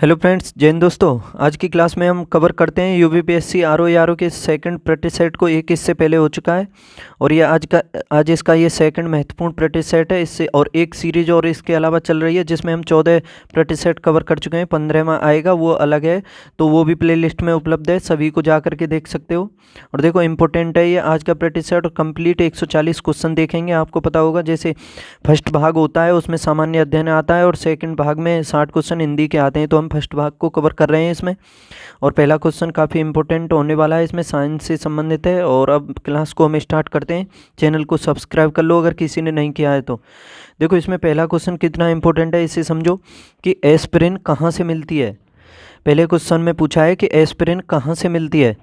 Hello friends, जय हिंद दोस्तों। आज की क्लास में हम कवर करते हैं यूपीपीएससी आरओ आरओ के सेकंड प्रैक्टिस सेट को। एक इससे पहले हो चुका है और ये आज इसका ये सेकंड महत्वपूर्ण प्रैक्टिस सेट है। इससे और एक सीरीज और इसके अलावा चल रही है जिसमें हम 14 प्रैक्टिस सेट कवर कर चुके हैं। 15वां आएगा, वो अलग है, तो वो भी प्लेलिस्ट में उपलब्ध है, सभी को जा करके देख सकते हो। और देखो इंपॉर्टेंट है ये आज का प्रैक्टिस सेट और कंप्लीट 140 क्वेश्चन देखेंगे। आपको पता होगा जैसे फर्स्ट भाग होता है उसमें सामान्य अध्ययन आता है और सेकंड भाग में 60 क्वेश्चन हिंदी के आते हैं, तो हम फर्स्ट भाग को कवर कर रहे हैं इसमें। और पहला क्वेश्चन काफ़ी इंपॉर्टेंट होने वाला है, इसमें साइंस से संबंधित है। और अब क्लास को हम स्टार्ट करते हैं। चैनल को सब्सक्राइब कर लो अगर किसी ने नहीं किया है तो। देखो इसमें पहला क्वेश्चन कितना इंपॉर्टेंट है, इसे समझो कि एस्पिरिन कहाँ से मिलती है। पहले क्वेश्चन में पूछा है कि एस्पिरिन कहाँ से मिलती है,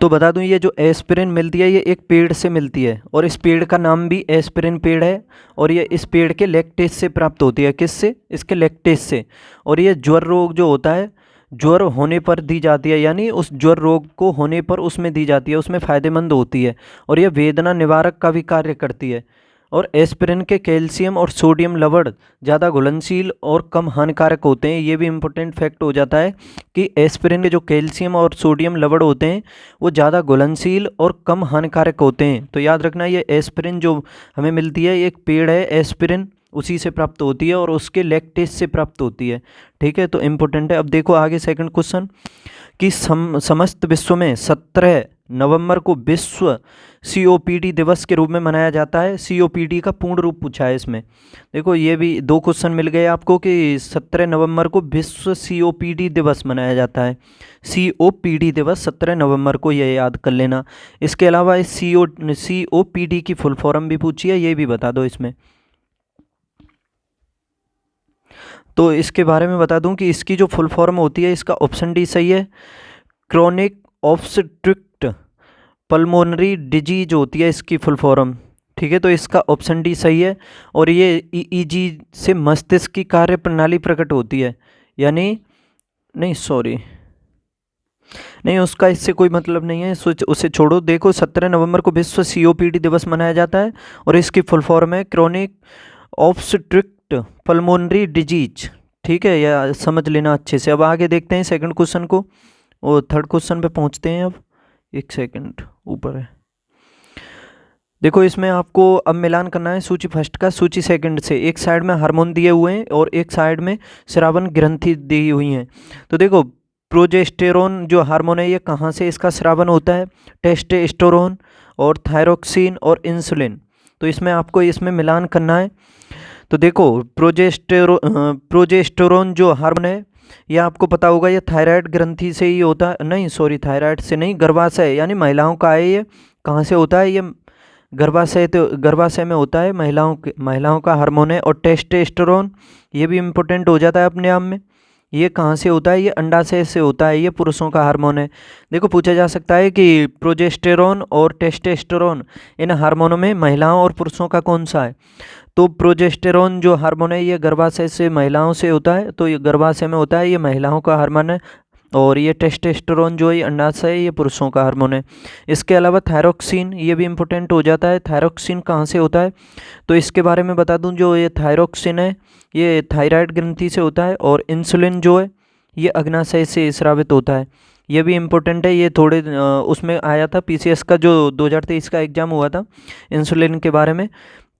तो बता दूं ये जो एस्पिरिन मिलती है ये एक पेड़ से मिलती है और इस पेड़ का नाम भी एस्पिरिन पेड़ है। और ये इस पेड़ के लैक्टेस से प्राप्त होती है। किससे? इसके लैक्टेस से। और ये ज्वर रोग जो होता है, ज्वर होने पर दी जाती है, यानी उस ज्वर रोग को होने पर उसमें दी जाती है, उसमें फ़ायदेमंद होती है। और यह वेदना निवारक का भी कार्य करती है। और एस्पिरिन के कैल्शियम और सोडियम लवण ज़्यादा घुलनशील और कम हानिकारक होते हैं। ये भी इम्पोर्टेंट फैक्ट हो जाता है कि एस्पिरिन के जो कैल्शियम और सोडियम लवण होते हैं वो ज़्यादा घुलनशील और कम हानिकारक होते हैं। तो याद रखना, ये एस्पिरिन जो हमें मिलती है एक पेड़ है एस्पिरिन, उसी से प्राप्त होती है और उसके लैक्टेस से प्राप्त होती है। ठीक है, तो इम्पोर्टेंट है। अब देखो आगे सेकंड क्वेश्चन कि समस्त विश्व में 17 नवंबर को विश्व COPD दिवस के रूप में मनाया जाता है। COPD का पूर्ण रूप पूछा है इसमें। देखो ये भी दो क्वेश्चन मिल गए आपको कि 17 नवंबर को विश्व COPD दिवस मनाया जाता है। COPD दिवस 17 नवंबर को, ये याद कर लेना। इसके अलावा इस COPD की फुल फॉर्म भी पूछी है, ये भी बता दो इसमें। तो इसके बारे में बता दूं कि इसकी जो फुल फॉर्म होती है, इसका ऑप्शन डी सही है। क्रोनिक ऑब्स्ट्रक्टिव पल्मोनरी डिजीज होती है इसकी फुल फॉर्म। ठीक है, तो इसका ऑप्शन डी सही है। और ये EEG से मस्तिष्क की कार्य प्रणाली प्रकट होती है, यानी नहीं सॉरी नहीं, उसका इससे कोई मतलब नहीं है, उसे छोड़ो। देखो 17 नवंबर को विश्व COPD दिवस मनाया जाता है और इसकी फुल फॉर्म है क्रोनिक ऑब्स्ट्रक्टिव पल्मोनरी डिजीज। ठीक है, या समझ लेना अच्छे से। अब आगे देखते हैं सेकंड क्वेश्चन को और थर्ड क्वेश्चन पे पहुंचते हैं। अब एक सेकंड ऊपर है, देखो इसमें आपको अब मिलान करना है सूची फर्स्ट का सूची सेकंड से। एक साइड में हार्मोन दिए हुए हैं और एक साइड में स्रावन ग्रंथि दी हुई हैं। तो देखो प्रोजेस्टेरोन जो हार्मोन है ये कहाँ से इसका स्रावन होता है? टेस्टोस्टेरोन और थायरोक्सिन और इंसुलिन। तो इसमें आपको इसमें मिलान करना है। तो देखो प्रोजेस्टेरोन जो हार्मोन है ये आपको पता होगा ये थायराइड ग्रंथि से ही होता है। नहीं सॉरी, थायराइड से नहीं, गर्भाशय यानी महिलाओं का है। ये कहाँ से होता है? ये गर्भाशय, तो गर्भाशय में होता है, महिलाओं का हार्मोन है। और टेस्टोस्टेरोन ये भी इम्पोर्टेंट हो जाता है अपने आप में। ये कहाँ से होता है? ये अंडाशय से होता है, ये पुरुषों का हार्मोन है। देखो पूछा जा सकता है कि प्रोजेस्टेरोन और टेस्टोस्टेरोन इन हार्मोनों में महिलाओं और पुरुषों का कौन सा है? तो प्रोजेस्टेरोन जो हार्मोन है ये गर्भाशय से महिलाओं से होता है, तो ये गर्भाशय में होता है, ये महिलाओं का हार्मोन है। और ये टेस्टोस्टेरोन जो है अंडाशय है, ये पुरुषों का हार्मोन है। इसके अलावा थायरोक्सिन ये भी इम्पोर्टेंट हो जाता है। थायरोक्सिन कहाँ से होता है? तो इसके बारे में बता दूं, जो ये थायरोक्सिन है ये थायराइड ग्रंथि से होता है। और इंसुलिन जो है ये अग्नाशय से स्रावित होता है। ये भी इम्पोर्टेंट है। ये थोड़े उसमें आया था PCS का जो 2023 का एग्जाम हुआ था इंसुलिन के बारे में।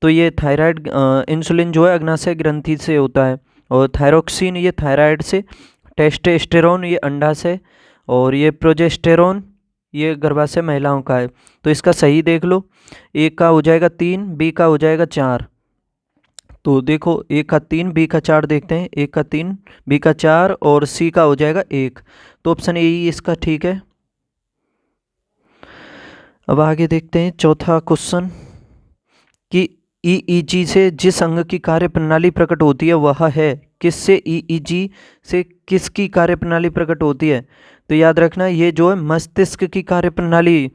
तो ये थायराइड इंसुलिन जो है अग्नाशय ग्रंथि से होता है और थायरोक्सिन ये थायराइड से, टेस्टोस्टेरोन ये अंडाशय और ये प्रोजेस्टेरोन ये गर्भाशय महिलाओं का है। तो इसका सही देख लो, ए का हो जाएगा 3, बी का हो जाएगा 4। तो देखो ए का 3, बी का 4 देखते हैं। ए का 3, बी का 4 और सी का हो जाएगा 1। तो ऑप्शन ए ही इसका ठीक है। अब आगे देखते हैं चौथा क्वेश्चन कि EEG से जिस अंग की कार्य प्रणाली प्रकट होती है वह है। किससे? EEG से किसकी कार्य प्रणाली प्रकट होती है? तो याद रखना ये जो है मस्तिष्क की कार्य प्रणाली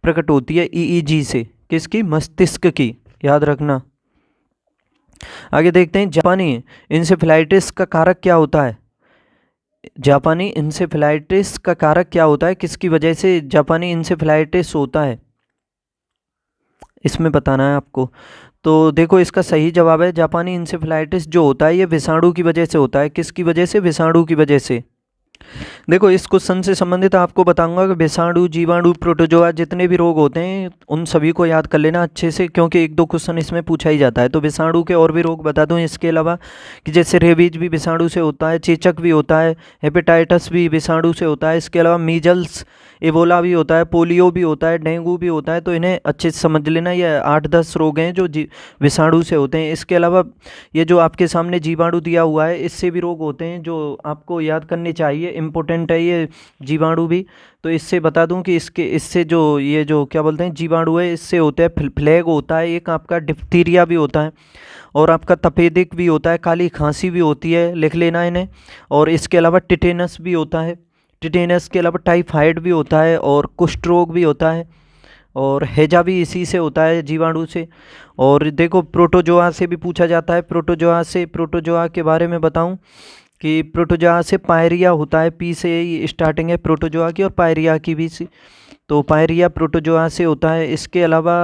प्रकट होती है EEG से। किसकी? मस्तिष्क की, याद रखना। आगे देखते हैं जापानी इंसेफेलाइटिस का कारक क्या होता है? जापानी इंसेफेलाइटिस का कारक क्या होता है? किसकी वजह से जापानी इंसेफेलाइटिस होता है, इसमें बताना है आपको। तो देखो इसका सही जवाब है जापानी इंसेफेलाइटिस जो होता है ये विषाणु की वजह से होता है। किसकी वजह से? विषाणु की वजह से। देखो इस क्वेश्चन से संबंधित आपको बताऊंगा कि विषाणु, जीवाणु, प्रोटोजोआ जितने भी रोग होते हैं उन सभी को याद कर लेना अच्छे से, क्योंकि एक दो क्वेश्चन इसमें पूछा ही जाता है। तो विषाणु के और भी रोग बता दूं इसके अलावा, कि जैसे रेबीज भी विषाणु से होता है, चेचक भी होता है, हेपेटाइटिस भी विषाणु से होता है, इसके अलावा मीजल्स, इबोला भी होता है, पोलियो भी होता है, डेंगू भी होता है। तो इन्हें अच्छे से समझ लेना। ये 8-10 रोग हैं जो विषाणु से होते हैं। इसके अलावा ये जो आपके सामने जीवाणु दिया हुआ है इससे भी रोग होते हैं जो आपको याद करने चाहिए, इम्पोर्टेंट है ये जीवाणु भी। तो इससे बता दूं कि इससे जो ये जो क्या बोलते हैं जीवाणु है इससे होता है फ्लैग होता है, एक आपका डिप्थीरिया भी होता है, और आपका तपेदिक भी होता है, काली खांसी भी होती है, लिख लेना इन्हें। और इसके अलावा टिटेनस भी होता है, टिटेनस के अलावा टाइफाइड भी होता है, और कुष्ठ रोग भी होता है, और हैजा भी इसी से होता है, जीवाणु से। और देखो प्रोटोजोआ से भी पूछा जाता है। प्रोटोजोआ के बारे में बताऊं कि प्रोटोजोआ से पायरिया होता है, पी से ही स्टार्टिंग है प्रोटोजोआ की, और पायरिया की भी सी। तो पायरिया प्रोटोजोआ से होता है। इसके अलावा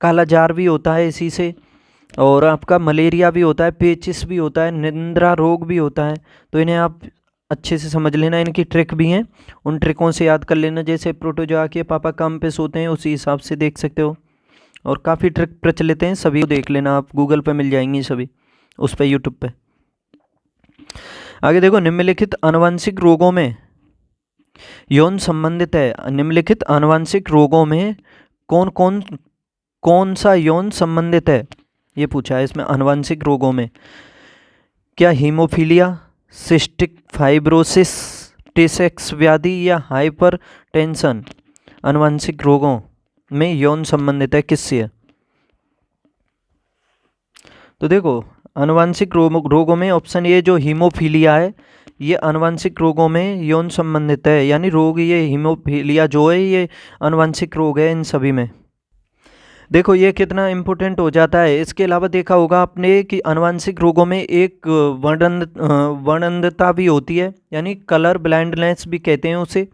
काला जार भी होता है इसी से, और आपका मलेरिया भी होता है, पेचिस भी होता है, निंद्रा रोग भी होता है। तो इन्हें आप अच्छे से समझ लेना, इनकी ट्रिक भी हैं, उन ट्रिकों से याद कर लेना। जैसे प्रोटोजोआ के पापा काम पे सोते हैं उसी हिसाब से देख सकते हो, और काफ़ी ट्रिक प्रचलित हैं, सभी को देख लेना आप, गूगल पे मिल जाएंगी सभी, उस पर यूट्यूब पे। आगे देखो, निम्नलिखित आनुवंशिक रोगों में यौन संबंधित है। निम्नलिखित आनुवंशिक रोगों में कौन सा यौन संबंधित है, ये पूछा है इसमें आनुवंशिक रोगों में। क्या हीमोफीलिया, सिस्टिक फाइब्रोसिस, टी-सेक्स व्याधि, या हाइपर टेंशन आनुवंशिक रोगों में यौन संबंधित है, किससे है? तो देखो आनुवंशिक रोगों में ऑप्शन ए जो हीमोफीलिया है ये आनुवंशिक रोगों में यौन संबंधित है, यानी रोग ये हीमोफीलिया जो है ये आनुवंशिक रोग है इन सभी में। देखो ये कितना इम्पोर्टेंट हो जाता है। इसके अलावा देखा होगा आपने कि आनुवंशिक रोगों में एक वर्णनता भी होती है, यानी कलर ब्लाइंडनेस भी कहते हैं उसे,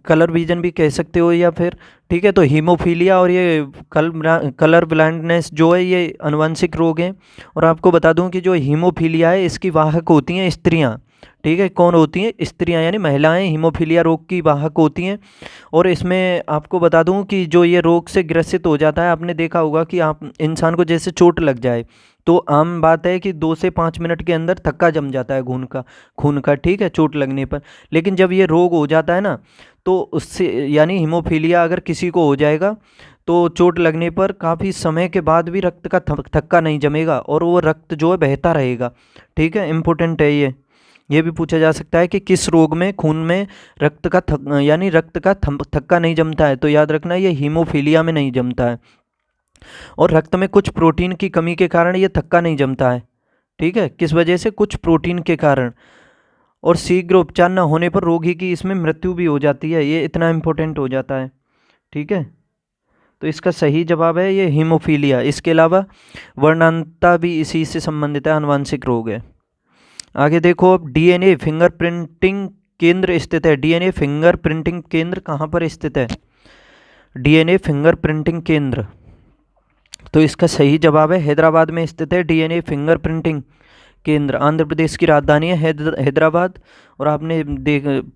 कलर विजन भी कह सकते हो या फिर, ठीक है। तो हीमोफीलिया और ये कलर ब्लाइंडनेस जो है ये आनुवंशिक रोग हैं। और आपको बता दूं कि जो हीमोफीलिया है इसकी वाहक होती हैं स्त्रियां, ठीक है। कौन होती हैं? स्त्रियां, यानी महिलाएं हीमोफीलिया रोग की वाहक होती हैं। और इसमें आपको बता दूं कि जो ये रोग से ग्रसित हो जाता है, आपने देखा होगा कि आप इंसान को जैसे चोट लग जाए तो आम बात है कि 2 से 5 मिनट के अंदर थक्का जम जाता है खून का, ठीक है, चोट लगने पर। लेकिन जब ये रोग हो जाता है ना तो उससे, यानी हीमोफीलिया अगर किसी को हो जाएगा तो चोट लगने पर काफ़ी समय के बाद भी रक्त का थक्का नहीं जमेगा और वो रक्त जो है बहता रहेगा, ठीक है। इम्पोर्टेंट है ये भी पूछा जा सकता है कि किस रोग में खून में रक्त का थक्का नहीं जमता है। तो याद रखना ये हीमोफीलिया में नहीं जमता है, और रक्त में कुछ प्रोटीन की कमी के कारण ये थक्का नहीं जमता है, ठीक है। किस वजह से? कुछ प्रोटीन के कारण। और शीघ्र उपचार न होने पर रोगी की इसमें मृत्यु भी हो जाती है, ये इतना इम्पोर्टेंट हो जाता है, ठीक है। तो इसका सही जवाब है ये हीमोफीलिया। इसके अलावा वर्णांतता भी इसी से संबंधित है, आनुवंशिक रोग है। आगे देखो, अब डीएनए फिंगरप्रिंटिंग केंद्र स्थित है। डीएनए फिंगरप्रिंटिंग केंद्र कहाँ पर स्थित है? डीएनए फिंगरप्रिंटिंग केंद्र, तो इसका सही जवाब है हैदराबाद में स्थित है डीएनए फिंगरप्रिंटिंग केंद्र। आंध्र प्रदेश की राजधानी है हैदराबाद, और आपने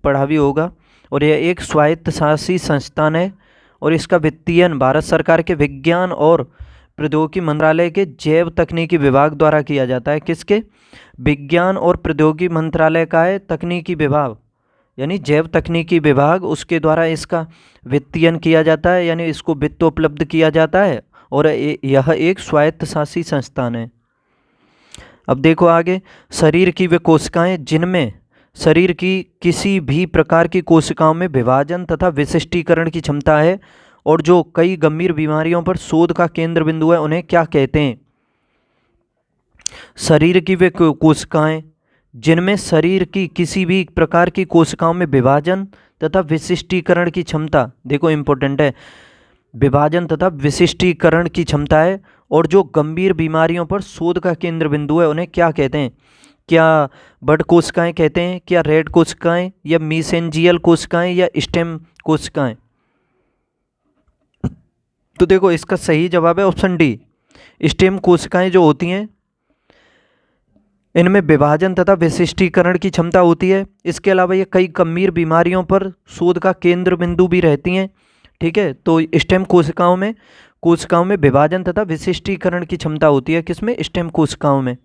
पढ़ा भी होगा। और यह एक स्वायत्त शासी संस्थान है, और इसका वित्तीयन भारत सरकार के विज्ञान और प्रौद्योगिकी मंत्रालय के जैव तकनीकी विभाग द्वारा किया जाता है। किसके? विज्ञान और प्रौद्योगिकी मंत्रालय का है तकनीकी विभाग, यानी जैव तकनीकी विभाग, उसके द्वारा इसका वित्तीयन किया जाता है, यानी इसको वित्त उपलब्ध किया जाता है, और यह एक स्वायत्त शासी संस्थान है। अब देखो आगे, शरीर की वे कोशिकाएं जिनमें शरीर की किसी भी प्रकार की कोशिकाओं में विभाजन तथा विशिष्टीकरण की क्षमता है और जो कई गंभीर बीमारियों पर शोध का केंद्र बिंदु है, उन्हें क्या कहते हैं? शरीर की वे कोशिकाएं जिनमें शरीर की किसी भी प्रकार की कोशिकाओं में विभाजन तथा विशिष्टीकरण की क्षमता, देखो इंपॉर्टेंट है, विभाजन तथा विशिष्टीकरण की क्षमता है और जो गंभीर बीमारियों पर शोध का केंद्र बिंदु है, उन्हें क्या कहते हैं? क्या बड कोशिकाएं कहते हैं, क्या रेड कोशिकाएं, या मीसेंजियल कोशिकाएं, या स्टेम कोशिकाएं? तो देखो इसका सही जवाब है ऑप्शन डी, स्टेम कोशिकाएं जो होती हैं इनमें विभाजन तथा विशिष्टीकरण की क्षमता होती है। इसके अलावा ये कई गंभीर बीमारियों पर शोध का केंद्र बिंदु भी रहती हैं। ठीक है, तो स्टेम कोशिकाओं में विभाजन तथा विशिष्टीकरण की क्षमता होती है, किसमें? स्टेम कोशिकाओं में।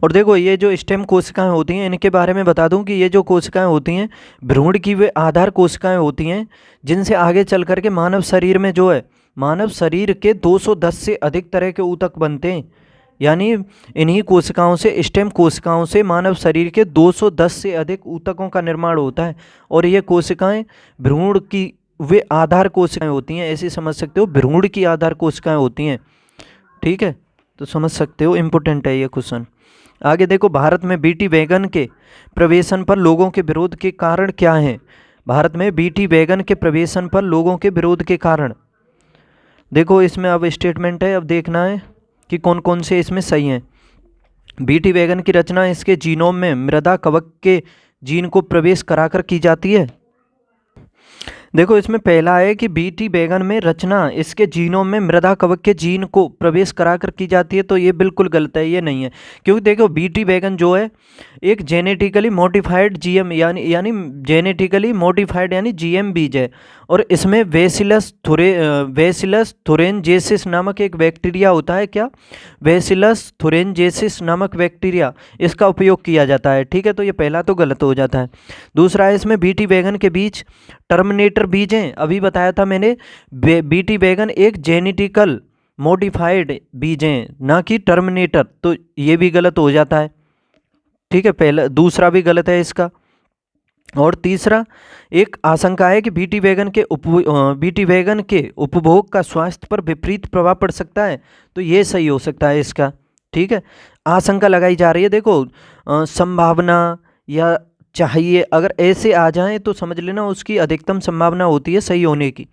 और देखो ये जो स्टेम कोशिकाएं होती हैं इनके बारे में बता दूं कि ये जो कोशिकाएं होती हैं भ्रूण की वे आधार कोशिकाएं होती हैं जिनसे आगे चल करके मानव शरीर में जो है मानव शरीर के 210 से अधिक तरह के ऊतक बनते हैं। यानी इन्हीं कोशिकाओं से, स्टेम कोशिकाओं से मानव शरीर के 210 से अधिक ऊतकों का निर्माण होता है। और ये कोशिकाएं भ्रूण की वे आधार कोशिकाएं होती हैं, ऐसे समझ सकते हो, भ्रूण की आधार कोशिकाएं होती हैं। ठीक है, तो समझ सकते हो, इम्पोर्टेंट है ये क्वेश्चन। आगे देखो, भारत में बीटी वैगन के प्रवेशन पर लोगों के विरोध के कारण क्या हैं? भारत में बीटी वैगन के प्रवेशन पर लोगों के विरोध के कारण, देखो इसमें अब स्टेटमेंट है, अब देखना है कि कौन कौन से इसमें सही हैं। बीटी वैगन की रचना इसके जीनोम में मृदा कवक के जीन को प्रवेश कराकर की जाती है। देखो इसमें पहला है कि बीटी वैगन में रचना इसके जीनोम में मृदा कवक के जीन को प्रवेश कराकर की जाती है, तो ये बिल्कुल गलत है, ये नहीं है। क्योंकि देखो बीटी वैगन जो है एक जेनेटिकली मॉडिफाइड जीएम यानी जेनेटिकली मॉडिफाइड यानी जीएम बीज है। और इसमें बेसिलस थुरेंजेसिस नामक एक बैक्टीरिया होता है। क्या? बेसिलस थुरेंजेसिस नामक बैक्टीरिया, इसका उपयोग किया जाता है। ठीक है, तो ये पहला तो गलत हो जाता है। दूसरा है इसमें बीटी वैगन के बीज टर्मिनेटर बीज हैं, अभी बताया था मैंने। बीटी वैगन एक जेनेटिकल मॉडिफाइड बीज हैं, ना कि टर्मिनेटर, तो ये भी गलत हो जाता है। ठीक है, पहला दूसरा भी गलत है इसका। और तीसरा, एक आशंका है कि बीटी वैगन के उपभोग का स्वास्थ्य पर विपरीत प्रभाव पड़ सकता है, तो ये सही हो सकता है इसका। ठीक है, आशंका लगाई जा रही है। देखो संभावना या चाहिए, अगर ऐसे आ जाएं तो समझ लेना उसकी अधिकतम संभावना होती है सही होने की।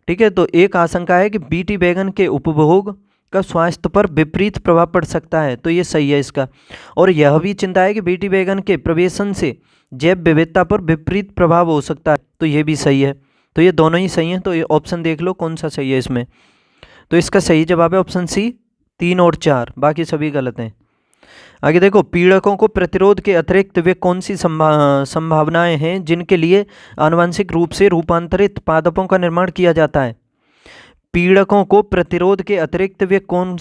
ठीक है, तो एक आशंका है कि बीटी वैगन के उपभोग का स्वास्थ्य पर विपरीत प्रभाव पड़ सकता है, तो ये सही है इसका। और यह भी चिंता है कि बीटी वैगन के प्रवेशन से जैव विविधता पर विपरीत प्रभाव हो सकता है, तो ये भी सही है। तो ये दोनों ही सही हैं, तो ये ऑप्शन देख लो कौन सा सही है इसमें। तो इसका सही जवाब है ऑप्शन सी, 3 और 4, बाकी सभी गलत हैं। आगे देखो, पीड़कों को प्रतिरोध के अतिरिक्त वे कौन सी संभावनाएं हैं जिनके लिए आनुवंशिक रूप से रूपांतरित पादपों का निर्माण किया जाता है? पीड़कों को प्रतिरोध के अतिरिक्त वे कौन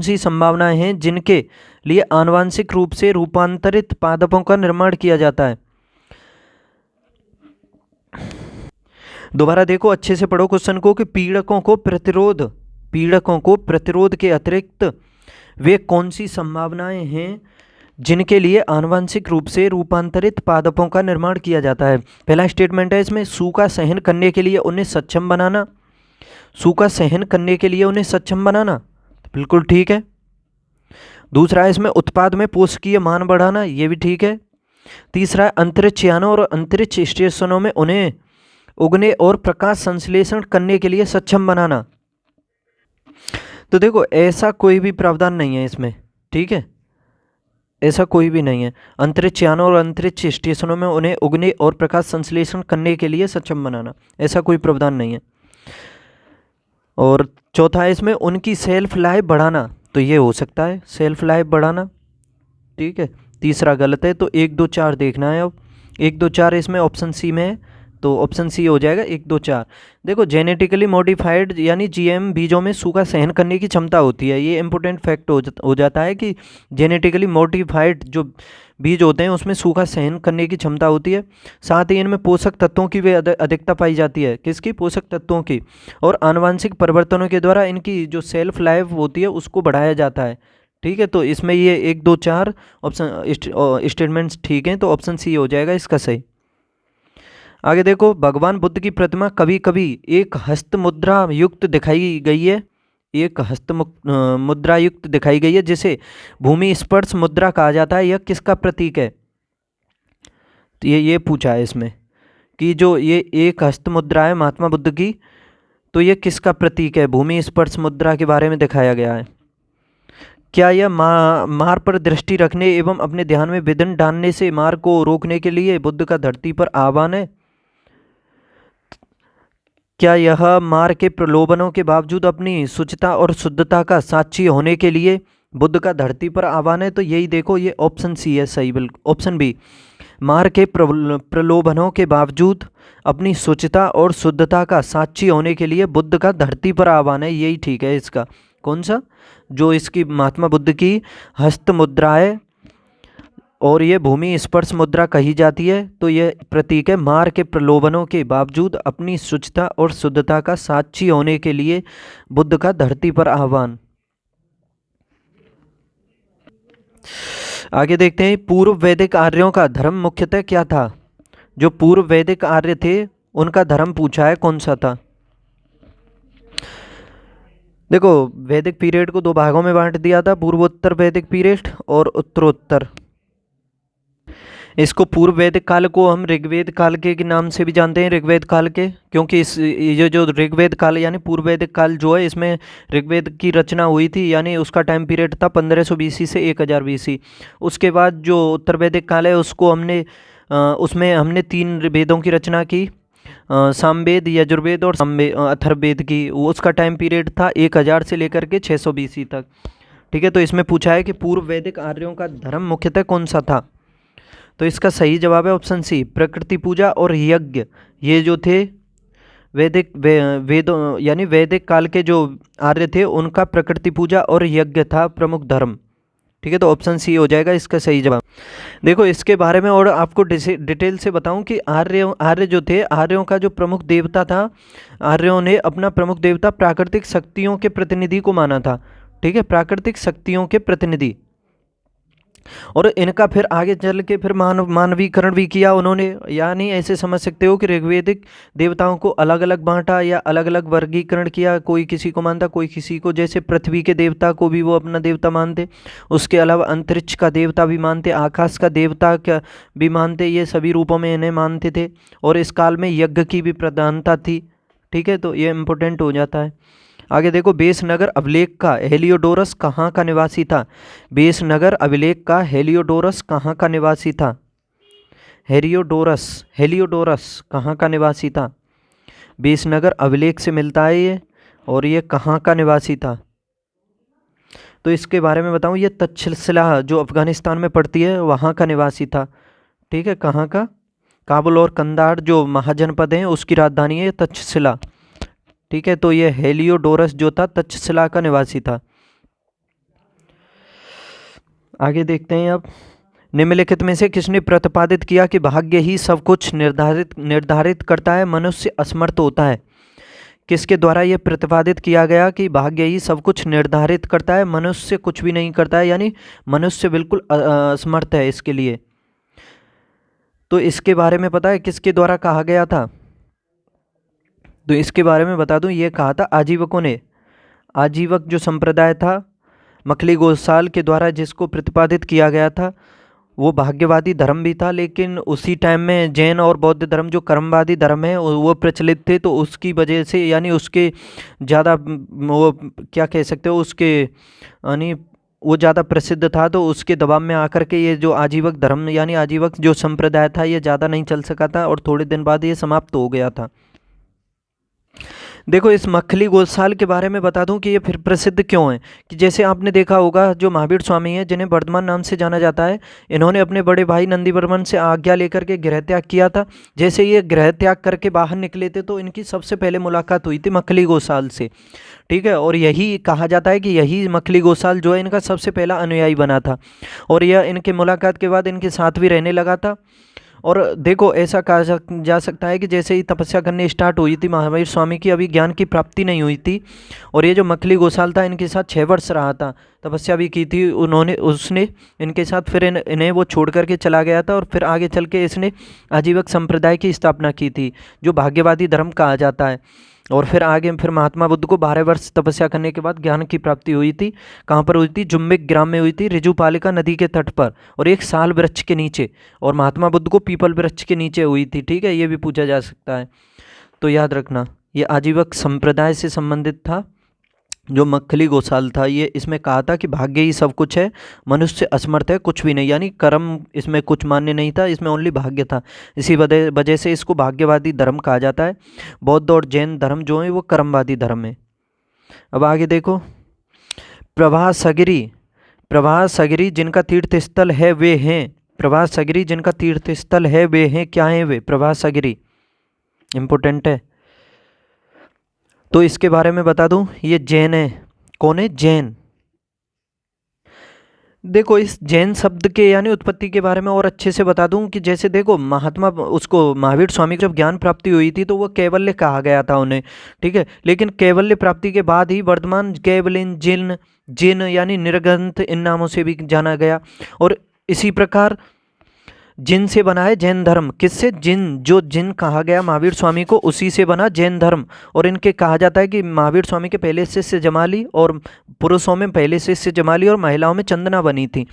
सी संभावनाएं हैं जिनके लिए आनुवंशिक रूप से रूपांतरित पादपों का निर्माण किया जाता है? दोबारा देखो, अच्छे से पढ़ो क्वेश्चन को कि पीड़कों को प्रतिरोध के अतिरिक्त वे कौन सी संभावनाएं हैं जिनके लिए आनुवंशिक रूप से रूपांतरित पादपों का निर्माण किया जाता है? पहला स्टेटमेंट है इसमें, सूखा सहन करने के लिए उन्हें सक्षम बनाना। बिल्कुल ठीक है। दूसरा है इसमें, उत्पाद में पोषकीय मान बढ़ाना, ये भी ठीक है। तीसरा है, अंतरिक्ष यानों और अंतरिक्ष स्टेशनों में उन्हें उगने और प्रकाश संश्लेषण करने के लिए सक्षम बनाना। तो देखो ऐसा कोई भी प्रावधान नहीं है इसमें। ठीक है, ऐसा कोई भी नहीं है। अंतरिक्ष यानों और अंतरिक्ष स्टेशनों में उन्हें उगने और प्रकाश संश्लेषण करने के लिए सक्षम बनाना, ऐसा कोई प्रावधान नहीं है। और चौथा है इसमें, उनकी सेल्फ लाइफ बढ़ाना, तो ये हो सकता है सेल्फ लाइफ बढ़ाना। ठीक है, तीसरा गलत है, तो 1 2 4 देखना है। अब 1 2 4 इसमें ऑप्शन सी में है, तो ऑप्शन सी हो जाएगा 1 2 4। देखो जेनेटिकली मॉडिफाइड यानी जीएम बीजों में सूखा सहन करने की क्षमता होती है। ये इंपॉर्टेंट फैक्ट हो जाता है कि जेनेटिकली मॉडिफाइड जो बीज होते हैं उसमें सूखा सहन करने की क्षमता होती है। साथ ही इनमें पोषक तत्वों की भी अधिकता पाई जाती है। किसकी? पोषक तत्वों की। और आनुवंशिक परिवर्तनों के द्वारा इनकी जो सेल्फ लाइफ होती है उसको बढ़ाया जाता है। ठीक है, तो इसमें ये 1 2 4 ऑप्शन स्टेटमेंट्स ठीक हैं, तो ऑप्शन सी हो जाएगा इसका सही। आगे देखो, भगवान बुद्ध की प्रतिमा कभी कभी एक हस्त मुद्रा युक्त दिखाई गई है, जिसे भूमि स्पर्श मुद्रा कहा जाता है। यह किसका प्रतीक है? तो ये पूछा है इसमें कि जो ये एक हस्त मुद्रा है महात्मा बुद्ध की, तो ये किसका प्रतीक है? भूमि स्पर्श मुद्रा के बारे में दिखाया गया है। क्या यह मार पर दृष्टि रखने एवं अपने ध्यान में विघ्न डालने से मार को रोकने के लिए बुद्ध का धरती पर आह्वान है? क्या यह मार के प्रलोभनों के बावजूद अपनी शुचिता और शुद्धता का साक्षी होने के लिए बुद्ध का धरती पर आह्वान है? तो यही देखो, ये ऑप्शन सी है सही, बिल्कुल ऑप्शन बी। मार के प्रलोभनों के बावजूद अपनी शुचिता और शुद्धता का साक्षी होने के लिए बुद्ध का धरती पर आह्वान है, यही ठीक है इसका। कौन सा? जो इसकी महात्मा बुद्ध की हस्त मुद्रा है और ये भूमि स्पर्श मुद्रा कही जाती है, तो ये प्रतीक है मार के प्रलोभनों के बावजूद अपनी शुचिता और शुद्धता का साक्षी होने के लिए बुद्ध का धरती पर आह्वान। आगे देखते हैं, पूर्व वैदिक आर्यों का धर्म मुख्यतः क्या था? जो पूर्व वैदिक आर्य थे उनका धर्म पूछा है, कौन सा था? देखो, वैदिक पीरियड को दो भागों में बांट दिया था, पूर्वोत्तर वैदिक पीरियड और उत्तरोत्तर। इसको पूर्व वैदिक काल को हम ऋग्वेद काल के नाम से भी जानते हैं, ऋग्वेद काल के, क्योंकि ये जो ऋग्वेद काल यानी पूर्व वैदिक काल जो है, इसमें ऋग्वेद की रचना हुई थी, यानी उसका टाइम पीरियड था 1500 BC से 1000 BC। उसके बाद जो उत्तर वैदिक काल है उसको उसमें हमने 3 वेदों की रचना की, सामवेद, यजुर्वेद और अथर्ववेद की। उसका टाइम पीरियड था 1000 से लेकर के 600 BC तक। ठीक है, तो इसमें पूछा है कि पूर्व वैदिक आर्यों का धर्म मुख्यतः कौन सा था? तो इसका सही जवाब है ऑप्शन सी, प्रकृति पूजा और यज्ञ। ये जो थे वेदों यानी वैदिक काल के जो आर्य थे उनका प्रकृति पूजा और यज्ञ था प्रमुख धर्म। ठीक है, तो ऑप्शन सी हो जाएगा इसका सही जवाब। देखो, इसके बारे में और आपको डिटेल से बताऊं कि आर्य जो थे, आर्यों का जो प्रमुख देवता था, आर्यों ने अपना प्रमुख देवता प्राकृतिक शक्तियों के प्रतिनिधि को माना था। ठीक है, प्राकृतिक शक्तियों के प्रतिनिधि, और इनका फिर आगे चल के फिर मानवीकरण भी किया उन्होंने। यानी ऐसे समझ सकते हो कि ऋग्वेदिक देवताओं को अलग अलग बांटा या अलग अलग वर्गीकरण किया, कोई किसी को मानता कोई किसी को, जैसे पृथ्वी के देवता को भी वो अपना देवता मानते, उसके अलावा अंतरिक्ष का देवता भी मानते, आकाश का देवता का भी मानते, ये सभी रूपों में इन्हें मानते थे। और इस काल में यज्ञ की भी प्रधानता थी। ठीक है, तो ये इम्पोर्टेंट हो जाता है। आगे देखो, बेसनगर अभिलेख का हेलियोडोरस कहाँ का निवासी था? बेसनगर अभिलेख का हेलियोडोरस कहाँ का निवासी था? हेलियोडोरस कहाँ का निवासी था? बेसनगर अभिलेख से मिलता है ये, और ये कहाँ का निवासी था? तो इसके बारे में बताऊं, ये तक्षशिला जो अफगानिस्तान में पड़ती है वहाँ का निवासी था। ठीक है, कहाँ का? काबुल और कंदार जो महाजनपद हैं उसकी राजधानी है तक्षशिला। ठीक है, तो ये हेलियोडोरस जो था तक्षशिला का निवासी था। आगे देखते हैं अब, निम्नलिखित में से किसने प्रतिपादित किया कि भाग्य ही सब कुछ निर्धारित करता है, मनुष्य असमर्थ होता है? किसके द्वारा यह प्रतिपादित किया गया कि भाग्य ही सब कुछ निर्धारित करता है, मनुष्य कुछ भी नहीं करता है, यानी मनुष्य बिल्कुल असमर्थ है इसके लिए? तो इसके बारे में पता है किसके द्वारा कहा गया था? तो इसके बारे में बता दूं, ये कहा था आजीवकों ने। आजीवक जो संप्रदाय था मखली गोसाल के द्वारा जिसको प्रतिपादित किया गया था, वो भाग्यवादी धर्म भी था, लेकिन उसी टाइम में जैन और बौद्ध धर्म जो कर्मवादी धर्म है वो प्रचलित थे, तो उसकी वजह से यानी उसके ज़्यादा वो क्या कह सकते हो, उसके यानी वो ज़्यादा प्रसिद्ध था, तो उसके दबाव में आकर के ये जो आजीवक धर्म यानी आजीवक जो संप्रदाय था ये ज़्यादा नहीं चल सका था और थोड़े दिन बाद ये समाप्त हो गया था। देखो, इस मखली गोसाल के बारे में बता दूं कि ये फिर प्रसिद्ध क्यों है, कि जैसे आपने देखा होगा जो महावीर स्वामी हैं जिन्हें वर्धमान नाम से जाना जाता है, इन्होंने अपने बड़े भाई नंदीवर्मन से आज्ञा लेकर के गृह त्याग किया था। जैसे ये गृह त्याग करके बाहर निकले थे तो इनकी सबसे पहले मुलाकात हुई थी मखली गोसाल से। ठीक है, और यही कहा जाता है कि यही मखली गोसाल जो है इनका सबसे पहला अनुयायी बना था, और यह इनके मुलाकात के बाद इनके साथ भी रहने लगा था। और देखो, ऐसा कहा जा सकता है कि जैसे ही तपस्या करने स्टार्ट हुई थी महावीर स्वामी की, अभी ज्ञान की प्राप्ति नहीं हुई थी, और ये जो मखली गोसाल था इनके साथ 6 वर्ष रहा था, तपस्या भी की थी उसने इनके साथ, फिर इन्हें वो छोड़ करके चला गया था, और फिर आगे चल के इसने आजीवक संप्रदाय की स्थापना की थी जो भाग्यवादी धर्म कहा जाता है। और फिर आगे फिर महात्मा बुद्ध को 12 वर्ष तपस्या करने के बाद ज्ञान की प्राप्ति हुई थी। कहाँ पर हुई थी? जुम्बिक ग्राम में हुई थी, ऋजुपालिका नदी के तट पर, और एक साल वृक्ष के नीचे, और महात्मा बुद्ध को पीपल वृक्ष के नीचे हुई थी। ठीक है, ये भी पूछा जा सकता है, तो याद रखना ये आजीवक संप्रदाय से संबंधित था जो मक्खली गोसाल था, ये इसमें कहा था कि भाग्य ही सब कुछ है, मनुष्य असमर्थ है कुछ भी नहीं, यानी कर्म इसमें कुछ मान्य नहीं था, इसमें ओनली भाग्य था। इसी वजह से इसको भाग्यवादी धर्म कहा जाता है। बौद्ध और जैन धर्म जो है वो कर्मवादी धर्म है। अब आगे देखो, प्रभासगिरी। प्रभासगिरी जिनका तीर्थ स्थल है वे हैं, प्रभासगिरी जिनका तीर्थ स्थल है वे हैं, क्या है वे? प्रभासगिरी इंपॉर्टेंट है, तो इसके बारे में बता दूं, ये जैन है। कौन है? जैन। देखो इस जैन शब्द के यानी उत्पत्ति के बारे में और अच्छे से बता दूं कि जैसे देखो महात्मा उसको महावीर स्वामी को जब ज्ञान प्राप्ति हुई थी तो वो कैवल्य कहा गया था उन्हें, ठीक है। लेकिन कैवल्य प्राप्ति के बाद ही वर्तमान कैवलिन, जिन, जिन यानी निर्ग्रंथ इन नामों से भी जाना गया। और इसी प्रकार जिन से बना है जैन धर्म। किससे? जिन, जो जिन कहा गया महावीर स्वामी को, उसी से बना जैन धर्म। और इनके कहा जाता है कि महावीर स्वामी के पहले शिष्य जमाली, और पुरुषों में पहले शिष्य जमाली और महिलाओं में चंदना बनी थी,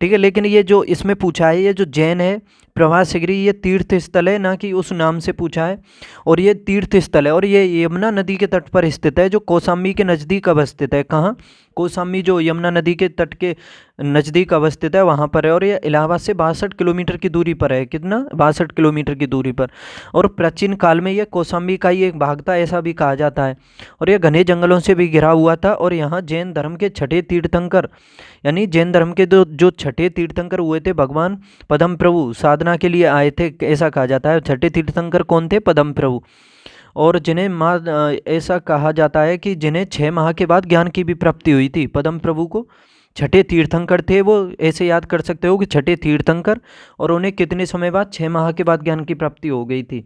ठीक है। लेकिन ये जो इसमें पूछा है, ये जो जैन है प्रभासगिरी, ये तीर्थ स्थल है, ना कि उस नाम से पूछा है। और ये तीर्थ स्थल है और ये यमुना नदी के तट पर स्थित है, जो कौशाम्बी के नज़दीक अवस्थित है। कहाँ? कौशाम्बी, जो यमुना नदी के तट के नज़दीक अवस्थित है वहाँ पर है। और ये इलाहाबाद से 62 किलोमीटर की दूरी पर है। कितना? 62 किलोमीटर की दूरी पर। और प्राचीन काल में यह कौशाम्बी का ही एक भाग था, ऐसा भी कहा जाता है। और यह घने जंगलों से भी घिरा हुआ था। और यहाँ जैन धर्म के छठे तीर्थंकर, यानी जैन धर्म के जो छठे तीर्थंकर हुए थे, भगवान पद्म प्रभु साधना के लिए आए थे, ऐसा कहा जाता है। छठे तीर्थंकर कौन थे? पद्म प्रभु। और जिन्हें ऐसा कहा जाता है कि जिन्हें 6 माह के बाद ज्ञान की भी प्राप्ति हुई थी। पद्म प्रभु को छठे तीर्थंकर थे वो, ऐसे याद कर सकते हो कि छठे तीर्थंकर, और उन्हें कितने समय बाद? 6 माह के बाद ज्ञान की प्राप्ति हो गई थी।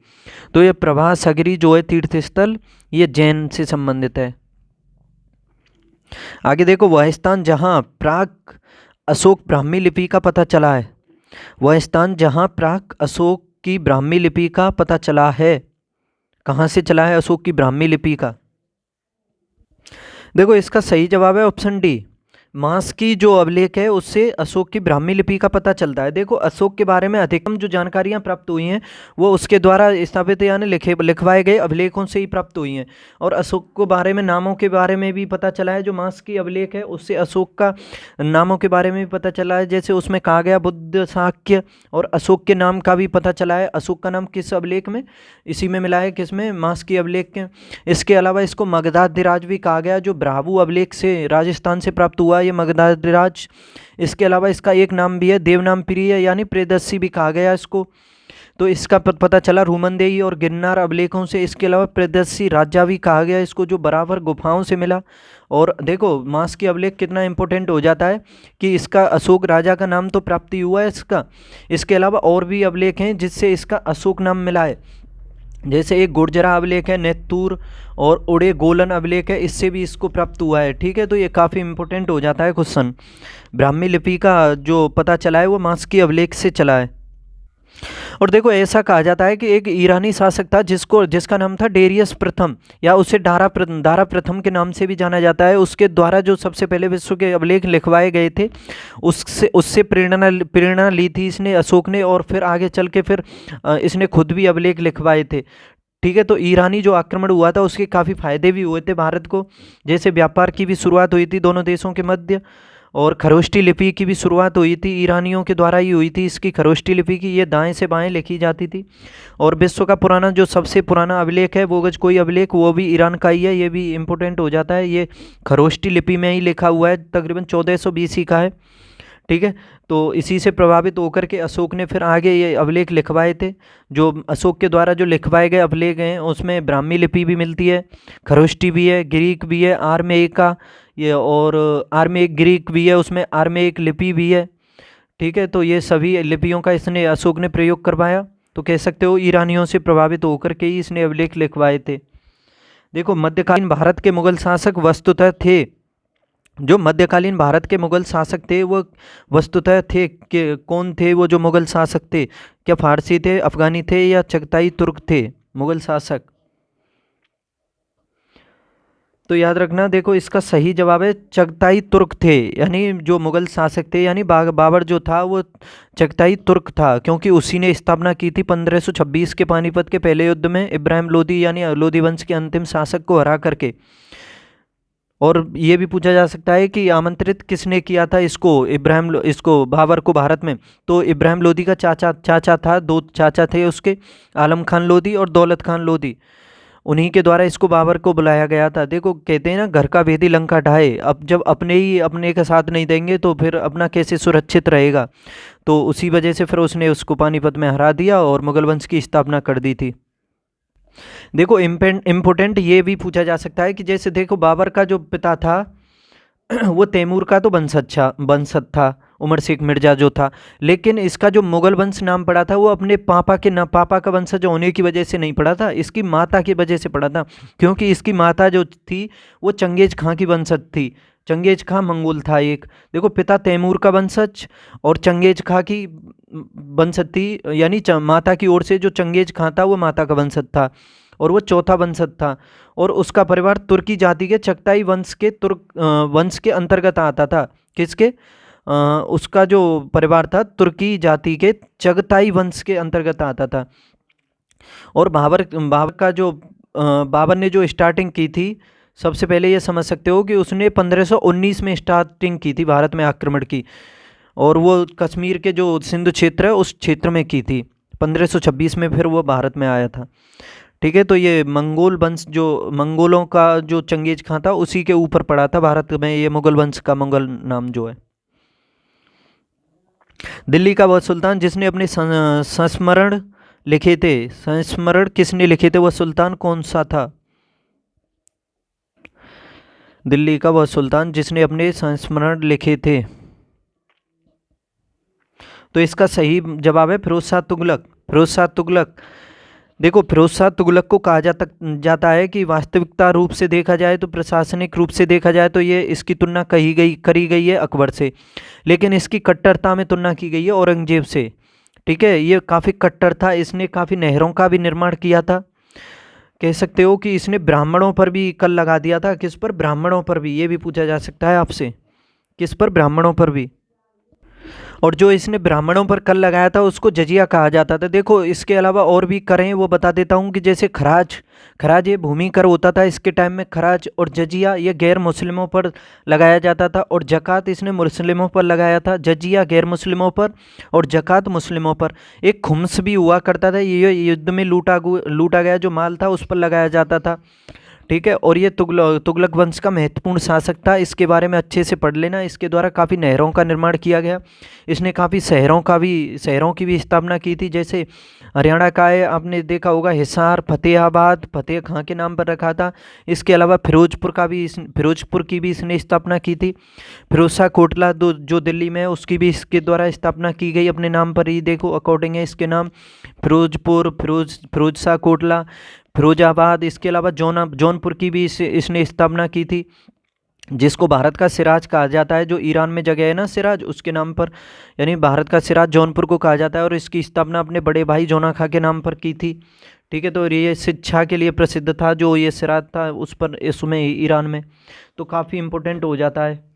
तो ये प्रभासगिरी जो है तीर्थ स्थल, ये जैन से संबंधित है। आगे देखो, वह स्थान जहाँ प्राक अशोक ब्राह्मी लिपि का पता चला है। वह स्थान जहाँ प्राक अशोक की ब्राह्मी लिपि का पता चला है। कहाँ से चला है अशोक की ब्राह्मी लिपि का? देखो इसका सही जवाब है ऑप्शन डी। मांस की जो अभिलेख है उससे अशोक की ब्राह्मी लिपि का पता चलता है। देखो अशोक के बारे में अधिकतम जो जानकारियां प्राप्त हुई हैं वो उसके द्वारा स्थापित यानी लिखवाए गए अभिलेखों से ही प्राप्त हुई हैं। और अशोक के बारे में, नामों के बारे में भी पता चला है। जो मांस की अभिलेख है उससे अशोक का नामों के बारे में भी पता चला है। जैसे उसमें कहा गया बुद्ध शाक्य, और अशोक के नाम का भी पता चला है। अशोक का नाम किस अभिलेख में? इसी में मिला है, किसमें? मांस की अभिलेख के। इसके अलावा इसको मगधाधिराज भी कहा गया, जो ब्राह्मू अभिलेख से राजस्थान से प्राप्त हुआ ये मगधाधिराज। इसके अलावा इसका एक नाम भी है देवनाम प्रिय, यानी प्रियदर्शी भी कहा गया इसको। तो इसका पता चला रूमनदेही और गिरनार अभिलेखों से। इसके अलावा प्रियदर्शी राजा भी कहा गया इसको, जो बराबर गुफाओं से मिला। और देखो मांस की अभिलेख कितना इंपॉर्टेंट हो जाता है कि इसका अशोक राजा का नाम तो प्राप्ति हुआ है इसका। इसके अलावा और भी अभिलेख हैं जिससे इसका अशोक नाम मिला है। जैसे एक गुर्जरा अभिलेख है, नेत्तूर और उड़े गोलन अभिलेख है, इससे भी इसको प्राप्त हुआ है, ठीक है। तो ये काफ़ी इंपॉर्टेंट हो जाता है क्वेश्चन। ब्राह्मी लिपि का जो पता चला है वो मांस की अभिलेख से चला है। और देखो ऐसा कहा जाता है कि एक ईरानी शासक था जिसका नाम था डेरियस प्रथम, या उसे दारा प्रथम के नाम से भी जाना जाता है। उसके द्वारा जो सबसे पहले विश्व के अभिलेख लिखवाए गए थे उससे प्रेरणा ली थी इसने, अशोक ने। और फिर आगे चल के फिर इसने खुद भी अभिलेख लिखवाए थे, ठीक है। तो ईरानी जो आक्रमण हुआ था उसके काफ़ी फायदे भी हुए थे भारत को। जैसे व्यापार की भी शुरुआत हुई थी दोनों देशों के मध्य, और खरोष्टी लिपि की भी शुरुआत हुई थी, ईरानियों के द्वारा ही हुई थी इसकी खरोष्टी लिपि की। ये दाएं से बाएं लिखी जाती थी। और विश्व का पुराना जो सबसे पुराना अभिलेख है वो कोई अभिलेख, वो भी ईरान का ही है। ये भी इम्पोर्टेंट हो जाता है। ये खरोष्टी लिपि में ही लिखा हुआ है, तकरीबन 1400 BC का है, ठीक है। तो इसी से प्रभावित होकर के अशोक ने फिर आगे ये अभिलेख लिखवाए थे। जो अशोक के द्वारा जो लिखवाए गए अभिलेख हैं उसमें ब्राह्मी लिपि भी मिलती है, खरोष्टी भी है, ग्रीक भी है, आर्मेयिक का ये, और आर्मेयिक ग्रीक भी है, उसमें आर्मेयिक लिपि भी है, ठीक है। तो ये सभी लिपियों का इसने अशोक ने प्रयोग करवाया। तो कह सकते हो ईरानियों से प्रभावित होकर के ही इसने अभिलेख लिखवाए थे। देखो मध्यकालीन भारत के मुगल शासक वस्तुतः थे, जो मध्यकालीन भारत के मुगल शासक थे वो वस्तुतः थे कि कौन थे वो जो मुगल शासक थे? क्या फारसी थे, अफगानी थे, या चगताई तुर्क थे मुगल शासक? तो याद रखना, देखो इसका सही जवाब है चगताई तुर्क थे। यानी जो मुगल शासक थे, यानी बाबर जो था वो चगताई तुर्क था, क्योंकि उसी ने स्थापना की थी 1526 के पानीपत के पहले युद्ध में इब्राहिम लोदी यानी लोदी वंश के अंतिम शासक को हरा करके। और ये भी पूछा जा सकता है कि आमंत्रित किसने किया था इसको बाबर को भारत में। तो इब्राहिम लोदी का चाचा था, दो चाचा थे उसके, आलम खान लोदी और दौलत खान लोदी। उन्हीं के द्वारा इसको बाबर को बुलाया गया था। देखो कहते हैं ना, घर का भेदी लंका ढाए। अब जब अपने ही अपने का साथ नहीं देंगे तो फिर अपना कैसे सुरक्षित रहेगा। तो उसी वजह से फिर उसने उसको पानीपत में हरा दिया और मुगल वंश की स्थापना कर दी थी। देखो इम्पोर्टेंट ये भी पूछा जा सकता है कि जैसे देखो बाबर का जो पिता था वो तैमूर का तो वंशज था, उमर शेख मिर्जा जो था। लेकिन इसका जो मुगल वंश नाम पड़ा था वो अपने पापा का वंशज होने की वजह से नहीं पड़ा था, इसकी माता की वजह से पड़ा था। क्योंकि इसकी माता जो थी वो चंगेज खां की वंशज थी। चंगेज खां मंगोल था एक। देखो पिता तैमूर का वंशज और चंगेज खां की वंशज थी, यानी माता की ओर से जो चंगेज खां था वो माता का वंशज था और वो चौथा वंशज था। और उसका परिवार तुर्की जाति के चगताई वंश के अंतर्गत आता था। किसके? उसका जो परिवार था तुर्की जाति के चगताई वंश के अंतर्गत आता था। और बाबर ने जो स्टार्टिंग की थी, सबसे पहले ये समझ सकते हो कि उसने 1519 में स्टार्टिंग की थी भारत में आक्रमण की, और वो कश्मीर के जो सिंधु क्षेत्र है उस क्षेत्र में की थी। 1526 में फिर वो भारत में आया था। ठीक है, तो ये मंगोलों का जो चंगेज खां था उसी के ऊपर पड़ा था भारत में, ये मुगल वंश का मुगल नाम जो है। दिल्ली का वह सुल्तान जिसने अपने संस्मरण लिखे थे, संस्मरण किसने लिखे थे, वह सुल्तान कौन सा था? दिल्ली का वह सुल्तान जिसने अपने संस्मरण लिखे थे, तो इसका सही जवाब है फिरोज शाह तुगलक। फिरोज शाह तुगलक। देखो फिरोज शाह तुगलक को कहा जाता है कि वास्तविकता रूप से देखा जाए तो, प्रशासनिक रूप से देखा जाए तो ये इसकी तुलना करी गई है अकबर से, लेकिन इसकी कट्टरता में तुलना की गई है औरंगजेब से। ठीक है, ये काफ़ी कट्टर था, इसने काफ़ी नहरों का भी निर्माण किया था। कह सकते हो कि इसने ब्राह्मणों पर भी कल लगा दिया था। किस पर? ब्राह्मणों पर भी। ये भी पूछा जा सकता है आपसे, किस पर? ब्राह्मणों पर भी। और जो इसने ब्राह्मणों पर कर लगाया था उसको जजिया कहा जाता था। देखो इसके अलावा और भी कर हैं वो बता देता हूँ कि जैसे खराज ये भूमि कर होता था इसके टाइम में, खराज। और जजिया ये गैर मुस्लिमों पर लगाया जाता था, और जक़ात इसने मुस्लिमों पर लगाया था। जजिया गैर मुस्लिमों पर और जक़ात मुस्लिमों पर। एक खुम्स भी हुआ करता था, ये युद्ध में लूटा गया जो माल था उस पर लगाया जाता था। ठीक है, और ये तुगलक वंश का महत्वपूर्ण शासक था, इसके बारे में अच्छे से पढ़ लेना। इसके द्वारा काफ़ी नहरों का निर्माण किया गया, इसने काफ़ी शहरों की भी स्थापना की थी। जैसे हरियाणा का है, आपने देखा होगा हिसार, फतेहाबाद फतेह खां के नाम पर रखा था। इसके अलावा फिरोजपुर की भी इसने स्थापना की थी। फिरोज शाह कोटला जो दिल्ली में है उसकी भी इसके द्वारा स्थापना की गई, अपने नाम पर ही देखो अकॉर्डिंग है इसके नाम, फिरोज शाह कोटला, फिरोजाबाद। इसके अलावा जौनपुर की भी इसने स्थापना की थी, जिसको भारत का सिराज कहा जाता है। जो ईरान में जगह है ना सिराज, उसके नाम पर, यानी भारत का सिराज जौनपुर को कहा जाता है। और इसकी स्थापना अपने बड़े भाई जोना खां के नाम पर की थी। ठीक है, तो ये शिक्षा के लिए प्रसिद्ध था जो ये सिराज था उस पर, इसमें ईरान में, तो काफ़ी इम्पोर्टेंट हो जाता है।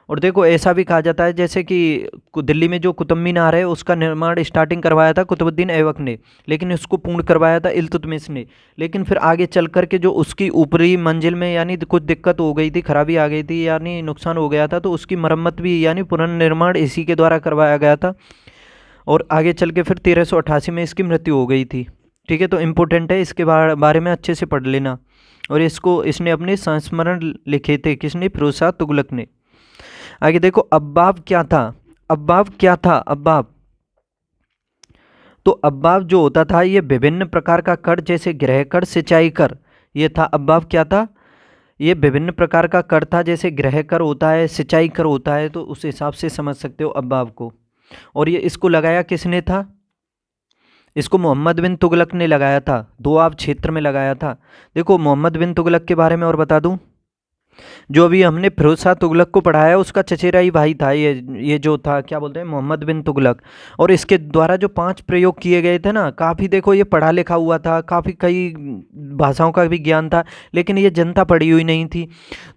और देखो ऐसा भी कहा जाता है जैसे कि दिल्ली में जो कुतुब मीनार है उसका निर्माण स्टार्टिंग करवाया था कुतुबुद्दीन ऐबक ने, लेकिन इसको पूर्ण करवाया था इल्तुतमिश ने। लेकिन फिर आगे चल कर के जो उसकी ऊपरी मंजिल में यानी कुछ दिक्कत हो गई थी, खराबी आ गई थी, यानी नुकसान हो गया था, तो उसकी मरम्मत भी यानी पुनर्निर्माण इसी के द्वारा करवाया गया था। और आगे चल के फिर 1388 में इसकी मृत्यु हो गई थी। ठीक है, तो इम्पोर्टेंट है, इसके बारे में अच्छे से पढ़ लेना। और इसने अपने संस्मरण लिखे थे, किसने? फिरोज शाह तुगलक ने। आगे देखो अब्बाब क्या था। अब्बाब तो अब्बाब जो होता था ये विभिन्न प्रकार का कर, जैसे गृह कर, सिंचाई कर, ये था। अब्बाब क्या था? ये विभिन्न प्रकार का कर था, जैसे गृह कर होता है, सिंचाई कर होता है, तो उस हिसाब से समझ सकते हो अब्बाब को। और ये इसको लगाया किसने था? इसको मोहम्मद बिन तुगलक ने लगाया था, दोआब क्षेत्र में लगाया था। देखो मोहम्मद बिन तुगलक के बारे में और बता दूं, जो अभी हमने फिरोज शाह तुगलक को पढ़ाया उसका चचेरा ही भाई था ये जो था, क्या बोलते हैं, मोहम्मद बिन तुगलक। और इसके द्वारा जो 5 प्रयोग किए गए थे ना, काफ़ी देखो ये पढ़ा लिखा हुआ था, काफ़ी कई भाषाओं का भी ज्ञान था, लेकिन ये जनता पढ़ी हुई नहीं थी।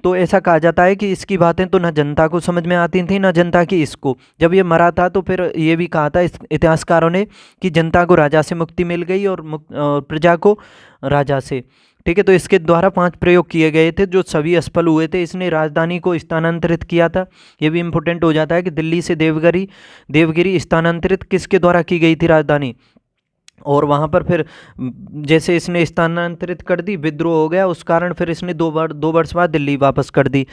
तो ऐसा कहा जाता है कि इसकी बातें तो ना जनता को समझ में आती थी ना जनता की इसको। जब ये मरा था तो फिर ये भी कहा था इतिहासकारों ने कि जनता को राजा से मुक्ति मिल गई और प्रजा को राजा से। ठीक है, तो इसके द्वारा 5 प्रयोग किए गए थे जो सभी असफल हुए थे। इसने राजधानी को स्थानांतरित किया था, ये भी इंपॉर्टेंट हो जाता है कि दिल्ली से देवगिरी स्थानांतरित किसके द्वारा की गई थी राजधानी, और वहाँ पर फिर जैसे इसने स्थानांतरित कर दी, विद्रोह हो गया, उस कारण फिर इसने 2 वर्ष बाद दिल्ली वापस कर दी।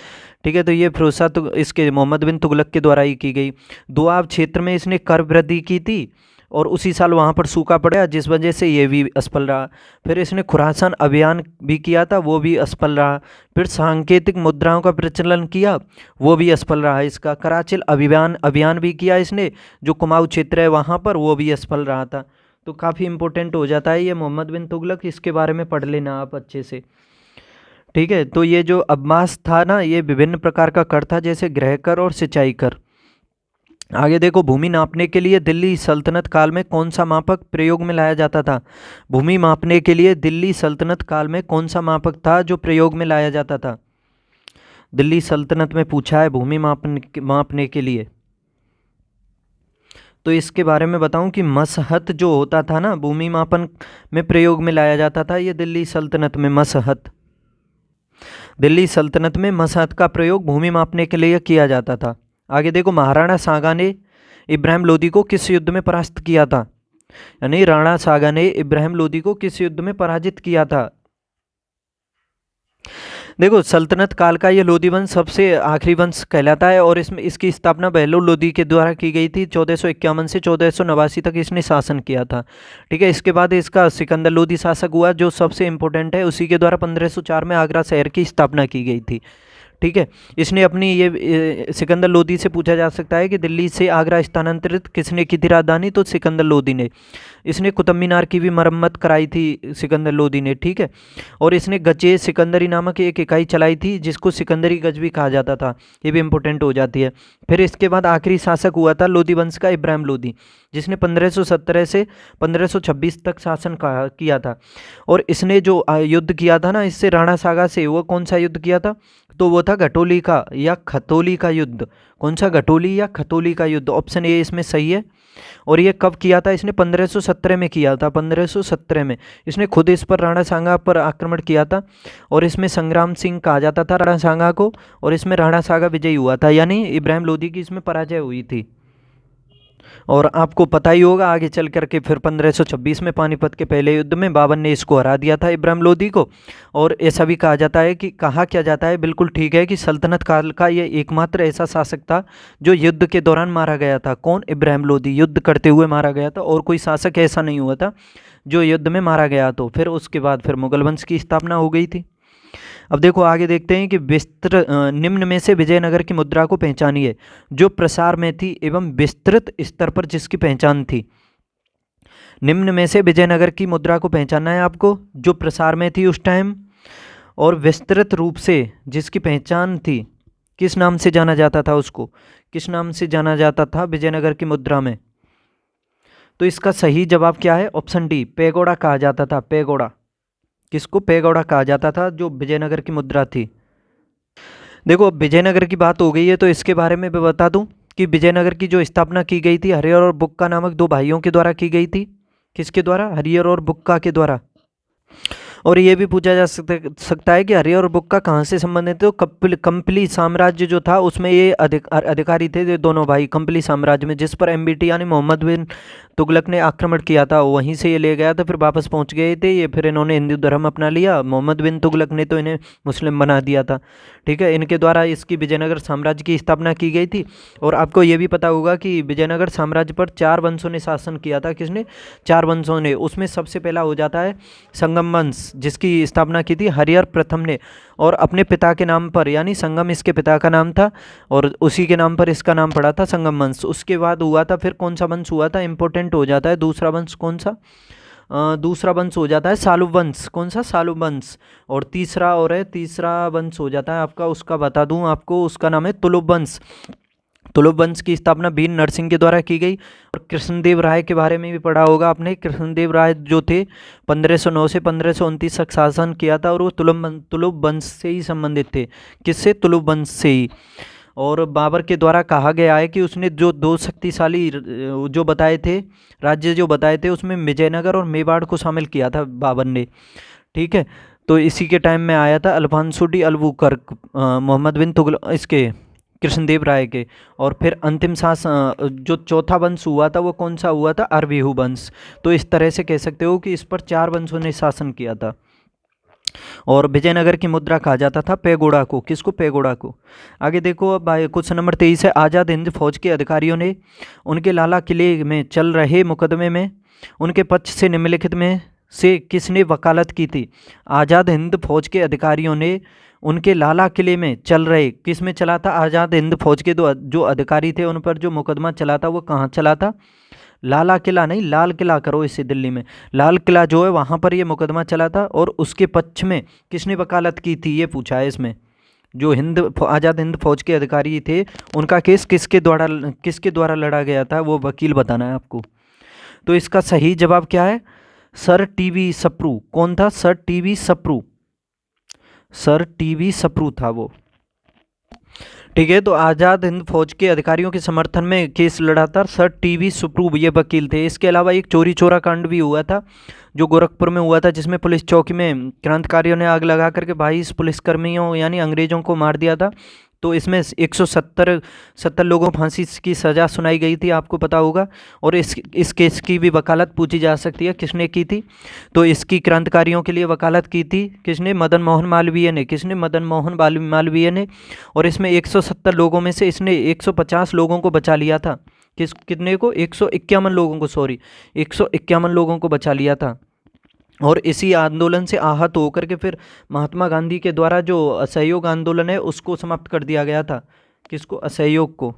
ठीक है, तो ये फिरोज शाह इसके मोहम्मद बिन तुगलक के द्वारा ही की गई। दोआब क्षेत्र में इसने कर वृद्धि की थी और उसी साल वहाँ पर सूखा पड़ा, जिस वजह से ये भी असफल रहा। फिर इसने खुरासान अभियान भी किया था, वो भी असफल रहा। फिर सांकेतिक मुद्राओं का प्रचलन किया, वो भी असफल रहा। इसका कराचिल अभियान भी किया इसने, जो कुमाऊँ क्षेत्र है वहाँ पर, वो भी असफल रहा था। तो काफ़ी इंपॉर्टेंट हो जाता है ये मोहम्मद बिन तुगलक, इसके बारे में पढ़ लेना आप अच्छे से। ठीक है, तो ये जो अब्बास था ना, ये विभिन्न प्रकार का कर था, जैसे गृह कर और सिंचाई कर। आगे देखो, भूमि नापने के लिए दिल्ली सल्तनत काल में कौन सा मापक प्रयोग में लाया जाता था। भूमि मापने के लिए दिल्ली सल्तनत काल में कौन सा मापक था जो प्रयोग में लाया जाता था। दिल्ली सल्तनत में पूछा है भूमि मापने के लिए, तो इसके बारे में बताऊं कि मसहत जो होता था ना, भूमि मापन में प्रयोग में लाया जाता था, ये दिल्ली सल्तनत में मसहत का प्रयोग भूमि मापने के लिए किया जाता था। आगे देखो, महाराणा सांगा ने इब्राहिम लोदी को किस युद्ध में परास्त किया था, यानी राणा सांगा ने इब्राहिम लोदी को किस युद्ध में पराजित किया था। देखो, सल्तनत काल का ये लोदी वंश सबसे आखिरी वंश कहलाता है और इसकी स्थापना बहलोल लोदी के द्वारा की गई थी। 1451 से 1489 तक इसने शासन किया था। ठीक है, इसके बाद इसका सिकंदर लोदी शासक हुआ, जो सबसे इम्पोर्टेंट है। उसी के द्वारा 1504 में आगरा शहर की स्थापना की गई थी। ठीक है, इसने अपनी ये सिकंदर लोदी से पूछा जा सकता है कि दिल्ली से आगरा स्थानांतरित किसने की थी राजधानी, तो सिकंदर लोदी ने। इसने कुतुब मीनार की भी मरम्मत कराई थी सिकंदर लोदी ने। ठीक है, और इसने गजे सिकंदरी नामक एक इकाई चलाई थी, जिसको सिकंदरी गज भी कहा जाता था, ये भी इंपॉर्टेंट हो जाती है। फिर इसके बाद आखिरी शासक हुआ था लोदी वंश का इब्राहिम लोदी, जिसने 1517 से 1526 तक शासन किया था। और इसने जो युद्ध किया था ना इससे, राणा सांगा से, वो कौन सा युद्ध किया था, तो वो था घटोली का या खतौली का युद्ध। कौन सा, घटोली या खतौली का युद्ध, ऑप्शन ए इसमें सही है। और ये कब किया था, इसने 1517 में किया था। 1517 में इसने खुद इस पर राणा सांगा पर आक्रमण किया था, और इसमें संग्राम सिंह कहा जाता था राणा सांगा को, और इसमें राणा सांगा विजयी हुआ था, यानी इब्राहिम लोदी की इसमें पराजय हुई थी। और आपको पता ही होगा आगे चल करके फिर 1526 में पानीपत के पहले युद्ध में बाबर ने इसको हरा दिया था इब्राहिम लोदी को। और ऐसा भी कहा जाता है कि कहा क्या जाता है, बिल्कुल ठीक है, कि सल्तनत काल का ये एकमात्र ऐसा शासक था जो युद्ध के दौरान मारा गया था। कौन, इब्राहिम लोदी, युद्ध करते हुए मारा गया था, और कोई शासक ऐसा नहीं हुआ था जो युद्ध में मारा गया। तो फिर उसके बाद फिर मुगल वंश की स्थापना हो गई थी। अब देखो आगे देखते हैं कि निम्न में से विजयनगर की मुद्रा को पहचानिए जो प्रसार में थी एवं विस्तृत स्तर पर जिसकी पहचान थी। निम्न में से विजयनगर की मुद्रा को पहचानना है आपको, जो प्रसार में थी उस टाइम और विस्तृत रूप से जिसकी पहचान थी। किस नाम से जाना जाता था उसको, किस नाम से जाना जाता था विजयनगर की मुद्रा में, तो इसका सही जवाब क्या है, ऑप्शन डी, पेगोड़ा कहा जाता था। पेगोड़ा, किसको, पेगोड़ा कहा जाता था, जो विजयनगर की मुद्रा थी। देखो विजयनगर की बात हो गई है, तो इसके बारे में भी बता दूं कि विजयनगर की जो स्थापना की गई थी हरिहर और बुक्का नामक 2 भाइयों के द्वारा की गई थी। किसके द्वारा, हरिहर और बुक्का के द्वारा। और ये भी पूछा जा सकता है कि हरिहर और बुक्का कहाँ से संबंधित थे, तो कंपली साम्राज्य जो था उसमें ये अधिकारी थे, ये दोनों भाई कंपली साम्राज्य में, जिस पर एमबीटी यानी मोहम्मद बिन तुगलक ने आक्रमण किया था, वहीं से ये ले गया था, फिर वापस पहुंच गए थे ये, फिर इन्होंने हिंदू धर्म अपना लिया। मोहम्मद बिन तुगलक ने तो इन्हें मुस्लिम बना दिया था। ठीक है, इनके द्वारा इसकी विजयनगर साम्राज्य की स्थापना की गई थी। और आपको ये भी पता होगा कि विजयनगर साम्राज्य पर 4 वंशों ने शासन किया था। किसने, 4 वंशों ने। उसमें सबसे पहला हो जाता है संगम वंश, जिसकी स्थापना की थी हरिहर प्रथम ने, और अपने पिता के नाम पर, यानी संगम इसके पिता का नाम था और उसी के नाम पर इसका नाम पड़ा था संगम वंश। उसके बाद हुआ था फिर कौन सा वंश हुआ था, इंपॉर्टेंट हो जाता है दूसरा वंश, कौन सा, दूसरा वंश हो जाता है सालुब वंश। कौन सा, सालुब वंश। और तीसरा वंश हो जाता है आपका, उसका बता दूं आपको, उसका नाम है तुलुब वंश। तुलुब वंश की स्थापना वीर नरसिंह के द्वारा की गई। और कृष्णदेव राय के बारे में भी पढ़ा होगा आपने। कृष्णदेव राय जो थे 1509 से 1529 तक शासन किया था, और वो तुलुब वंश से ही संबंधित थे। किससे, तुलुब वंश से ही। और बाबर के द्वारा कहा गया है कि उसने जो 2 शक्तिशाली जो बताए थे राज्य जो बताए थे, उसमें विजयनगर और मेवाड़ को शामिल किया था बाबर ने। ठीक है, तो इसी के टाइम में आया था अल्फांसो डी अल्बुकर्क, मोहम्मद बिन तुगलक, इसके कृष्णदेव राय के। और फिर अंतिम जो चौथा वंश हुआ था वो कौन सा हुआ था? अरविहु वंश। तो इस तरह से कह सकते हो कि इस पर 4 वंशों ने शासन किया था। और विजयनगर की मुद्रा कहा जाता था पेगोड़ा को। किसको? पेगोड़ा को। आगे देखो अब क्वेश्चन नंबर 23 है, आज़ाद हिंद फौज के अधिकारियों ने उनके लाला किले में चल रहे मुकदमे में उनके पक्ष से निम्नलिखित में से किसने वकालत की थी? आज़ाद हिंद फौज के अधिकारियों ने उनके लाला किले में चल रहे, किस में चला था? आज़ाद हिंद फौज के जो अधिकारी थे उन पर जो मुकदमा चला था वो कहाँ चला था? लाला किला नहीं, लाल किला करो इसे, दिल्ली में लाल किला जो है वहाँ पर ये मुकदमा चला था। और उसके पक्ष में किसने वकालत की थी ये पूछा है इसमें। जो आज़ाद हिंद फौज के अधिकारी थे उनका केस किसके द्वारा लड़ा गया था वो वकील बताना है आपको। तो इसका सही जवाब क्या है? Sir TV Sapru. कौन था? Sir TV Sapru. Sir TV Sapru था वो। ठीक है, तो आज़ाद हिंद फौज के अधिकारियों के समर्थन में केस लड़ा था सर टीवी सप्रू, ये वकील थे। इसके अलावा एक चोरी चोरा कांड भी हुआ था जो गोरखपुर में हुआ था, जिसमें पुलिस चौकी में क्रांतिकारियों ने आग लगा करके 22 पुलिसकर्मियों यानी अंग्रेजों को मार दिया था। तो इसमें 170 लोगों को फांसी की सज़ा सुनाई गई थी, आपको पता होगा। और इस केस की भी वकालत पूछी जा सकती है, किसने की थी? तो इसकी क्रांतिकारियों के लिए वकालत की थी किसने? मदन मोहन मालवीय ने। किसने? मदन मोहन मालवीय ने। और इसमें 170 लोगों में से इसने 150 लोगों को बचा लिया था। कितने को? 151 लोगों को, सॉरी 151 लोगों को बचा लिया था। और इसी आंदोलन से आहत होकर के फिर महात्मा गांधी के द्वारा जो असहयोग आंदोलन है उसको समाप्त कर दिया गया था। किसको? असहयोग को।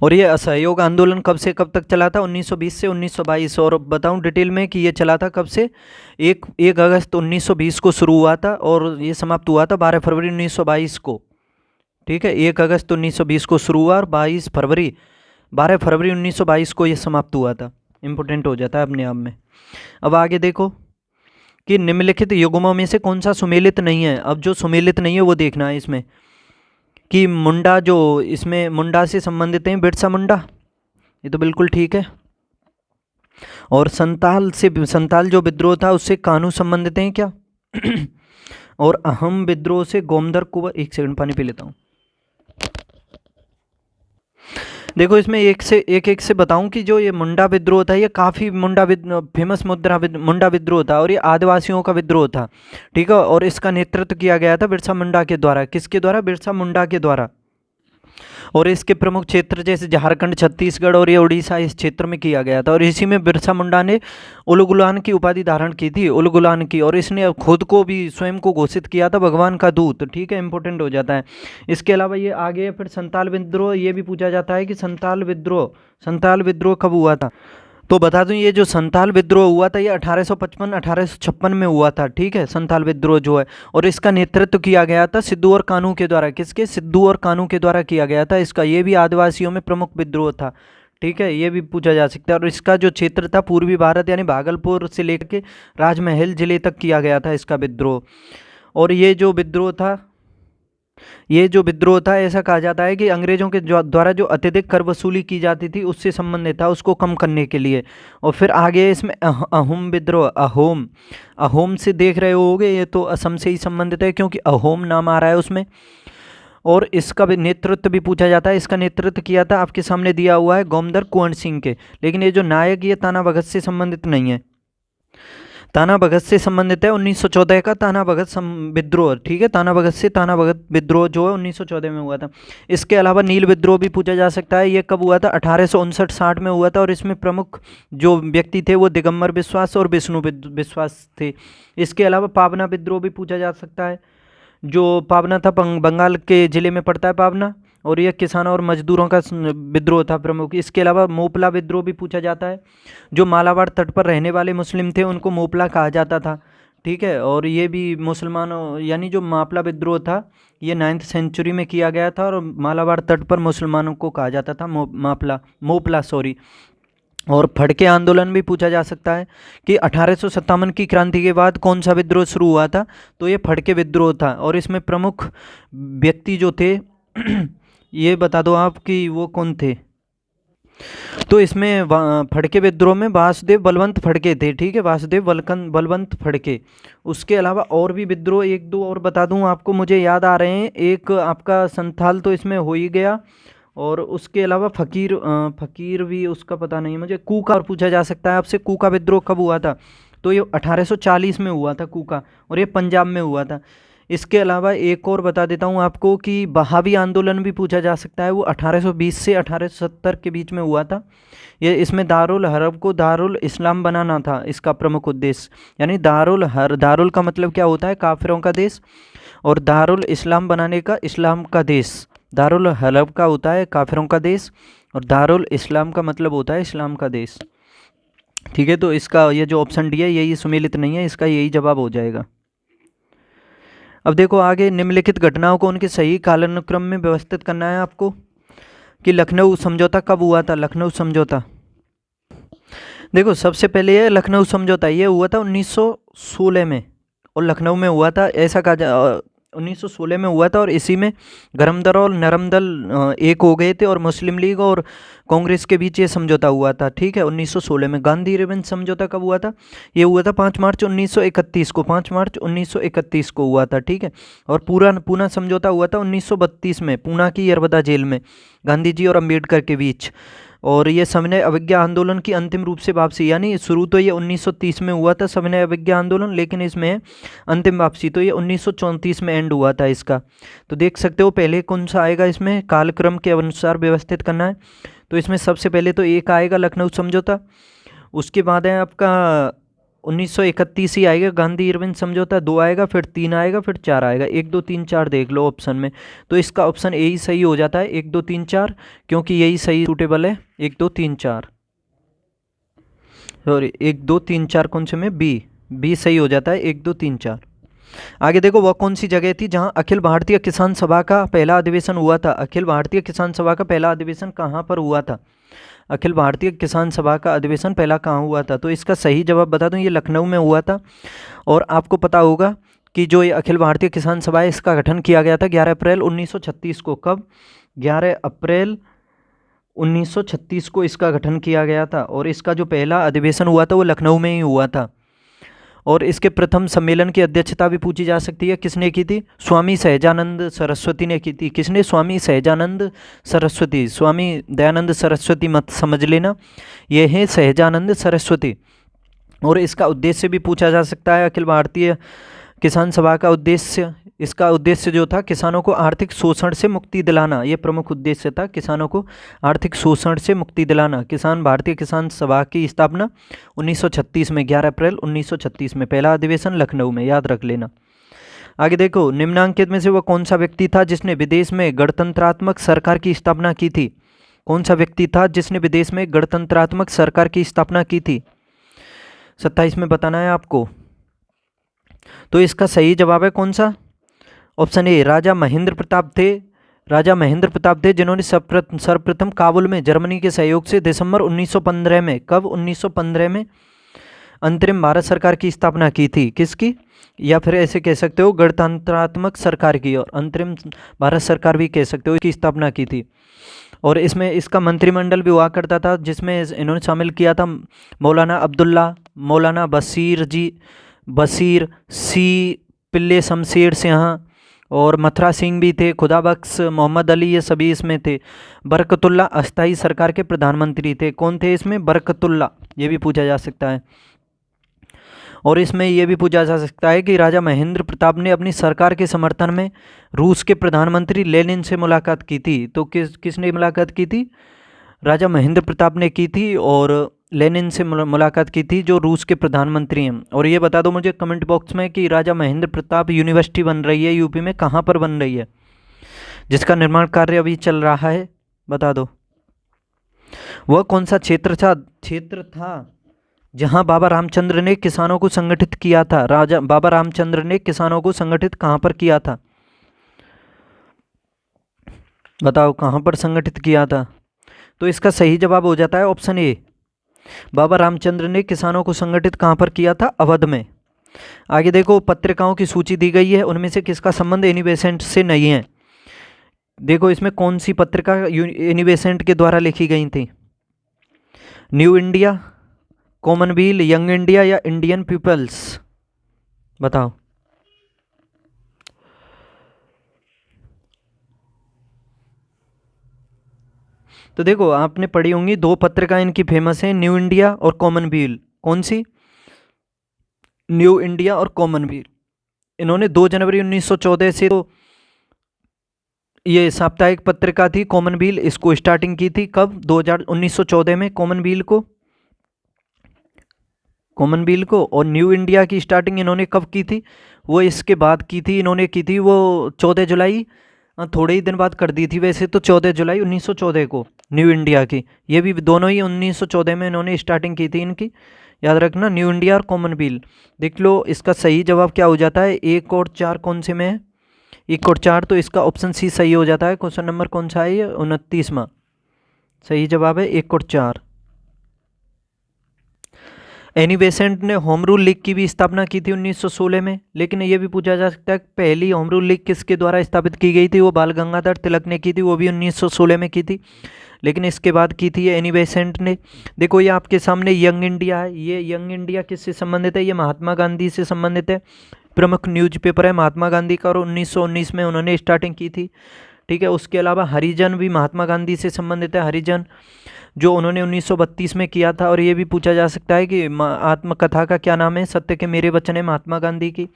और ये असहयोग आंदोलन कब से कब तक चला था? 1920 से 1922। और बताऊं डिटेल में कि ये चला था कब से? 1 अगस्त 1920 को शुरू हुआ था और ये समाप्त हुआ था 12 फरवरी 1922 को। ठीक है, 1 अगस्त 1920 को शुरू हुआ और 12 फरवरी 1922 को ये समाप्त हुआ था। इम्पोर्टेंट हो जाता है अपने आप में। अब आगे देखो कि निम्नलिखित युग्मों में से कौन सा सुमेलित नहीं है। अब जो सुमेलित नहीं है वो देखना है इसमें कि मुंडा, जो इसमें मुंडा से संबंधित हैं बिरसा मुंडा, ये तो बिल्कुल ठीक है। और संताल जो विद्रोह था उससे कानू संबंधित हैं क्या? और अहम विद्रोह से गोमदर कुंवर। एक सेकंड पानी पी लेता हूँ। देखो इसमें एक से बताऊं कि जो ये मुंडा विद्रोह था ये काफ़ी फेमस मुंडा विद्रोह था और ये आदिवासियों का विद्रोह था। ठीक है, और इसका नेतृत्व किया गया था बिरसा मुंडा के द्वारा। किसके द्वारा? बिरसा मुंडा के द्वारा। और इसके प्रमुख क्षेत्र जैसे झारखंड, छत्तीसगढ़ और ये उड़ीसा, इस क्षेत्र में किया गया था। और इसी में बिरसा मुंडा ने उलगुलान की उपाधि धारण की थी, उलगुलान की। और इसने खुद को भी स्वयं को घोषित किया था भगवान का दूत। ठीक है, इंपॉर्टेंट हो जाता है। इसके अलावा ये आगे फिर संताल विद्रोह, ये भी पूछा जाता है कि संताल विद्रोह कब हुआ था? तो बता दूं ये जो संताल विद्रोह हुआ था ये 1855 में हुआ था। ठीक है, संताल विद्रोह जो है, और इसका नेतृत्व किया गया था सिद्धू और कानू के द्वारा। किसके? सिद्धू और कानू के द्वारा किया गया था इसका। ये भी आदिवासियों में प्रमुख विद्रोह था। ठीक है, ये भी पूछा जा सकता है। और इसका जो क्षेत्र था पूर्वी भारत यानी भागलपुर से लेकर के राजमहल जिले तक किया गया था इसका विद्रोह। और ये जो विद्रोह था ऐसा कहा जाता है कि अंग्रेजों के द्वारा जो अत्यधिक कर वसूली की जाती थी उससे संबंधित था, उसको कम करने के लिए। और फिर आगे इसमें अहोम विद्रोह, अहोम से देख रहे होगे, ये तो असम से ही संबंधित है क्योंकि अहोम नाम आ रहा है उसमें। और इसका भी नेतृत्व भी पूछा जाता है। इसका नेतृत्व किया था, आपके सामने दिया हुआ है, गोमदर कुंवर सिंह के। लेकिन ये जो नायक ये ताना भगत से संबंधित नहीं है, ताना भगत से संबंधित है 1914 का ताना भगत विद्रोह। ठीक है, ताना भगत विद्रोह जो है 1914 में हुआ था। इसके अलावा नील विद्रोह भी पूछा जा सकता है। ये कब हुआ था? 1859-60 में हुआ था। और इसमें प्रमुख जो व्यक्ति थे वो दिगंबर बिश्वास और विष्णु विश्वास थे। इसके अलावा पाबना विद्रोह भी पूछा जा सकता है। जो पाबना था बंगाल के जिले में पड़ता है पाबना, और यह किसानों और मजदूरों का विद्रोह था प्रमुख। इसके अलावा मोपला विद्रोह भी पूछा जाता है। जो मालाबार तट पर रहने वाले मुस्लिम थे उनको मोपला कहा जाता था। ठीक है, और ये भी मुसलमानों यानी जो मापला विद्रोह था ये 9th सेंचुरी में किया गया था और मालाबार तट पर मुसलमानों को कहा जाता था मोपला। और फड़के आंदोलन भी पूछा जा सकता है कि 1857 की क्रांति के बाद कौन सा विद्रोह शुरू हुआ था? तो ये फड़के विद्रोह था। और इसमें प्रमुख व्यक्ति जो थे ये बता दो आप कि वो कौन थे? तो इसमें फड़के विद्रोह में वासुदेव बलवंत फड़के थे, ठीक है, वासुदेव बलवंत फड़के। उसके अलावा और भी विद्रोह एक दो और बता दूं आपको, मुझे याद आ रहे हैं। एक आपका संथाल तो इसमें हो ही गया, और उसके अलावा फकीर भी उसका पता नहीं मुझे। कूका और पूछा जा सकता है आपसे, कूका विद्रोह कब हुआ था? तो ये 1840 में हुआ था कूका, और ये पंजाब में हुआ था। इसके अलावा एक और बता देता हूँ आपको कि बहावी आंदोलन भी पूछा जा सकता है, वो 1820 से 1870 के बीच में हुआ था। ये इसमें दारुल हरब को दारुल इस्लाम बनाना था इसका प्रमुख उद्देश्य। यानी दारुल का मतलब क्या होता है? काफिरों का देश, और दारुल इस्लाम बनाने का इस्लाम का देश। दारुल हरब का होता है काफिरों का देश, और दारुल इस्लाम का मतलब होता है इस्लाम का देश, ठीक है। तो इसका ये जो ऑप्शन डी है यही सुमेलित नहीं है, इसका यही जवाब हो जाएगा। अब देखो आगे, निम्नलिखित घटनाओं को उनके सही कालानुक्रम में व्यवस्थित करना है आपको, कि लखनऊ समझौता कब हुआ था? लखनऊ समझौता, देखो सबसे पहले ये लखनऊ समझौता ये हुआ था 1916 में, और लखनऊ में हुआ था, ऐसा कहा 1916 में हुआ था। और इसी में गरम दल और नरम दल एक हो गए थे, और मुस्लिम लीग और कांग्रेस के बीच ये समझौता हुआ था, ठीक है, 1916 में। गांधी रिबन समझौता कब हुआ था? ये हुआ था 5 मार्च 1931 को, 5 मार्च 1931 को हुआ था, ठीक है। और पूना समझौता हुआ था 1932 में, पूना की यरवदा जेल में, गांधी जी और अम्बेडकर के बीच। और ये सविनय अवज्ञा आंदोलन की अंतिम रूप से वापसी, यानी शुरू तो ये 1930 में हुआ था सविनय अवज्ञा आंदोलन, लेकिन इसमें अंतिम वापसी तो ये 1934 में एंड हुआ था इसका। तो देख सकते हो पहले कौन सा आएगा, इसमें कालक्रम के अनुसार व्यवस्थित करना है। तो इसमें सबसे पहले तो एक आएगा लखनऊ समझौता, उसके बाद है आपका 1931 ही आएगा गांधी इरविन समझौता, 2 आएगा, फिर 3 आएगा, फिर 4 आएगा। 1 2 3 4 देख लो ऑप्शन में, तो इसका ऑप्शन ए ही सही हो जाता है, 1 2 3 4, क्योंकि यही सही सूटेबल है, 1 2 3 4, सॉरी 1 2 3 4 कौन से में? बी सही हो जाता है, 1 2 3 4। आगे देखो, वह कौन सी जगह थी जहां अखिल भारतीय किसान सभा का पहला अधिवेशन हुआ था? अखिल भारतीय किसान सभा का पहला अधिवेशन कहाँ पर हुआ था? अखिल भारतीय किसान सभा का अधिवेशन पहला कहाँ हुआ था? तो इसका सही जवाब बता दूं, ये लखनऊ में हुआ था। और आपको पता होगा कि जो ये अखिल भारतीय किसान सभा है इसका गठन किया गया था 11 अप्रैल 1936 को। कब? 11 अप्रैल 1936 को इसका गठन किया गया था, और इसका जो पहला अधिवेशन हुआ था वो लखनऊ में ही हुआ था। और इसके प्रथम सम्मेलन की अध्यक्षता भी पूछी जा सकती है, किसने की थी? स्वामी सहजानंद सरस्वती ने की थी। किसने? स्वामी सहजानंद सरस्वती। स्वामी दयानंद सरस्वती मत समझ लेना, ये है सहजानंद सरस्वती। और इसका उद्देश्य भी पूछा जा सकता है, अखिल भारतीय किसान सभा का उद्देश्य, इसका उद्देश्य जो था किसानों को आर्थिक शोषण से मुक्ति दिलाना, ये प्रमुख उद्देश्य था, किसानों को आर्थिक शोषण से मुक्ति दिलाना। भारतीय किसान सभा की स्थापना 1936 में, 11 अप्रैल 1936 में, पहला अधिवेशन लखनऊ में, याद रख लेना। आगे देखो, निम्नांकित में से वह कौन सा व्यक्ति था जिसने विदेश में गणतंत्रात्मक सरकार की स्थापना की थी? कौन सा व्यक्ति था जिसने विदेश में गणतंत्रात्मक सरकार की स्थापना की थी? 27 में बताना है आपको। तो इसका सही जवाब है कौन सा? ऑप्शन ए, राजा महेंद्र प्रताप थे। राजा महेंद्र प्रताप थे जिन्होंने सर्वप्रथम काबुल में जर्मनी के सहयोग से दिसंबर 1915 में, कब? 1915 में अंतरिम भारत सरकार की स्थापना की थी। किसकी? या फिर ऐसे कह सकते हो गणतंत्रात्मक सरकार की, और अंतरिम भारत सरकार भी कह सकते हो, इसकी स्थापना की थी। और इसमें इसका मंत्रिमंडल भी हुआ करता था, जिसमें इन्होंने शामिल किया था मौलाना अब्दुल्ला, मौलाना बशीर सी, पिल्ले शमशेर सिंह, और मथुरा सिंह भी थे, खुदाबख्श, मोहम्मद अली, ये सभी इसमें थे। बरकतुल्ला अस्थाई सरकार के प्रधानमंत्री थे। कौन थे इसमें? बरकतुल्ला, ये भी पूछा जा सकता है। और इसमें यह भी पूछा जा सकता है कि राजा महेंद्र प्रताप ने अपनी सरकार के समर्थन में रूस के प्रधानमंत्री लेनिन से मुलाकात की थी। तो किसने मुलाकात की थी? राजा महेंद्र प्रताप ने की थी, और लेनिन से मुलाकात की थी जो रूस के प्रधानमंत्री हैं। और ये बता दो मुझे कमेंट बॉक्स में कि राजा महेंद्र प्रताप यूनिवर्सिटी बन रही है यूपी में, कहाँ पर बन रही है, जिसका निर्माण कार्य अभी चल रहा है, बता दो। वह कौन सा क्षेत्र था जहां बाबा रामचंद्र ने किसानों को संगठित किया था? राजा बाबा रामचंद्र ने किसानों को संगठित कहां पर किया था? बताओ कहां पर संगठित किया था? तो इसका सही जवाब हो जाता है ऑप्शन ए, बाबा रामचंद्र ने किसानों को संगठित कहां पर किया था? अवध में। आगे देखो, पत्रिकाओं की सूची दी गई है, उनमें से किसका संबंध एनी बेसेंट से नहीं है? देखो इसमें कौन सी पत्रिका एनी बेसेंट के द्वारा लिखी गई थी? New India, Commonwealth, young India या इंडियन पीपल्स, बताओ। तो देखो आपने पढ़ी होंगी, दो पत्रिका इनकी फेमस है, न्यू इंडिया और कॉमनवेल्थ। कौन सी? न्यू इंडिया और कॉमनवेल्थ। इन्होंने 2 जनवरी 1914 से तो ये साप्ताहिक पत्रिका थी कॉमनवेल्थ, इसको स्टार्टिंग की थी कब? 1914 में कॉमनवेल्थ को। और न्यू इंडिया की स्टार्टिंग इन्होंने कब की थी? वो इसके बाद की थी, इन्होंने की थी वो 14 जुलाई, थोड़े ही दिन बाद कर दी थी वैसे तो, 14 जुलाई 1914 को न्यू इंडिया की। ये भी दोनों ही 1914 में इन्होंने स्टार्टिंग की थी इनकी, याद रखना, न्यू इंडिया और कॉमनवेल्थ। देख लो इसका सही जवाब क्या हो जाता है, 1 और 4 कौन से में है? 1 और 4, तो इसका ऑप्शन सी सही हो जाता है। क्वेश्चन नंबर कौन सा है ये? 29वां सही जवाब है, 1 और 4। एनी बेसेंट ने होम रूल लीग की भी स्थापना की थी 1916 में, लेकिन ये भी पूछा जा सकता है पहली होम रूल लीग किसके द्वारा स्थापित की गई थी? वो बाल गंगाधर तिलक ने की थी, वो भी 1916 में की थी, लेकिन इसके बाद की थी एनी बेसेंट ने। देखो ये आपके सामने यंग इंडिया है, ये यंग इंडिया किससे संबंधित है? ये महात्मा गांधी से संबंधित है, प्रमुख न्यूज़पेपर है महात्मा गांधी का, और 1919 में उन्होंने स्टार्टिंग की थी। ठीक है, उसके अलावा हरिजन भी महात्मा गांधी से संबंधित है, हरिजन जो उन्होंने 1932 में किया था। और ये भी पूछा जा सकता है कि आत्मकथा का क्या नाम है? सत्य के मेरे वचन है महात्मा गांधी की।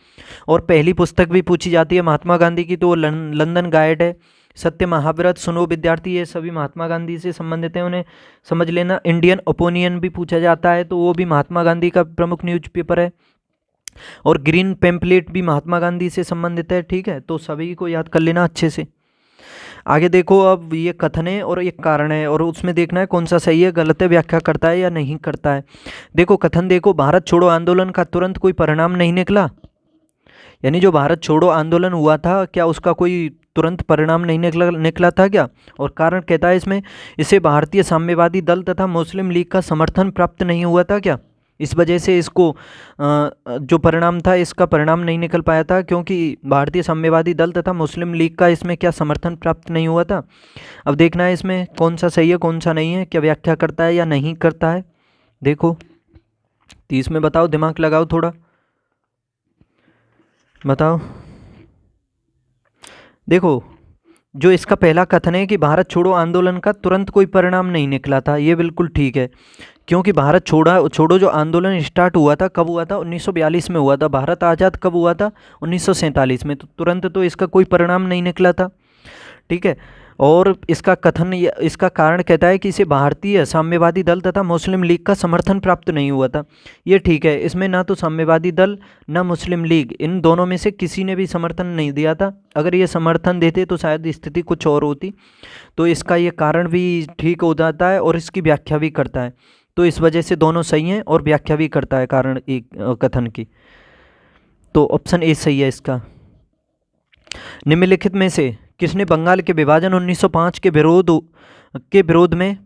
और पहली पुस्तक भी पूछी जाती है महात्मा गांधी की, तो वो लंदन गाइड है। सत्य, महाव्रत, सुनो विद्यार्थी, ये सभी महात्मा गांधी से संबंधित है, उन्हें समझ लेना। इंडियन ओपिनियन भी पूछा जाता है, तो वो भी महात्मा गांधी का प्रमुख न्यूज़पेपर है। और ग्रीन पेम्पलेट भी महात्मा गांधी से संबंधित है। ठीक है, तो सभी को याद कर लेना अच्छे से। आगे देखो, अब ये कथन है और एक कारण है, और उसमें देखना है कौन सा सही है, गलत है, व्याख्या करता है या नहीं करता है। देखो कथन देखो, भारत छोड़ो आंदोलन का तुरंत कोई परिणाम नहीं निकला, यानी जो भारत छोड़ो आंदोलन हुआ था, क्या उसका कोई तुरंत परिणाम नहीं निकला था क्या? और कारण कहता है इसमें, इसे भारतीय साम्यवादी दल तथा मुस्लिम लीग का समर्थन प्राप्त नहीं हुआ था क्या? इस वजह से इसको जो परिणाम था इसका परिणाम नहीं निकल पाया था, क्योंकि भारतीय साम्यवादी दल तथा मुस्लिम लीग का इसमें क्या समर्थन प्राप्त नहीं हुआ था। अब देखना है इसमें कौन सा सही है कौन सा नहीं है, क्या व्याख्या करता है या नहीं करता है। देखो 30 में बताओ, दिमाग लगाओ थोड़ा, बताओ। देखो जो इसका पहला कथन है कि भारत छोड़ो आंदोलन का तुरंत कोई परिणाम नहीं निकला था, ये बिल्कुल ठीक है, क्योंकि भारत छोड़ो जो आंदोलन स्टार्ट हुआ था कब हुआ था? 1942 में हुआ था। भारत आज़ाद कब हुआ था? 1947 में। तो तुरंत तो इसका कोई परिणाम नहीं निकला था। ठीक है, और इसका कारण कहता है कि इसे भारतीय साम्यवादी दल तथा मुस्लिम लीग का समर्थन प्राप्त नहीं हुआ था। ये ठीक है, इसमें ना तो साम्यवादी दल ना मुस्लिम लीग, इन दोनों में से किसी ने भी समर्थन नहीं दिया था। अगर ये समर्थन देते तो शायद स्थिति कुछ और होती। तो इसका ये कारण भी ठीक हो जाता है और इसकी व्याख्या भी करता है। तो इस वजह से दोनों सही हैं और व्याख्या भी करता है कारण एक कथन की। तो ऑप्शन ए सही है इसका। निम्नलिखित में से किसने बंगाल के विभाजन 1905 के विरोध में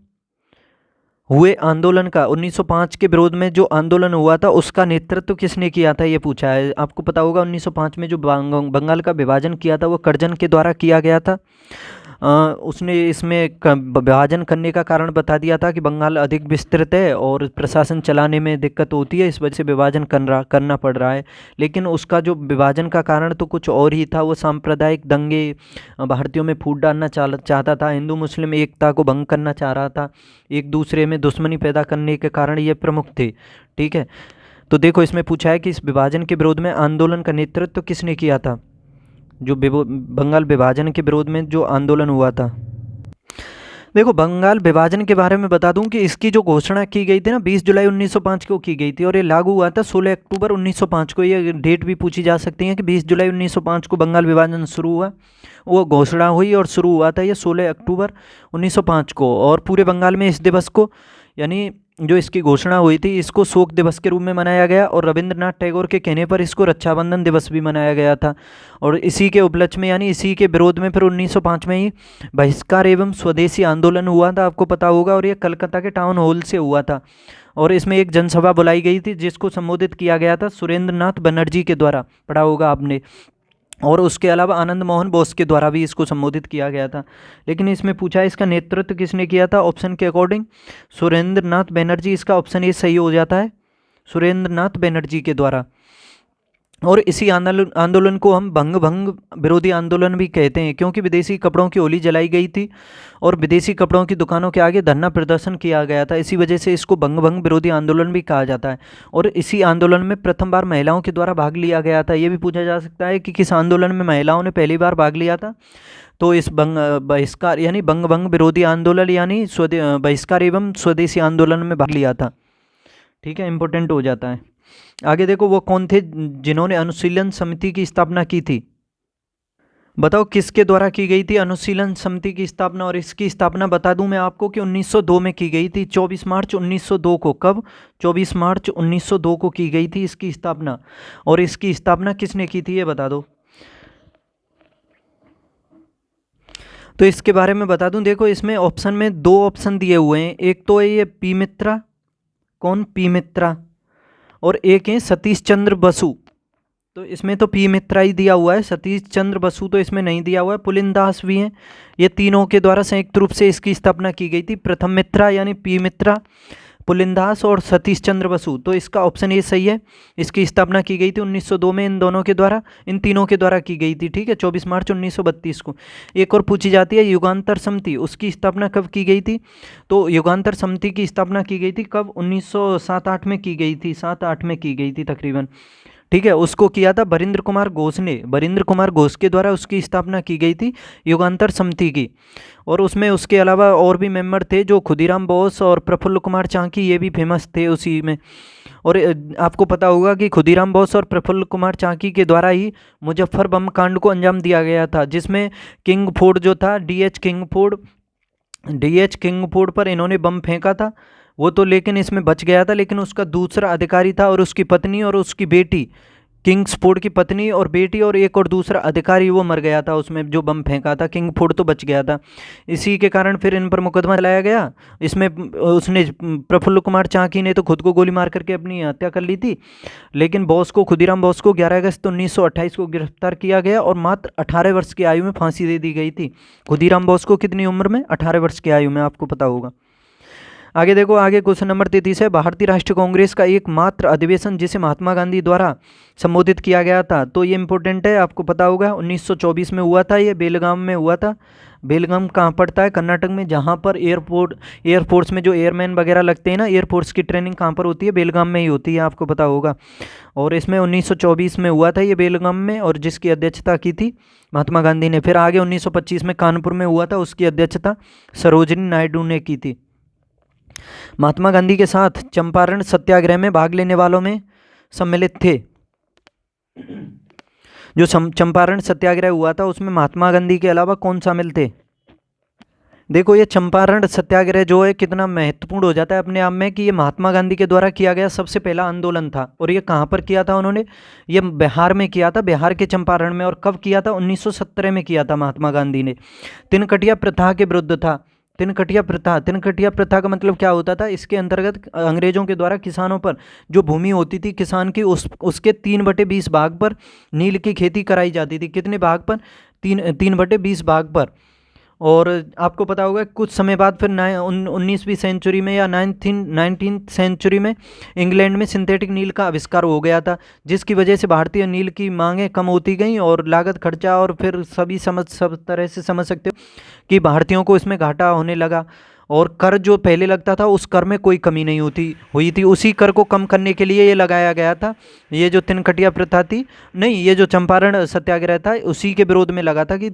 हुए आंदोलन का 1905 के विरोध में जो आंदोलन हुआ था उसका नेतृत्व किसने किया था? ये पूछा है। आपको पता होगा 1905 में जो बंगाल का विभाजन किया था वो कर्जन के द्वारा किया गया था। उसने इसमें विभाजन करने का कारण बता दिया था कि बंगाल अधिक विस्तृत है और प्रशासन चलाने में दिक्कत होती है, इस वजह से विभाजन करना पड़ रहा है। लेकिन उसका जो विभाजन का कारण तो कुछ और ही था, वो सांप्रदायिक दंगे भारतीयों में फूट डालना चाहता था, हिंदू मुस्लिम एकता को भंग करना चाह रहा था, एक दूसरे में दुश्मनी पैदा करने के कारण ये प्रमुख थे। ठीक है, तो देखो इसमें पूछा है कि इस विभाजन के विरोध में आंदोलन का नेतृत्व किसने किया था? जो बंगाल विभाजन के विरोध में जो आंदोलन हुआ था। देखो बंगाल विभाजन के बारे में बता दूं कि इसकी जो घोषणा की गई थी ना 20 जुलाई 1905 को की गई थी और ये लागू हुआ था 16 अक्टूबर 1905 को। ये डेट भी पूछी जा सकती है कि 20 जुलाई 1905 को बंगाल विभाजन शुरू हुआ, वो घोषणा हुई और शुरू हुआ था ये 16 अक्टूबर 1905 को। और पूरे बंगाल में इस दिवस को, यानी जो इसकी घोषणा हुई थी, इसको शोक दिवस के रूप में मनाया गया और रविंद्रनाथ टैगोर के कहने पर इसको रक्षाबंधन दिवस भी मनाया गया था। और इसी के उपलक्ष्य में, यानी इसी के विरोध में फिर 1905 में ही बहिष्कार एवं स्वदेशी आंदोलन हुआ था, आपको पता होगा। और ये कलकत्ता के टाउन हॉल से हुआ था और इसमें एक जनसभा बुलाई गई थी जिसको संबोधित किया गया था सुरेंद्र नाथ बनर्जी के द्वारा, पढ़ा होगा आपने। और उसके अलावा आनंद मोहन बोस के द्वारा भी इसको संबोधित किया गया था। लेकिन इसमें पूछा है इसका नेतृत्व किसने किया था, ऑप्शन के अकॉर्डिंग सुरेंद्र नाथ बनर्जी, इसका ऑप्शन ए सही हो जाता है, सुरेंद्र नाथ बनर्जी के द्वारा। और इसी आंदोलन को हम भंग विरोधी आंदोलन भी कहते हैं, क्योंकि विदेशी कपड़ों की होली जलाई गई थी और विदेशी कपड़ों की दुकानों के आगे धरना प्रदर्शन किया गया था, इसी वजह से इसको भंग विरोधी आंदोलन भी कहा जाता है। और इसी आंदोलन में प्रथम बार महिलाओं के द्वारा भाग लिया गया था। ये भी पूछा जा सकता है कि किस आंदोलन में महिलाओं ने पहली बार भाग लिया था। तो इस बहिष्कार यानी भंग विरोधी आंदोलन यानी बहिष्कार एवं स्वदेशी आंदोलन में भाग लिया था। ठीक है, इंपॉर्टेंट हो जाता है। आगे देखो, वो कौन थे जिन्होंने अनुशीलन समिति की स्थापना की थी, बताओ किसके द्वारा की गई थी अनुशीलन समिति की स्थापना। और इसकी स्थापना बता दूं मैं आपको कि 1902 में की गई थी, 24 मार्च 1902 को। कब? 24 मार्च 1902 को की गई थी इसकी स्थापना। और इसकी स्थापना किसने की थी ये बता दो। तो इसके बारे में बता दूं, देखो इसमें ऑप्शन में दो ऑप्शन दिए हुए हैं, एक तो है ये पी मित्रा, कौन? पी मित्रा, और एक है सतीश चंद्र बसु। तो इसमें तो पी मित्रा ही दिया हुआ है, सतीश चंद्र बसु तो इसमें नहीं दिया हुआ है। पुलिनदास भी हैं, ये तीनों के द्वारा संयुक्त रूप से इसकी स्थापना की गई थी। प्रथम मित्रा यानी पी मित्रा, पुलिनदास और सतीश चंद्र बसु। तो इसका ऑप्शन ए सही है, इसकी स्थापना की गई थी 1902 में इन दोनों के द्वारा, इन तीनों के द्वारा की गई थी। ठीक है, 24 मार्च 1932 को। एक और पूछी जाती है युगांतर समिति, उसकी स्थापना कब की गई थी? तो युगांतर समिति की स्थापना की गई थी कब? 1907-8 में की गई थी, 7-8 में की गई थी तकरीबन। ठीक है, उसको किया था बरिंद्र कुमार घोष ने, बरिंद्र कुमार घोष के द्वारा उसकी स्थापना की गई थी युगांतर समिति की। और उसमें उसके अलावा और भी मेंबर थे जो खुदीराम बोस और प्रफुल्ल कुमार चाकी, ये भी फेमस थे उसी में। और आपको पता होगा कि खुदीराम बोस और प्रफुल्ल कुमार चाकी के द्वारा ही मुजफ्फर बम कांड को अंजाम दिया गया था, जिसमें किंग फोर्ड जो था, डीएच किंग फोर्ड पर इन्होंने बम फेंका था। वो तो लेकिन इसमें बच गया था, लेकिन उसका दूसरा अधिकारी था और उसकी पत्नी और उसकी बेटी, किंग्सफोर्ड की पत्नी और बेटी और एक और दूसरा अधिकारी, वो मर गया था उसमें जो बम फेंका था। किंगफोर्ड तो बच गया था। इसी के कारण फिर इन पर मुकदमा चलाया गया। इसमें उसने प्रफुल्ल कुमार चाकी ने तो खुद को गोली मार करके अपनी हत्या कर ली थी, लेकिन बॉस को, खुदीराम बोस को 11 अगस्त 1928 को गिरफ्तार किया गया और मात्र 18 वर्ष की आयु में फांसी दे दी गई थी। खुदीराम बोस को कितनी उम्र में? 18 वर्ष की आयु में, आपको पता होगा। आगे देखो, आगे क्वेश्चन नंबर 33 है, भारतीय राष्ट्रीय कांग्रेस का एकमात्र अधिवेशन जिसे महात्मा गांधी द्वारा संबोधित किया गया था। तो ये इंपॉर्टेंट है, आपको पता होगा 1924 में हुआ था, ये बेलगाम में हुआ था। बेलगाम कहाँ पड़ता है? कर्नाटक में, जहाँ पर एयरफोर्स में जो एयरमैन वगैरह लगते हैं ना, एयरफोर्स की ट्रेनिंग कहाँ पर होती है? बेलगाम में ही होती है, आपको पता होगा। और इसमें 1924 में हुआ था ये बेलगाम में, और जिसकी अध्यक्षता की थी महात्मा गांधी ने। फिर आगे 1925 में कानपुर में हुआ था, उसकी अध्यक्षता सरोजिनी नायडू ने की थी। महात्मा गांधी के साथ चंपारण सत्याग्रह में भाग लेने वालों में सम्मिलित थे, जो चंपारण सत्याग्रह हुआ था उसमें महात्मा गांधी के अलावा कौन शामिल थे? देखो, ये चंपारण सत्याग्रह जो है कितना महत्वपूर्ण हो जाता है अपने आप में, कि ये महात्मा गांधी के द्वारा किया गया सबसे पहला आंदोलन था। और ये कहाँ पर किया था उन्होंने? ये बिहार में किया था, बिहार के चंपारण में। और कब किया था? 1917 में किया था महात्मा गांधी ने। तिनकटिया प्रथा के विरुद्ध था। तिनकटिया प्रथा का मतलब क्या होता था? इसके अंतर्गत अंग्रेजों के द्वारा किसानों पर जो भूमि होती थी किसान की, उसके 3/20 भाग पर नील की खेती कराई जाती थी। कितने भाग पर? 3/20 भाग पर। और आपको पता होगा कुछ समय बाद फिर 19वीं सेंचुरी में या 19th सेंचुरी में इंग्लैंड में सिंथेटिक नील का आविष्कार हो गया था, जिसकी वजह से भारतीय नील की मांगें कम होती गईं और लागत खर्चा, और फिर सब तरह से समझ सकते हो कि भारतीयों को इसमें घाटा होने लगा। और कर जो पहले लगता था उस कर में कोई कमी नहीं हुई थी, उसी कर को कम करने के लिए ये लगाया गया था। ये जो तिनकटिया प्रथा थी, नहीं, ये जो चंपारण सत्याग्रह था उसी के विरोध में लगा था कि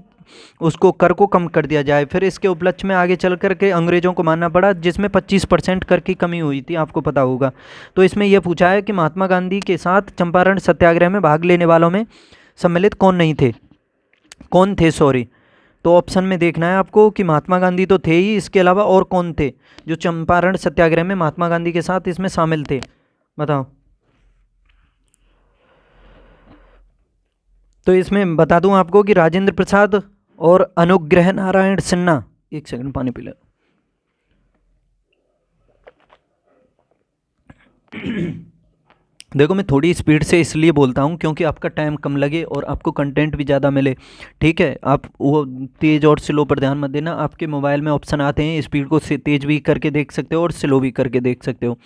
उसको कर को कम कर दिया जाए। फिर इसके उपलक्ष्य में आगे चल कर के अंग्रेजों को मानना पड़ा, जिसमें 25% कर की कमी हुई थी, आपको पता होगा। तो इसमें यह पूछा है कि महात्मा गांधी के साथ चंपारण सत्याग्रह में भाग लेने वालों में सम्मिलित कौन थे सॉरी। तो ऑप्शन में देखना है आपको कि महात्मा गांधी तो थे ही, इसके अलावा और कौन थे जो चंपारण सत्याग्रह में महात्मा गांधी के साथ इसमें शामिल थे, बताओ। तो इसमें बता दूं आपको कि राजेंद्र प्रसाद और अनुग्रह नारायण सिन्हा, एक सेकंड पानी पी ले। देखो मैं थोड़ी स्पीड से इसलिए बोलता हूँ क्योंकि आपका टाइम कम लगे और आपको कंटेंट भी ज़्यादा मिले। ठीक है, आप वो तेज़ और स्लो पर ध्यान मत देना। आपके मोबाइल में ऑप्शन आते हैं, स्पीड को से तेज़ भी करके देख सकते हो और स्लो भी करके देख सकते हो।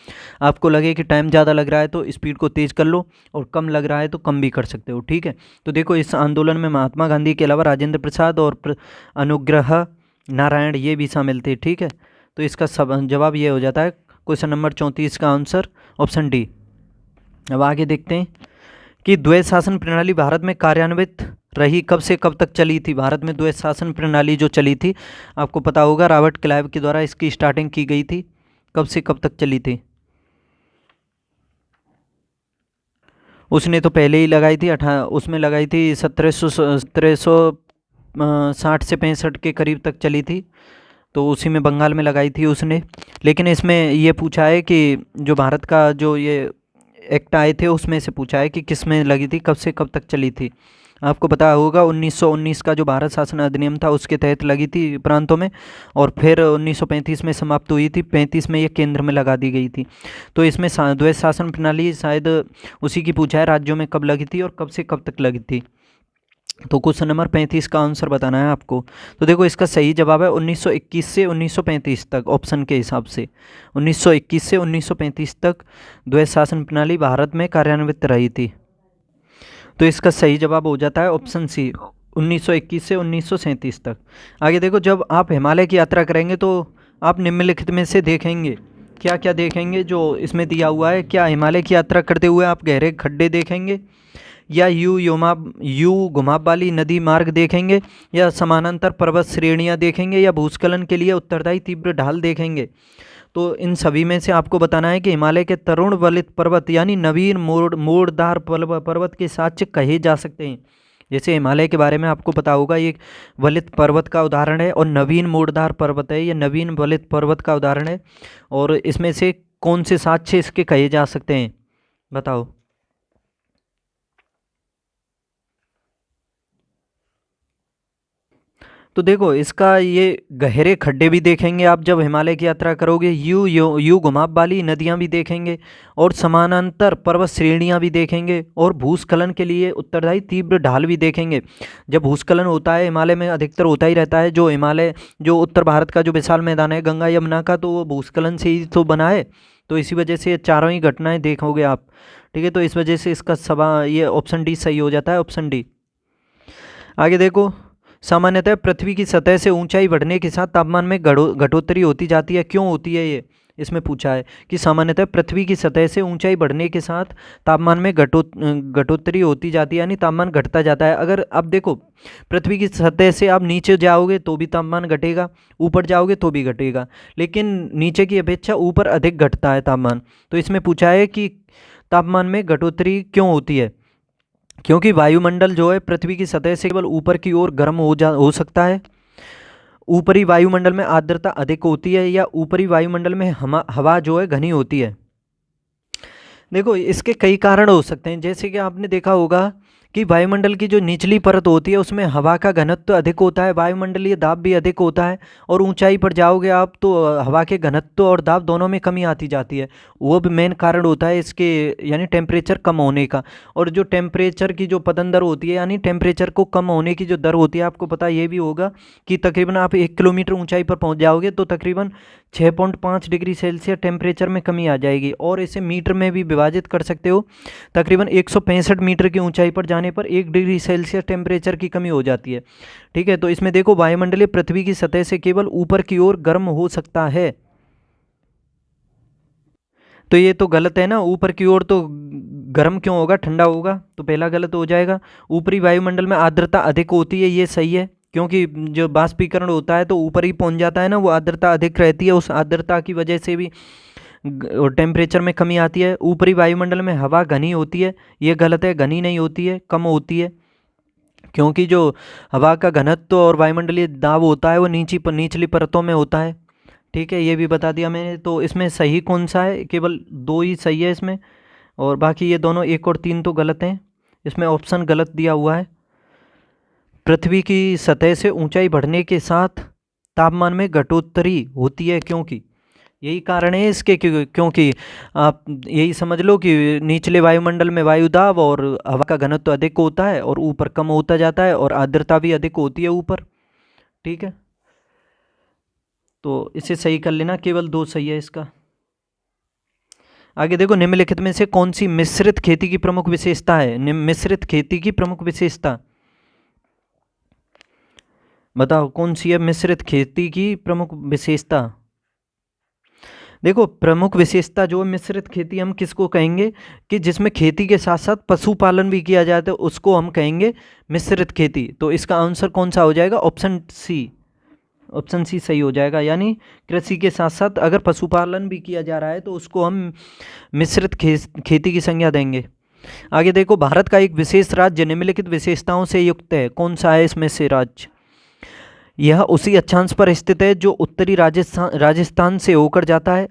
आपको लगे कि टाइम ज़्यादा लग रहा है तो स्पीड को तेज़ कर लो, और कम लग रहा है तो कम भी कर सकते हो। ठीक है, तो देखो इस आंदोलन में महात्मा गांधी के अलावा राजेंद्र प्रसाद और अनुग्रह नारायण ये भी शामिल थे। ठीक है, तो इसका जवाब ये हो जाता है क्वेश्चन नंबर 34 का आंसर ऑप्शन डी। अब आगे देखते हैं कि द्वैध शासन प्रणाली भारत में कार्यान्वित रही कब से कब तक चली थी। भारत में द्वैध शासन प्रणाली जो चली थी, आपको पता होगा रॉबर्ट क्लाइव के द्वारा इसकी स्टार्टिंग की गई थी। कब से कब तक चली थी? उसने तो पहले ही लगाई थी, उसमें लगाई थी 1760 से 65 के करीब तक चली थी, तो उसी में बंगाल में लगाई थी उसने। लेकिन इसमें ये पूछा है कि जो भारत का जो ये एक्ट आए थे उसमें से पूछा है कि किस में लगी थी, कब से कब तक चली थी। आपको पता होगा 1919 का जो भारत शासन अधिनियम था उसके तहत लगी थी प्रांतों में, और फिर 1935 में समाप्त हुई थी, 35 में ये केंद्र में लगा दी गई थी। तो इसमें द्वैध शासन प्रणाली शायद उसी की पूछा है, राज्यों में कब लगी थी और कब से कब तक लगी थी। तो क्वेश्चन नंबर 35 का आंसर बताना है आपको। तो देखो इसका सही जवाब है 1921 से 1935 तक, ऑप्शन के हिसाब से 1921 से 1935 तक द्वैध शासन प्रणाली भारत में कार्यान्वित रही थी। तो इसका सही जवाब हो जाता है ऑप्शन सी, 1921 से 1937 तक। आगे देखो, जब आप हिमालय की यात्रा करेंगे तो आप निम्नलिखित में से देखेंगे, क्या क्या देखेंगे जो इसमें दिया हुआ है। क्या हिमालय की यात्रा करते हुए आप गहरे खड्डे देखेंगे, या यू घुमाव वाली नदी मार्ग देखेंगे, या समानांतर पर्वत श्रेणियाँ देखेंगे, या भूस्खलन के लिए उत्तरदायी तीव्र ढाल देखेंगे। तो इन सभी में से आपको बताना है कि हिमालय के तरुण वलित पर्वत यानी नवीन मोड़दार पर्वत के साक्ष्य कहे जा सकते हैं। जैसे हिमालय के बारे में आपको पता होगा, ये वलित पर्वत का उदाहरण है, और नवीन मोड़दार पर्वत है, ये नवीन वलित पर्वत का उदाहरण है। और इसमें से कौन से साक्ष्य इसके कहे जा सकते हैं, बताओ। तो देखो इसका ये गहरे खड्डे भी देखेंगे आप जब हिमालय की यात्रा करोगे, यू घुमाव वाली नदियाँ भी देखेंगे, और समानांतर पर्वत श्रेणियाँ भी देखेंगे, और भूस्खलन के लिए उत्तरदायी तीव्र ढाल भी देखेंगे। जब भूस्खलन होता है हिमालय में अधिकतर होता ही रहता है, जो उत्तर भारत का जो विशाल मैदान है गंगा यमुना का, तो वो भूस्खलन से ही तो बना है। तो इसी वजह से ये चारों ही घटनाएं देखोगे आप। ठीक है, तो इस वजह से इसका ये ऑप्शन डी सही हो जाता है, ऑप्शन डी। आगे देखो, सामान्यतः पृथ्वी की सतह से ऊंचाई बढ़ने के साथ तापमान में घटोत्तरी होती जाती है, क्यों होती है ये इसमें पूछा है कि सामान्यतः पृथ्वी की सतह से ऊंचाई बढ़ने के साथ तापमान में घटोत्तरी होती जाती है, यानी तापमान घटता जाता है। अगर अब देखो पृथ्वी की सतह से आप नीचे जाओगे तो भी तापमान घटेगा, ऊपर जाओगे तो भी घटेगा, लेकिन नीचे की अपेक्षा ऊपर अधिक घटता है तापमान। तो इसमें पूछा है कि तापमान में घटोत्तरी क्यों होती है, क्योंकि वायुमंडल जो है पृथ्वी की सतह से केवल ऊपर की ओर गर्म हो सकता है, ऊपरी वायुमंडल में आर्द्रता अधिक होती है, या ऊपरी वायुमंडल में हवा जो है घनी होती है। देखो इसके कई कारण हो सकते हैं, जैसे कि आपने देखा होगा कि वायुमंडल की जो निचली परत होती है उसमें हवा का घनत्व अधिक होता है, वायुमंडलीय दाब भी अधिक होता है, और ऊंचाई पर जाओगे आप तो हवा के घनत्व और दाब दोनों में कमी आती जाती है। वो भी मेन कारण होता है इसके, यानी टेम्परेचर कम होने का। और जो टेम्परेचर की जो पतन दर होती है, यानी टेम्परेचर को कम होने की जो दर होती है, आपको पता ये भी होगा कि तकरीबन आप 1 किलोमीटर ऊंचाई पर पहुंच जाओगे तो तकरीबन 6.5 डिग्री सेल्सियस टेम्परेचर में कमी आ जाएगी। और इसे मीटर में भी विभाजित कर सकते हो, तकरीबन 165 मीटर की ऊंचाई पर जाने पर 1 डिग्री सेल्सियस टेम्परेचर की कमी हो जाती है। ठीक है, तो इसमें देखो वायुमंडलीय पृथ्वी की सतह से केवल ऊपर की ओर गर्म हो सकता है, तो ये तो गलत है ना, ऊपर की ओर तो गर्म क्यों होगा, ठंडा होगा, तो पहला गलत हो जाएगा। ऊपरी वायुमंडल में आर्द्रता अधिक होती है, ये सही है, क्योंकि जो बाष्पीकरण होता है तो ऊपर ही पहुंच जाता है ना, वो आर्द्रता अधिक रहती है, उस आर्द्रता की वजह से भी टेम्परेचर में कमी आती है। ऊपरी वायुमंडल में हवा घनी होती है, ये गलत है, घनी नहीं होती है, कम होती है, क्योंकि जो हवा का घनत्व और वायुमंडलीय दाब होता है वो निचली परतों में होता है। ठीक है, ये भी बता दिया मैंने। तो इसमें सही कौन सा है, केवल 2 ही सही है इसमें, और बाकी ये दोनों 1 और 3 तो गलत हैं। इसमें ऑप्शन गलत दिया हुआ है, पृथ्वी की सतह से ऊंचाई बढ़ने के साथ तापमान में घटोत्तरी होती है, क्योंकि यही कारण है इसके, क्योंकि आप यही समझ लो कि निचले वायुमंडल में वायु दाब और हवा का घनत्व अधिक होता है और ऊपर कम होता जाता है, और आर्द्रता भी अधिक होती है ऊपर। ठीक है, तो इसे सही कर लेना, केवल 2 सही है इसका। आगे देखो, निम्नलिखित में से कौन सी मिश्रित खेती की प्रमुख विशेषता है? मिश्रित खेती की प्रमुख विशेषता बताओ, कौन सी है मिश्रित खेती की प्रमुख विशेषता? देखो, प्रमुख विशेषता जो मिश्रित खेती हम किसको कहेंगे कि जिसमें खेती के साथ साथ पशुपालन भी किया जाता है, उसको हम कहेंगे मिश्रित खेती। तो इसका आंसर कौन सा हो जाएगा? Option C. ऑप्शन सी सही हो जाएगा, यानी कृषि के साथ साथ अगर पशुपालन भी किया जा रहा है तो उसको हम मिश्रित खेती की संज्ञा देंगे। आगे देखो, भारत का एक विशेष राज्य निम्नलिखित विशेषताओं से युक्त है, कौन सा है इसमें से राज्य? यह उसी अक्षांश पर स्थित है जो उत्तरी राजस्थान से होकर जाता है।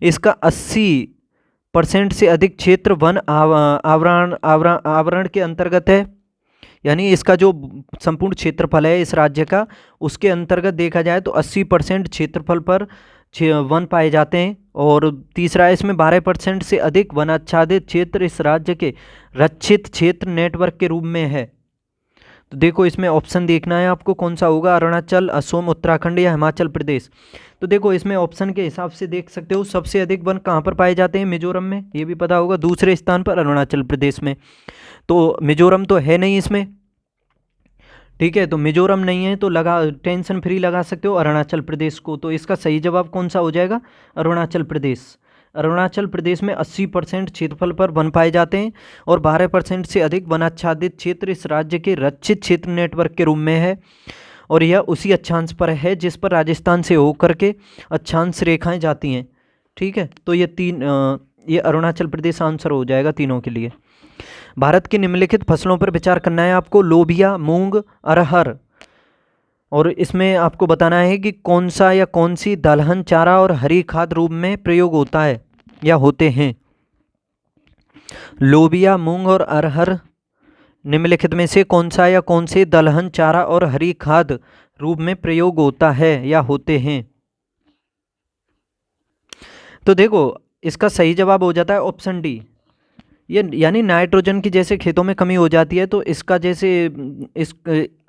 इसका 80% से अधिक क्षेत्र वन आवरण के अंतर्गत है, यानी इसका जो संपूर्ण क्षेत्रफल है इस राज्य का, उसके अंतर्गत देखा जाए तो 80% क्षेत्रफल पर वन पाए जाते हैं। और तीसरा है, इसमें 12% से अधिक वनाच्छादित क्षेत्र इस राज्य के रक्षित क्षेत्र नेटवर्क के रूप में है। तो देखो, इसमें ऑप्शन देखना है आपको, कौन सा होगा? अरुणाचल, असम, उत्तराखंड या हिमाचल प्रदेश। तो देखो, इसमें ऑप्शन के हिसाब से देख सकते हो, सबसे अधिक वन कहाँ पर पाए जाते हैं? मिजोरम में, ये भी पता होगा। दूसरे स्थान पर अरुणाचल प्रदेश में। तो मिजोरम तो है नहीं इसमें, ठीक है, तो मिजोरम नहीं है तो टेंशन फ्री लगा सकते हो अरुणाचल प्रदेश को। तो इसका सही जवाब कौन सा हो जाएगा? अरुणाचल प्रदेश। अरुणाचल प्रदेश में 80% क्षेत्रफल पर वन पाए जाते हैं और 12% से अधिक वनाच्छादित क्षेत्र इस राज्य के रक्षित क्षेत्र नेटवर्क के रूप में है, और यह उसी अक्षांश पर है जिस पर राजस्थान से होकर के अक्षांश रेखाएं जाती हैं। ठीक है, तो ये अरुणाचल प्रदेश आंसर हो जाएगा तीनों के लिए। भारत की निम्नलिखित फसलों पर विचार करना है आपको, लोबिया, मूंग, अरहर, और इसमें आपको बताना है कि कौन सा या कौन सी दलहन चारा और हरी खाद रूप में प्रयोग होता है या होते हैं। लोबिया, मूंग और अरहर निम्नलिखित में से कौन सा या कौन से दलहन चारा और हरी खाद रूप में प्रयोग होता है या होते हैं? तो देखो, इसका सही जवाब हो जाता है ऑप्शन डी। ये यानी नाइट्रोजन की जैसे खेतों में कमी हो जाती है तो इसका जैसे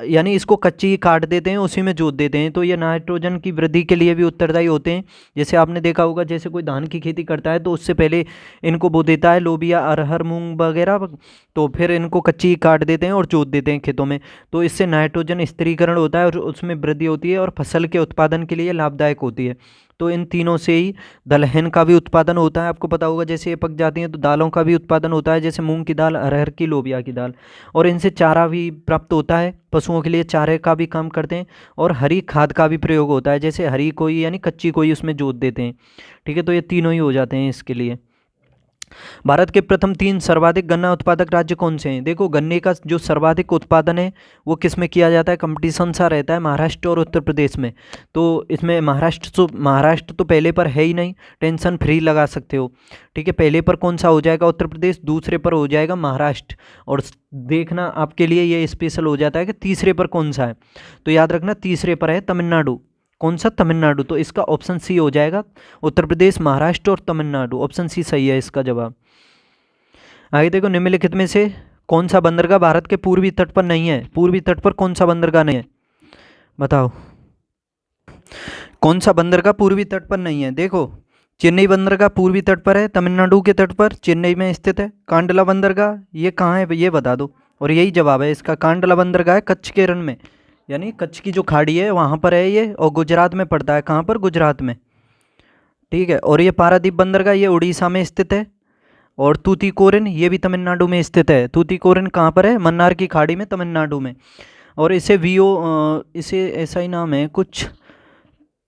यानी इसको कच्ची ही काट देते हैं, उसी में जोत देते हैं, तो ये नाइट्रोजन की वृद्धि के लिए भी उत्तरदायी होते हैं। जैसे आपने देखा होगा, जैसे कोई धान की खेती करता है तो उससे पहले इनको बो देता है, लोबिया, अरहर, मूंग वगैरह, तो फिर इनको कच्ची ही काट देते हैं और जोत देते हैं खेतों में, तो इससे नाइट्रोजन स्थिरीकरण होता है और उसमें वृद्धि होती है और फसल के उत्पादन के लिए लाभदायक होती है। तो इन तीनों से ही दलहन का भी उत्पादन होता है, आपको पता होगा, जैसे ये पक जाती हैं तो दालों का भी उत्पादन होता है, जैसे मूंग की दाल, अरहर की, लोबिया की दाल, और इनसे चारा भी प्राप्त होता है, पशुओं के लिए चारे का भी काम करते हैं, और हरी खाद का भी प्रयोग होता है, जैसे हरी कोई यानी कच्ची कोई उसमें जोत देते हैं। ठीक है, तो ये तीनों ही हो जाते हैं इसके लिए। भारत के प्रथम 3 सर्वाधिक गन्ना उत्पादक राज्य कौन से हैं? देखो, गन्ने का जो सर्वाधिक उत्पादन है वो किस में किया जाता है? कंपटीशन सा रहता है महाराष्ट्र और उत्तर प्रदेश में। तो इसमें महाराष्ट्र तो पहले पर है ही नहीं, टेंशन फ्री लगा सकते हो। ठीक है, पहले पर कौन सा हो जाएगा? उत्तर प्रदेश, दूसरे पर हो जाएगा महाराष्ट्र, और देखना आपके लिए ये स्पेशल हो जाता है कि तीसरे पर कौन सा है। तो याद रखना, तीसरे पर है तमिलनाडु। कौन सा? तमिलनाडु। तो इसका ऑप्शन सी हो जाएगा, उत्तर प्रदेश, महाराष्ट्र और तमिलनाडु। ऑप्शन सी सही है इसका जवाब। आगे देखो, निम्नलिखित में से कौन सा बंदरगाह भारत के पूर्वी तट पर नहीं है? पूर्वी तट पर कौन सा बंदरगाह नहीं है, बताओ? कौन सा बंदरगाह पूर्वी तट पर नहीं है? देखो, चेन्नई बंदरगाह पूर्वी तट पर है, तमिलनाडु के तट पर, चेन्नई में स्थित है। कांडला बंदरगाह ये कहाँ है, ये बता दो, और यही जवाब है इसका। कांडला बंदरगाह है कच्छ के रण में, यानी कच्छ की जो खाड़ी है वहाँ पर है ये, और गुजरात में पड़ता है। कहाँ पर? गुजरात में। ठीक है, और ये पारादीप बंदरगाह ये उड़ीसा में स्थित है, और तूतीकोरिन ये भी तमिलनाडु में स्थित है। तूतीकोरिन कहाँ पर है? मन्नार की खाड़ी में, तमिलनाडु में। और इसे इसे ऐसा ही नाम है कुछ,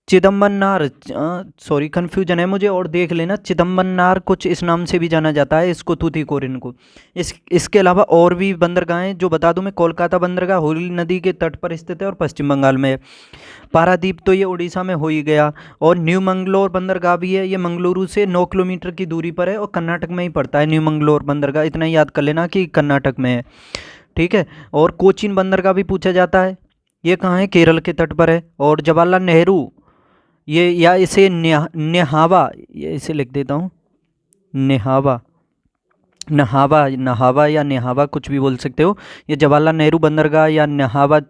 चिदम्बरनार, सॉरी कन्फ्यूजन है मुझे, और देख लेना, चिदम्बरनार कुछ इस नाम से भी जाना जाता है इसको, तूतीकोरिन को। इसके अलावा और भी बंदरगाह हैं जो बता दूं मैं। कोलकाता बंदरगाह हुगली नदी के तट पर स्थित है और पश्चिम बंगाल में है। पारादीप तो ये उड़ीसा में हो ही गया, और न्यू मंगलोर बंदरगाह भी है, ये मंगलुरु से 9 किलोमीटर की दूरी पर है और कर्नाटक में ही पड़ता है। न्यू मंगलोर बंदरगाह, इतना ही याद कर लेना कि कर्नाटक में है। ठीक है, और कोचीन बंदरगाह भी पूछा जाता है, ये कहाँ है? केरल के तट पर है। और जवाहरलाल नेहरू ये या इसे नेहावा, ये इसे लिख देता हूँ, नेहावा, नहावा, नहावा या नेहावा कुछ भी बोल सकते हो। ये जवाहरलाल नेहरू बंदरगाह या नहावा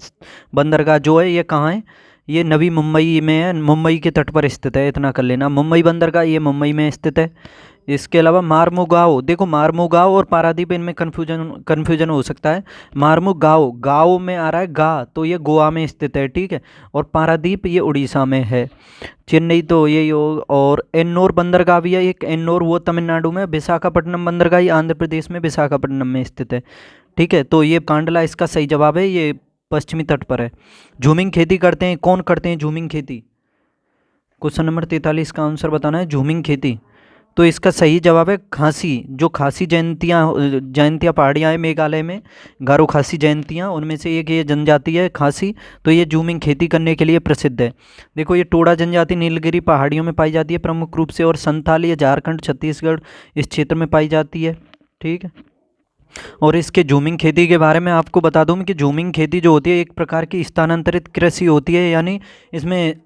बंदरगाह जो है ये कहाँ है, ये नवी मुंबई में है, मुंबई के तट पर स्थित है, इतना कर लेना। मुंबई बंदरगाह ये मुंबई में स्थित है। इसके अलावा मार्मुगाओ, देखो मार्मुगाओ और पारादीप इनमें कन्फ्यूजन हो सकता है। मार्मुगाओ गाँव में आ रहा है गा, तो ये गोवा में स्थित है, ठीक है। और पारादीप ये उड़ीसा में है। चेन्नई तो यही हो। और एन्नोर बंदरगाह भी है एक, एन्नोर वो तमिलनाडु में, विशाखापट्टनम बंदरगाह ये आंध्र प्रदेश में विशाखापट्टनम में स्थित है, ठीक है। तो ये कांडला इसका सही जवाब है, ये पश्चिमी तट पर है। झूमिंग खेती करते हैं, कौन करते हैं झूमिंग खेती? क्वेश्चन नंबर 43 का आंसर बताना है, झूमिंग खेती। तो इसका सही जवाब है खासी। जो खासी जयंतियाँ पहाड़ियाँ हैं मेघालय में, गारो खासी जयंतियाँ, उनमें से एक ये जनजाति है खासी। तो ये झूमिंग खेती करने के लिए प्रसिद्ध है। देखो ये टोडा जनजाति नीलगिरी पहाड़ियों में पाई जाती है प्रमुख रूप से, और संथाल ये झारखंड छत्तीसगढ़ इस क्षेत्र में पाई जाती है, ठीक है। और इसके झूमिंग खेती के बारे में आपको बता दूं कि झूमिंग खेती जो होती है एक प्रकार की स्थानांतरित कृषि होती है, यानी इसमें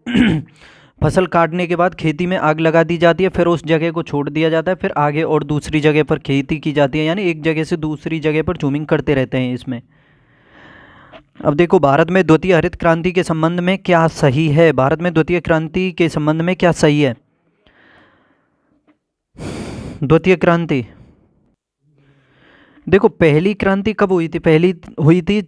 फसल काटने के बाद खेती में आग लगा दी जाती है, फिर उस जगह को छोड़ दिया जाता है, फिर आगे और दूसरी जगह पर खेती की जाती है, यानी एक जगह से दूसरी जगह पर झूमिंग करते रहते हैं इसमें। अब देखो भारत में द्वितीय हरित क्रांति के संबंध में क्या सही है, भारत में द्वितीय क्रांति के संबंध में क्या सही है? द्वितीय क्रांति, देखो पहली क्रांति कब हुई थी? पहली हुई थी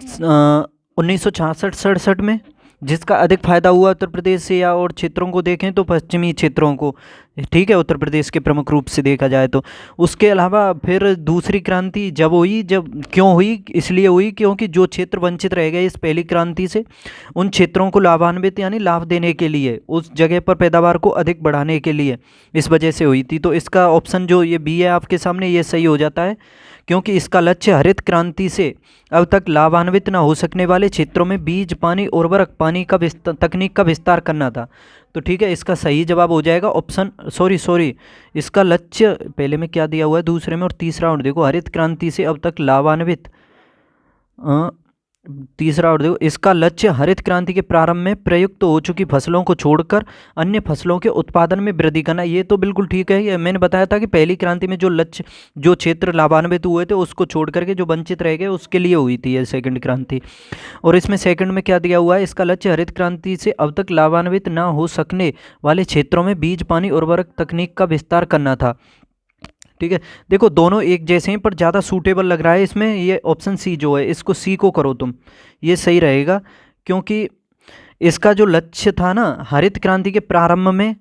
1966-67 में, जिसका अधिक फायदा हुआ उत्तर प्रदेश से, या और क्षेत्रों को देखें तो पश्चिमी क्षेत्रों को, ठीक है, उत्तर प्रदेश के प्रमुख रूप से देखा जाए तो। उसके अलावा फिर दूसरी क्रांति जब हुई, जब क्यों हुई? इसलिए हुई क्योंकि जो क्षेत्र वंचित रह गए इस पहली क्रांति से, उन क्षेत्रों को लाभान्वित यानी लाभ देने के लिए, उस जगह पर पैदावार को अधिक बढ़ाने के लिए, इस वजह से हुई थी। तो इसका ऑप्शन जो ये बी है आपके सामने, ये सही हो जाता है, क्योंकि इसका लक्ष्य हरित क्रांति से अब तक लाभान्वित न हो सकने वाले क्षेत्रों में बीज, पानी, उर्वरक, पानी का तकनीक का विस्तार करना था। तो ठीक है, इसका सही जवाब हो जाएगा ऑप्शन, सॉरी इसका लक्ष्य पहले में क्या दिया हुआ है दूसरे में, और तीसरा और देखो हरित क्रांति से अब तक लाभान्वित, तीसरा और देखो इसका लक्ष्य हरित क्रांति के प्रारंभ में प्रयुक्त हो चुकी फसलों को छोड़कर अन्य फसलों के उत्पादन में वृद्धि करना। ये तो बिल्कुल ठीक है, ये मैंने बताया था कि पहली क्रांति में जो लक्ष्य, जो क्षेत्र लाभान्वित हुए थे उसको छोड़ करके जो वंचित रह गए उसके लिए हुई थी ये सेकंड क्रांति। और इसमें सेकंड में क्या दिया हुआ है, इसका लक्ष्य हरित क्रांति से अब तक लाभान्वित न हो सकने वाले क्षेत्रों में बीज, पानी, उर्वरक तकनीक का विस्तार करना था, ठीक है। देखो दोनों एक जैसे हैं पर ज़्यादा सूटेबल लग रहा है इसमें ये ऑप्शन सी जो है, इसको सी को करो तुम, ये सही रहेगा, क्योंकि इसका जो लक्ष्य था ना हरित क्रांति के प्रारंभ में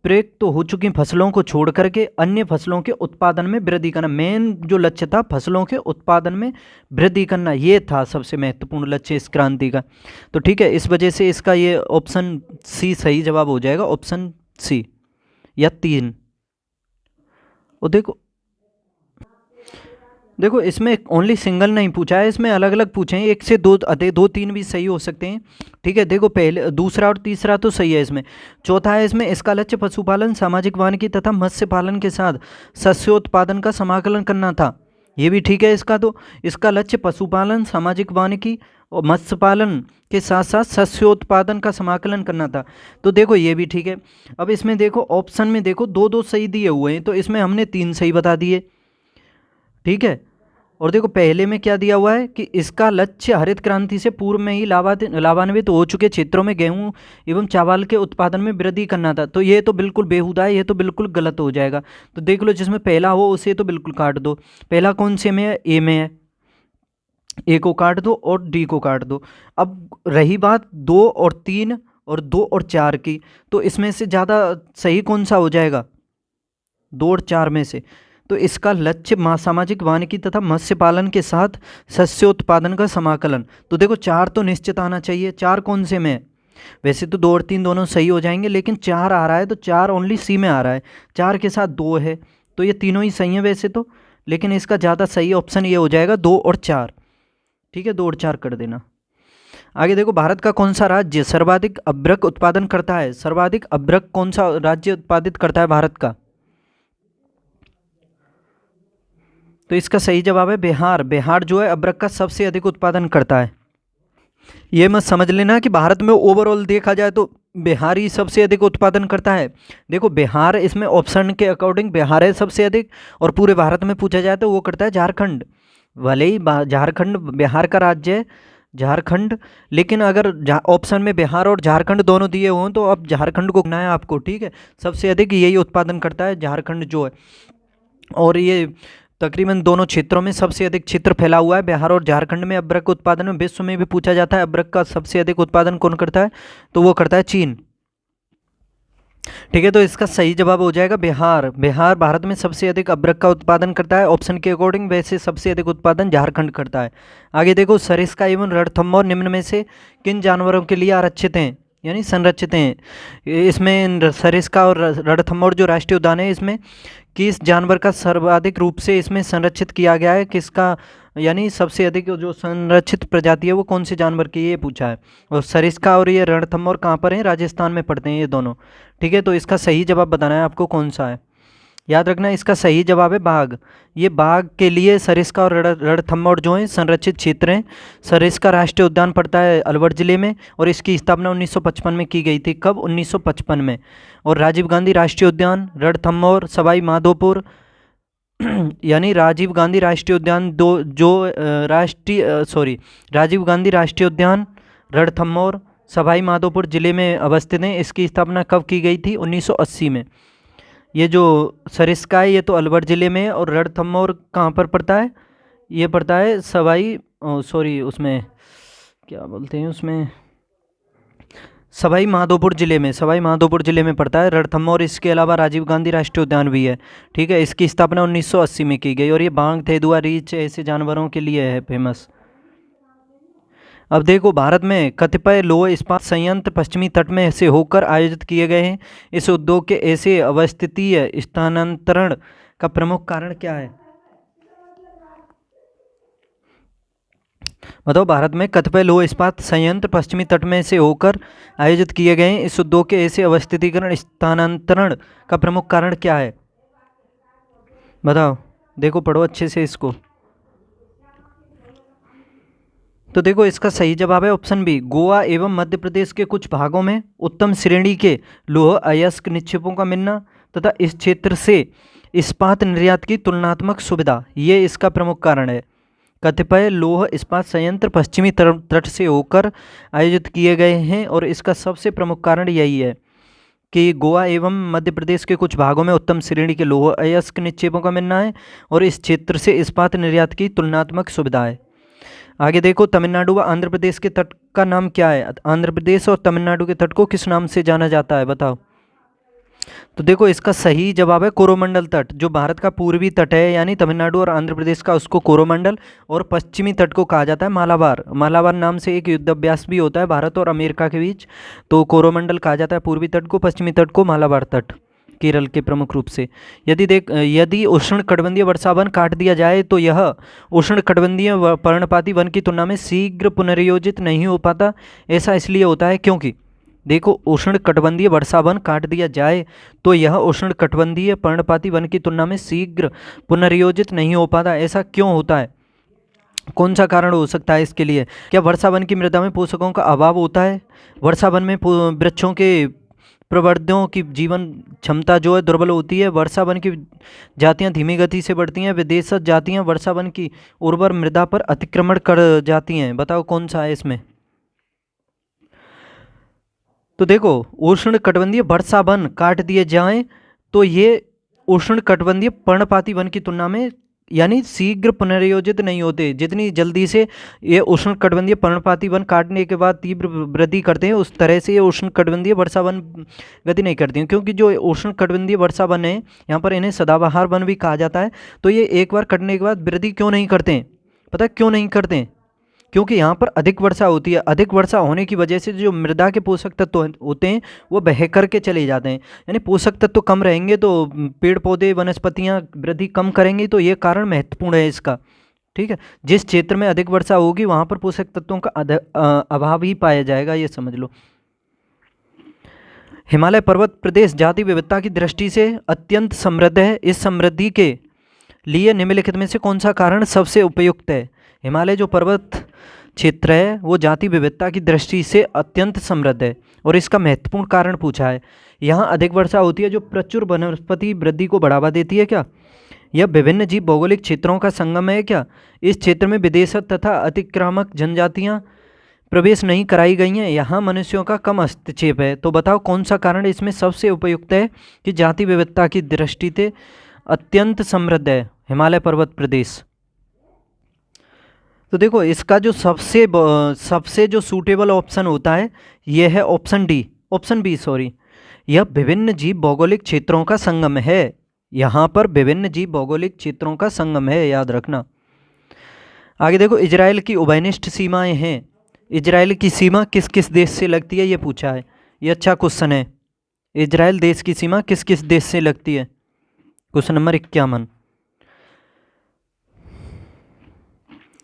प्रयुक्त तो हो चुकी फसलों को छोड़ करके अन्य फसलों के उत्पादन में वृद्धि करना, मेन जो लक्ष्य था फसलों के उत्पादन में वृद्धि करना, ये था सबसे महत्वपूर्ण लक्ष्य इस क्रांति का। तो ठीक है, इस वजह से इसका ये ऑप्शन सी सही जवाब हो जाएगा, ऑप्शन सी या 3। और देखो इसमें ओनली सिंगल नहीं पूछा है, इसमें अलग अलग पूछे हैं, एक से दो 2-3 भी सही हो सकते हैं, ठीक है। देखो पहले, दूसरा और तीसरा तो सही है इसमें। चौथा है इसमें, इसका लक्ष्य पशुपालन, सामाजिक वानिकी तथा मत्स्य पालन के साथ शस्योत्पादन का समाकलन करना था, ये भी ठीक है इसका। तो इसका लक्ष्य पशुपालन, सामाजिक वानिकी और मत्स्य पालन के साथ साथ शस्योत्पादन का समाकलन करना था, तो देखो ये भी ठीक है। अब इसमें देखो ऑप्शन में देखो 2-2 सही दिए हुए हैं, तो इसमें हमने 3 सही बता दिए, ठीक है। और देखो पहले में क्या दिया हुआ है कि इसका लक्ष्य हरित क्रांति से पूर्व में ही लाभान्वित हो चुके क्षेत्रों में गेहूं एवं चावल के उत्पादन में वृद्धि करना था, तो ये तो बिल्कुल बेहुदा है, ये तो बिल्कुल गलत हो जाएगा। तो देख लो जिसमें पहला हो उसे तो बिल्कुल काट दो। पहला कौन से में है? ए में है, ए को काट दो और डी को काट दो। अब रही बात 2 और 3 और 2 और 4 की, तो इसमें से ज़्यादा सही कौन सा हो जाएगा? 2 और 4 में से। तो इसका लक्ष्य सामाजिक वानिकी तथा मत्स्य पालन के साथ शस्योत्पादन का समाकलन, तो देखो 4 तो निश्चित आना चाहिए। 4 कौन से में है? वैसे तो 2 और 3 दोनों सही हो जाएंगे, लेकिन 4 आ रहा है तो 4 ओनली सी में आ रहा है, 4 के साथ 2 है, तो ये तीनों ही सही है वैसे तो, लेकिन इसका ज़्यादा सही ऑप्शन ये हो जाएगा 2 और 4, ठीक है। 2 और 4 कर देना। आगे देखो, भारत का कौन सा राज्य सर्वाधिक अभ्रक उत्पादन करता है? सर्वाधिक अभ्रक कौन सा राज्य उत्पादित करता है भारत का? तो इसका सही जवाब है बिहार। बिहार जो है अभ्रक का सबसे अधिक उत्पादन करता है। ये मत समझ लेना कि भारत में ओवरऑल देखा जाए तो बिहार ही सबसे अधिक उत्पादन करता है। देखो बिहार इसमें ऑप्शन के अकॉर्डिंग बिहार है सबसे अधिक, और पूरे भारत में पूछा जाए तो वो करता है झारखंड। भले ही झारखंड बिहार का राज्य है, झारखंड, लेकिन अगर ऑप्शन में बिहार और झारखंड दोनों दिए हों तो अब झारखंड को करना है आपको, ठीक है। सबसे अधिक यही उत्पादन करता है झारखंड जो है, और ये तकरीबन दोनों क्षेत्रों में सबसे अधिक क्षेत्र फैला हुआ है बिहार और झारखंड में। अब्रक उत्पादन में विश्व में भी पूछा जाता है अब्रक का सबसे अधिक उत्पादन कौन करता है, तो वो करता है चीन, ठीक है। तो इसका सही जवाब हो जाएगा बिहार। बिहार भारत में सबसे अधिक अब्रक का उत्पादन करता है ऑप्शन के अकॉर्डिंग, वैसे सबसे अधिक उत्पादन झारखंड करता है। आगे देखो, सरिस्का एवं रणथंभौर निम्न में से किन जानवरों के लिए आरक्षित हैं यानी संरक्षित हैं। इसमें सरिस्का और रणथंभौर जो राष्ट्रीय उद्यान है, इसमें किस जानवर का सर्वाधिक रूप से इसमें संरक्षित किया गया है, किसका यानी सबसे अधिक जो संरक्षित प्रजाति है वो कौन से जानवर की, ये पूछा है। और सरिस्का और ये रणथंभौर कहाँ पर हैं, राजस्थान में पड़ते हैं ये दोनों, ठीक है। तो इसका सही जवाब बताना है आपको कौन सा है। याद रखना इसका सही जवाब है बाघ। ये बाघ के लिए सरिस्का और रणथंभौर जो हैं संरक्षित क्षेत्र हैं। सरिस्का राष्ट्रीय उद्यान पड़ता है अलवर जिले में, और इसकी स्थापना 1955 में की गई थी। कब, 1955 में। और राजीव गांधी राष्ट्रीय उद्यान, रणथंभौर, सवाई माधोपुर यानी राजीव गांधी राष्ट्रीय उद्यान राजीव गांधी राष्ट्रीय उद्यान, रणथंभौर, सवाई माधोपुर जिले में अवस्थित हैं। इसकी स्थापना कब की गई थी, 1980 में। ये जो सरिस्का है ये तो अलवर जिले में है, और रणथंभौर कहाँ पर पड़ता है, ये पड़ता है उसमें क्या बोलते हैं, उसमें सवाई माधोपुर जिले में पड़ता है रणथंभौर। इसके अलावा राजीव गांधी राष्ट्रीय उद्यान भी है, ठीक है। इसकी स्थापना 1980 में की गई, और ये बांग, तेंदुआ, रीछ ऐसे जानवरों के लिए है फेमस। अब देखो, भारत में कतिपय लौह इस्पात संयंत्र पश्चिमी तट में से होकर आयोजित किए गए हैं। इस उद्योग के ऐसे अवस्थितीय स्थानांतरण का प्रमुख कारण क्या है, बताओ। भारत में कतिपय लौह इस्पात संयंत्र पश्चिमी तट में से होकर आयोजित किए गए हैं। इस उद्योग के ऐसे अवस्थितीकरण स्थानांतरण का प्रमुख कारण क्या है, बताओ। देखो, पढ़ो अच्छे से इसको। तो देखो, इसका सही जवाब है ऑप्शन बी, गोवा एवं मध्य प्रदेश के कुछ भागों में उत्तम श्रेणी के लौह अयस्क निक्षेपों का मिलना तथा इस क्षेत्र से इस्पात निर्यात की तुलनात्मक सुविधा, ये इसका प्रमुख कारण है। कतिपय लौह इस्पात संयंत्र पश्चिमी तट से होकर आयोजित किए गए हैं, और इसका सबसे प्रमुख कारण यही है कि गोवा एवं मध्य प्रदेश के कुछ भागों में उत्तम श्रेणी के लौह अयस्क निक्षेपों का मिलना है, और इस क्षेत्र से इस्पात निर्यात की तुलनात्मक सुविधा है। आगे देखो, तमिलनाडु व आंध्र प्रदेश के तट का नाम क्या है। आंध्र प्रदेश और तमिलनाडु के तट को किस नाम से जाना जाता है, बताओ। तो देखो, इसका सही जवाब है कोरोमंडल तट। जो भारत का पूर्वी तट है यानी तमिलनाडु और आंध्र प्रदेश का, उसको कोरोमंडल, और पश्चिमी तट को कहा जाता है मालाबार। मालाबार नाम से एक युद्धाभ्यास भी होता है भारत और अमेरिका के बीच, तो कोरोमंडल कहा जाता है पूर्वी तट को, पश्चिमी तट को मालाबार तट, केरल के प्रमुख रूप से। यदि उष्णकटिबंधीय वर्षा वन काट दिया जाए तो यह उष्णकटिबंधीय पर्णपाती वन की तुलना में शीघ्र पुनर्योजित नहीं हो पाता। ऐसा इसलिए होता है क्योंकि देखो, उष्णकटिबंधीय वर्षा वन काट दिया जाए तो यह उष्णकटिबंधीय पर्णपाती वन की तुलना में शीघ्र पुनर्योजित नहीं हो पाता। ऐसा क्यों होता है, कौन सा कारण हो सकता है इसके लिए। क्या वर्षा वन की मृदा में पोषकों का अभाव होता है, वर्षा वन में वृक्षों के प्रवर्धियों की जीवन क्षमता जो है दुर्बल होती है, वर्षा वन की जातियां धीमी गति से बढ़ती हैं, विदेशज जातियां वर्षा वन की उर्वर मृदा पर अतिक्रमण कर जाती हैं। बताओ कौन सा है इसमें। तो देखो, उष्णकटिबंधीय वर्षा वन काट दिए जाएं तो ये उष्णकटिबंधीय पर्णपाती वन की तुलना में यानी शीघ्र पुनर्योजित नहीं होते। जितनी जल्दी से ये उष्णकटिबंधीय पर्णपाती वन काटने के बाद तीव्र वृद्धि करते हैं, उस तरह से ये उष्णकटिबंधीय वर्षा वन गति नहीं करती हैं। क्योंकि जो उष्णकटिबंधीय वर्षा वन है, यहाँ पर इन्हें सदाबहार वन भी कहा जाता है। तो ये एक बार कटने के बाद वृद्धि क्यों नहीं करते हैं, पता है क्यों नहीं करते हैं, क्योंकि यहाँ पर अधिक वर्षा होती है। अधिक वर्षा होने की वजह से जो मृदा के पोषक तत्व होते हैं वो बह करके चले जाते हैं, यानी पोषक तत्व कम रहेंगे तो पेड़ पौधे वनस्पतियाँ वृद्धि कम करेंगी। तो ये कारण महत्वपूर्ण है इसका, ठीक है। जिस क्षेत्र में अधिक वर्षा होगी वहाँ पर पोषक तत्वों का अभाव ही पाया जाएगा, ये समझ लो। हिमालय पर्वत प्रदेश जाति विविधता की दृष्टि से अत्यंत समृद्ध है। इस समृद्धि के लिए निम्नलिखित में से कौन सा कारण सबसे उपयुक्त है। हिमालय जो पर्वत क्षेत्र है वो जाति विविधता की दृष्टि से अत्यंत समृद्ध है। और इसका महत्वपूर्ण कारण पूछा है, यहाँ अधिक वर्षा होती है जो प्रचुर वनस्पति वृद्धि को बढ़ावा देती है क्या? यह विभिन्न जीव भौगोलिक क्षेत्रों का संगम है क्या? इस क्षेत्र में विदेशक तथा अतिक्रामक जनजातियाँ प्रवेश नहीं कराई गई हैं। यहाँ मनुष्यों का कम हस्तक्षेप है। तो बताओ कौन सा कारण इसमें सबसे उपयुक्त है कि जाति विविधता की दृष्टि से अत्यंत समृद्ध है? हिमालय पर्वत प्रदेश। तो देखो इसका जो सबसे जो सूटेबल ऑप्शन होता है यह है ऑप्शन बी सॉरी। यह विभिन्न जीव भौगोलिक क्षेत्रों का संगम है। यहाँ पर विभिन्न जीव भौगोलिक क्षेत्रों का संगम है, याद रखना। आगे देखो, इजराइल की उभयनिष्ठ सीमाएं हैं। इजराइल की सीमा किस किस देश से लगती है, ये पूछा है। ये अच्छा क्वेश्चन है। इजराइल देश की सीमा किस किस देश से लगती है? Question number 51।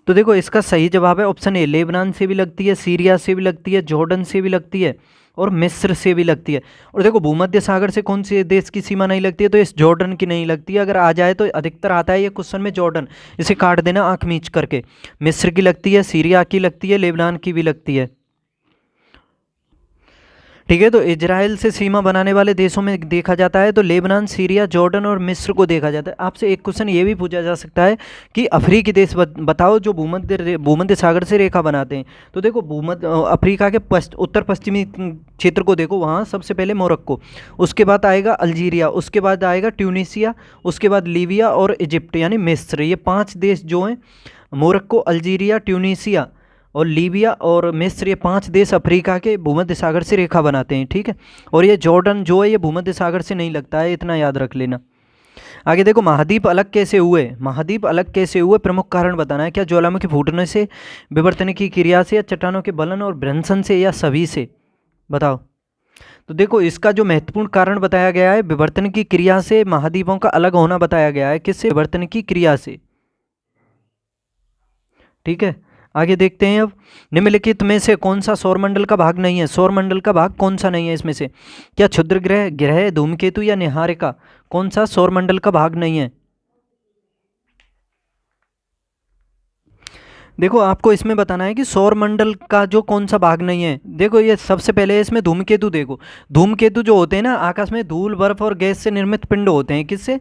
तो देखो इसका सही जवाब है ऑप्शन ए, लेबनान से भी लगती है, सीरिया से भी लगती है, जॉर्डन से भी लगती है और मिस्र से भी लगती है। और देखो भूमध्य सागर से कौन से देश की सीमा नहीं लगती है? तो इस जॉर्डन की नहीं लगती है। अगर आ जाए तो अधिकतर आता है ये क्वेश्चन में जॉर्डन, इसे काट देना आंख मीच करके। मिस्र की लगती है, सीरिया की लगती है, लेबनान की भी लगती है। ठीक है, तो इजराइल से सीमा बनाने वाले देशों में देखा जाता है तो लेबनान, सीरिया, जॉर्डन और मिस्र को देखा जाता है। आपसे एक क्वेश्चन ये भी पूछा जा सकता है कि अफ्रीकी देश बताओ जो भूमध्य सागर से रेखा बनाते हैं। तो देखो अफ्रीका के उत्तर पश्चिमी क्षेत्र को देखो, वहाँ सबसे पहले मोरक्को, उसके बाद आएगा अल्जीरिया, उसके बाद आएगा ट्यूनीसिया, उसके बाद लीबिया और इजिप्ट यानी मिस्र। ये 5 देश जो हैं, मोरक्को, अल्जीरिया, ट्यूनीसिया और लीबिया और मिस्र, ये 5 देश अफ्रीका के भूमध्य सागर से रेखा बनाते हैं। ठीक है, और ये जॉर्डन जो है ये भूमध्य सागर से नहीं लगता है, इतना याद रख लेना। आगे देखो, महाद्वीप अलग कैसे हुए? महाद्वीप अलग कैसे हुए, प्रमुख कारण बताना है। क्या ज्वालामुखी फूटने से, विवर्तन की क्रिया से, या चट्टानों के बलन और भ्रंशन से, या सभी से? बताओ। तो देखो इसका जो महत्वपूर्ण कारण बताया गया है, विवर्तन की क्रिया से महाद्वीपों का अलग होना बताया गया है। किससे? विवर्तन की क्रिया से। ठीक है, आगे देखते हैं। अब निम्नलिखित में से कौन सा सौरमंडल का भाग नहीं है? सौरमंडल का भाग कौन सा नहीं है इसमें से? क्या क्षुद्र ग्रह, धूमकेतु या निहारिका? कौन सा सौरमंडल का भाग नहीं है? देखो आपको इसमें बताना है कि सौरमंडल का जो कौन सा भाग नहीं है। देखो ये सबसे पहले इसमें धूमकेतु देखो। धूमकेतु जो होते हैं ना, आकाश में धूल, बर्फ और गैस से निर्मित पिंड होते हैं। किससे?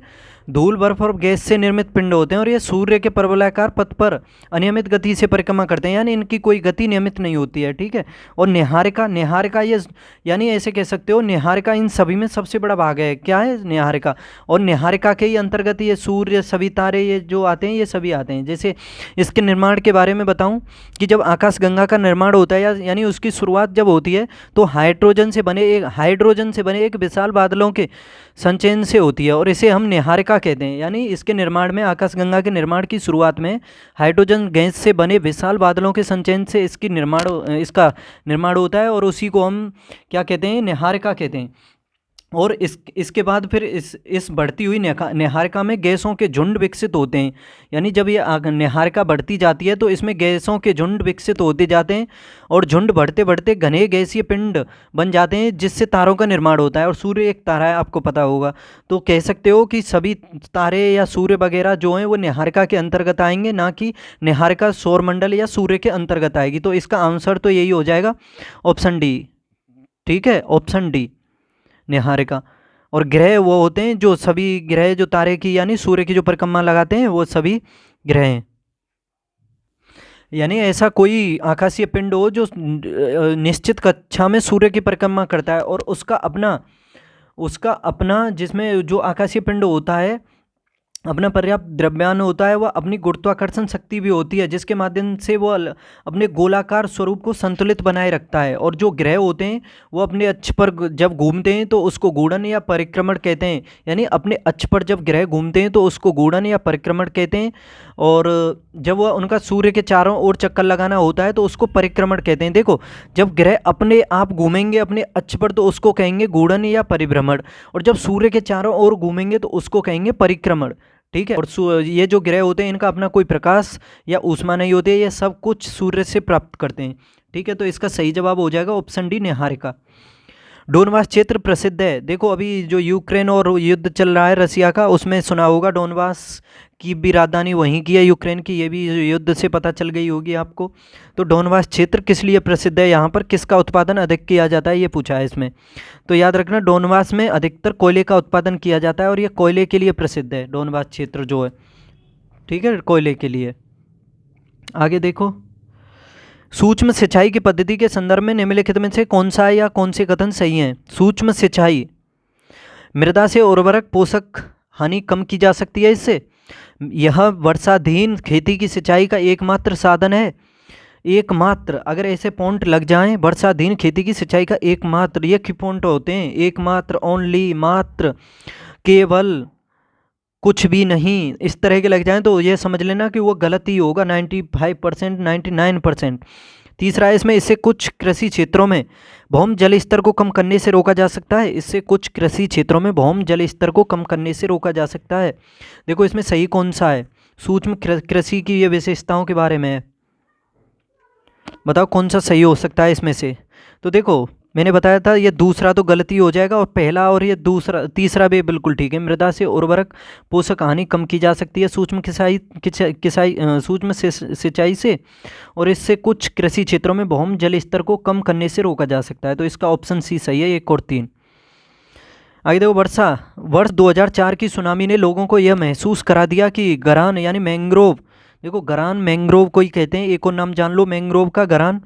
धूल, बर्फ और गैस से निर्मित पिंड होते हैं। और ये सूर्य के परवलयाकार पथ पर अनियमित गति से परिक्रमा करते हैं, यानी इनकी कोई गति नियमित नहीं होती है। ठीक है, और निहारिका ये यानी ऐसे कह सकते हो, निहारिका इन सभी में सबसे बड़ा भाग है। क्या है? निहारिका। और निहारिका के ही अंतर्गत ये सूर्य, सभी तारे ये जो आते हैं, ये सभी आते हैं। जैसे इसके निर्माण के बारे में बताऊं कि जब आकाशगंगा का निर्माण होता है, यानी उसकी शुरुआत जब होती है, तो हाइड्रोजन से बने एक विशाल बादलों के संचयन से होती है, और इसे हम निहारिका कहते हैं। यानी इसके निर्माण में, आकाशगंगा के निर्माण की शुरुआत में हाइड्रोजन गैस से बने विशाल बादलों के संचयन से इसका निर्माण होता है, और उसी को हम क्या कहते हैं? निहारिका कहते हैं। और इसके बाद फिर इस बढ़ती हुई निहारिका में गैसों के झुंड विकसित होते हैं। यानी जब ये निहारिका बढ़ती जाती है तो इसमें गैसों के झुंड विकसित होते जाते हैं, और झुंड बढ़ते बढ़ते घने गैसीय पिंड बन जाते हैं, जिससे तारों का निर्माण होता है। और सूर्य एक तारा है, आपको पता होगा। तो कह सकते हो कि सभी तारे या सूर्य वगैरह जो हैं वो निहारिका के अंतर्गत आएंगे, ना कि निहारिका सौरमंडल या सूर्य के अंतर्गत आएगी। तो इसका आंसर तो यही हो जाएगा, ऑप्शन डी। ठीक है, ऑप्शन डी, निहारिका। और ग्रह वो होते हैं जो सभी ग्रह जो तारे की यानी सूर्य की जो परिक्रमा लगाते हैं, वो सभी ग्रह हैं। यानी ऐसा कोई आकाशीय पिंड हो जो निश्चित कक्षा में सूर्य की परिक्रमा करता है, और उसका अपना जिसमें जो आकाशीय पिंड होता है, अपना पर्याप्त द्रव्यमान होता है, वह अपनी गुरुत्वाकर्षण शक्ति भी होती है, जिसके माध्यम से वो अपने गोलाकार स्वरूप को संतुलित बनाए रखता है। और जो ग्रह होते हैं वो अपने अक्ष पर जब घूमते हैं तो उसको घूर्णन या परिक्रमण कहते हैं। यानी अपने अक्ष पर जब ग्रह घूमते हैं तो उसको घूर्णन या परिक्रमण कहते हैं, और जब वह उनका सूर्य के चारों ओर चक्कर लगाना होता है तो उसको परिक्रमण कहते हैं। देखो जब ग्रह अपने आप घूमेंगे अपने अक्ष पर तो उसको कहेंगे घूर्णन या परिभ्रमण, और जब सूर्य के चारों ओर घूमेंगे तो उसको कहेंगे परिक्रमण। ठीक है, और ये जो ग्रह होते हैं इनका अपना कोई प्रकाश या ऊष्मा नहीं होती है, ये सब कुछ सूर्य से प्राप्त करते हैं। ठीक है, तो इसका सही जवाब हो जाएगा ऑप्शन डी, निहारिका। डोनबास क्षेत्र प्रसिद्ध है। देखो अभी जो यूक्रेन और युद्ध चल रहा है रसिया का, उसमें सुना होगा डोनबास की भी राजधानी वहीं की है यूक्रेन की, ये भी युद्ध से पता चल गई होगी आपको। तो डोनबास क्षेत्र किस लिए प्रसिद्ध है, यहाँ पर किसका उत्पादन अधिक किया जाता है, ये पूछा है इसमें। तो याद रखना डोनबास में अधिकतर कोयले का उत्पादन किया जाता है और ये कोयले के लिए प्रसिद्ध है डोनबास क्षेत्र जो है, ठीक है, कोयले के लिए। आगे देखो, सूक्ष्म सिंचाई की पद्धति के संदर्भ में निम्नलिखित में से कौन सा या कौन से कथन सही हैं। सूक्ष्म सिंचाई, मृदा से उर्वरक पोषक हानि कम की जा सकती है इससे। यह वर्षाधीन खेती की सिंचाई का एकमात्र साधन है। एकमात्र, अगर ऐसे पॉइंट लग जाएं, वर्षाधीन खेती की सिंचाई का एकमात्र, ये पॉइंट होते हैं, एकमात्र, ओनली, मात्र, केवल, कुछ भी नहीं, इस तरह के लग जाएं तो ये समझ लेना कि वो गलत ही होगा 95%, 99%। तीसरा है इसमें, इससे कुछ कृषि क्षेत्रों में भौम जल स्तर को कम करने से रोका जा सकता है। इससे कुछ कृषि क्षेत्रों में भौम जल स्तर को कम करने से रोका जा सकता है। देखो इसमें सही कौन सा है, सूक्ष्म कृषि की ये विशेषताओं के बारे में है, बताओ कौन सा सही हो सकता है इसमें से। तो देखो मैंने बताया था ये दूसरा तो गलती हो जाएगा, और पहला और ये दूसरा, तीसरा भी बिल्कुल ठीक है। मृदा से उर्वरक पोषक हानि कम की जा सकती है सूक्ष्म सूक्ष्म सिंचाई से, और इससे कुछ कृषि क्षेत्रों में भौम जल स्तर को कम करने से रोका जा सकता है। तो इसका ऑप्शन सी सही है, 1 और 3। आगे देखो, वर्ष 2004 की सुनामी ने लोगों को यह महसूस करा दिया कि गरान यानी मैंग्रोव, देखो गरान मैंग्रोव को ही कहते हैं, एक और नाम जान लो मैंग्रोव का, गरान,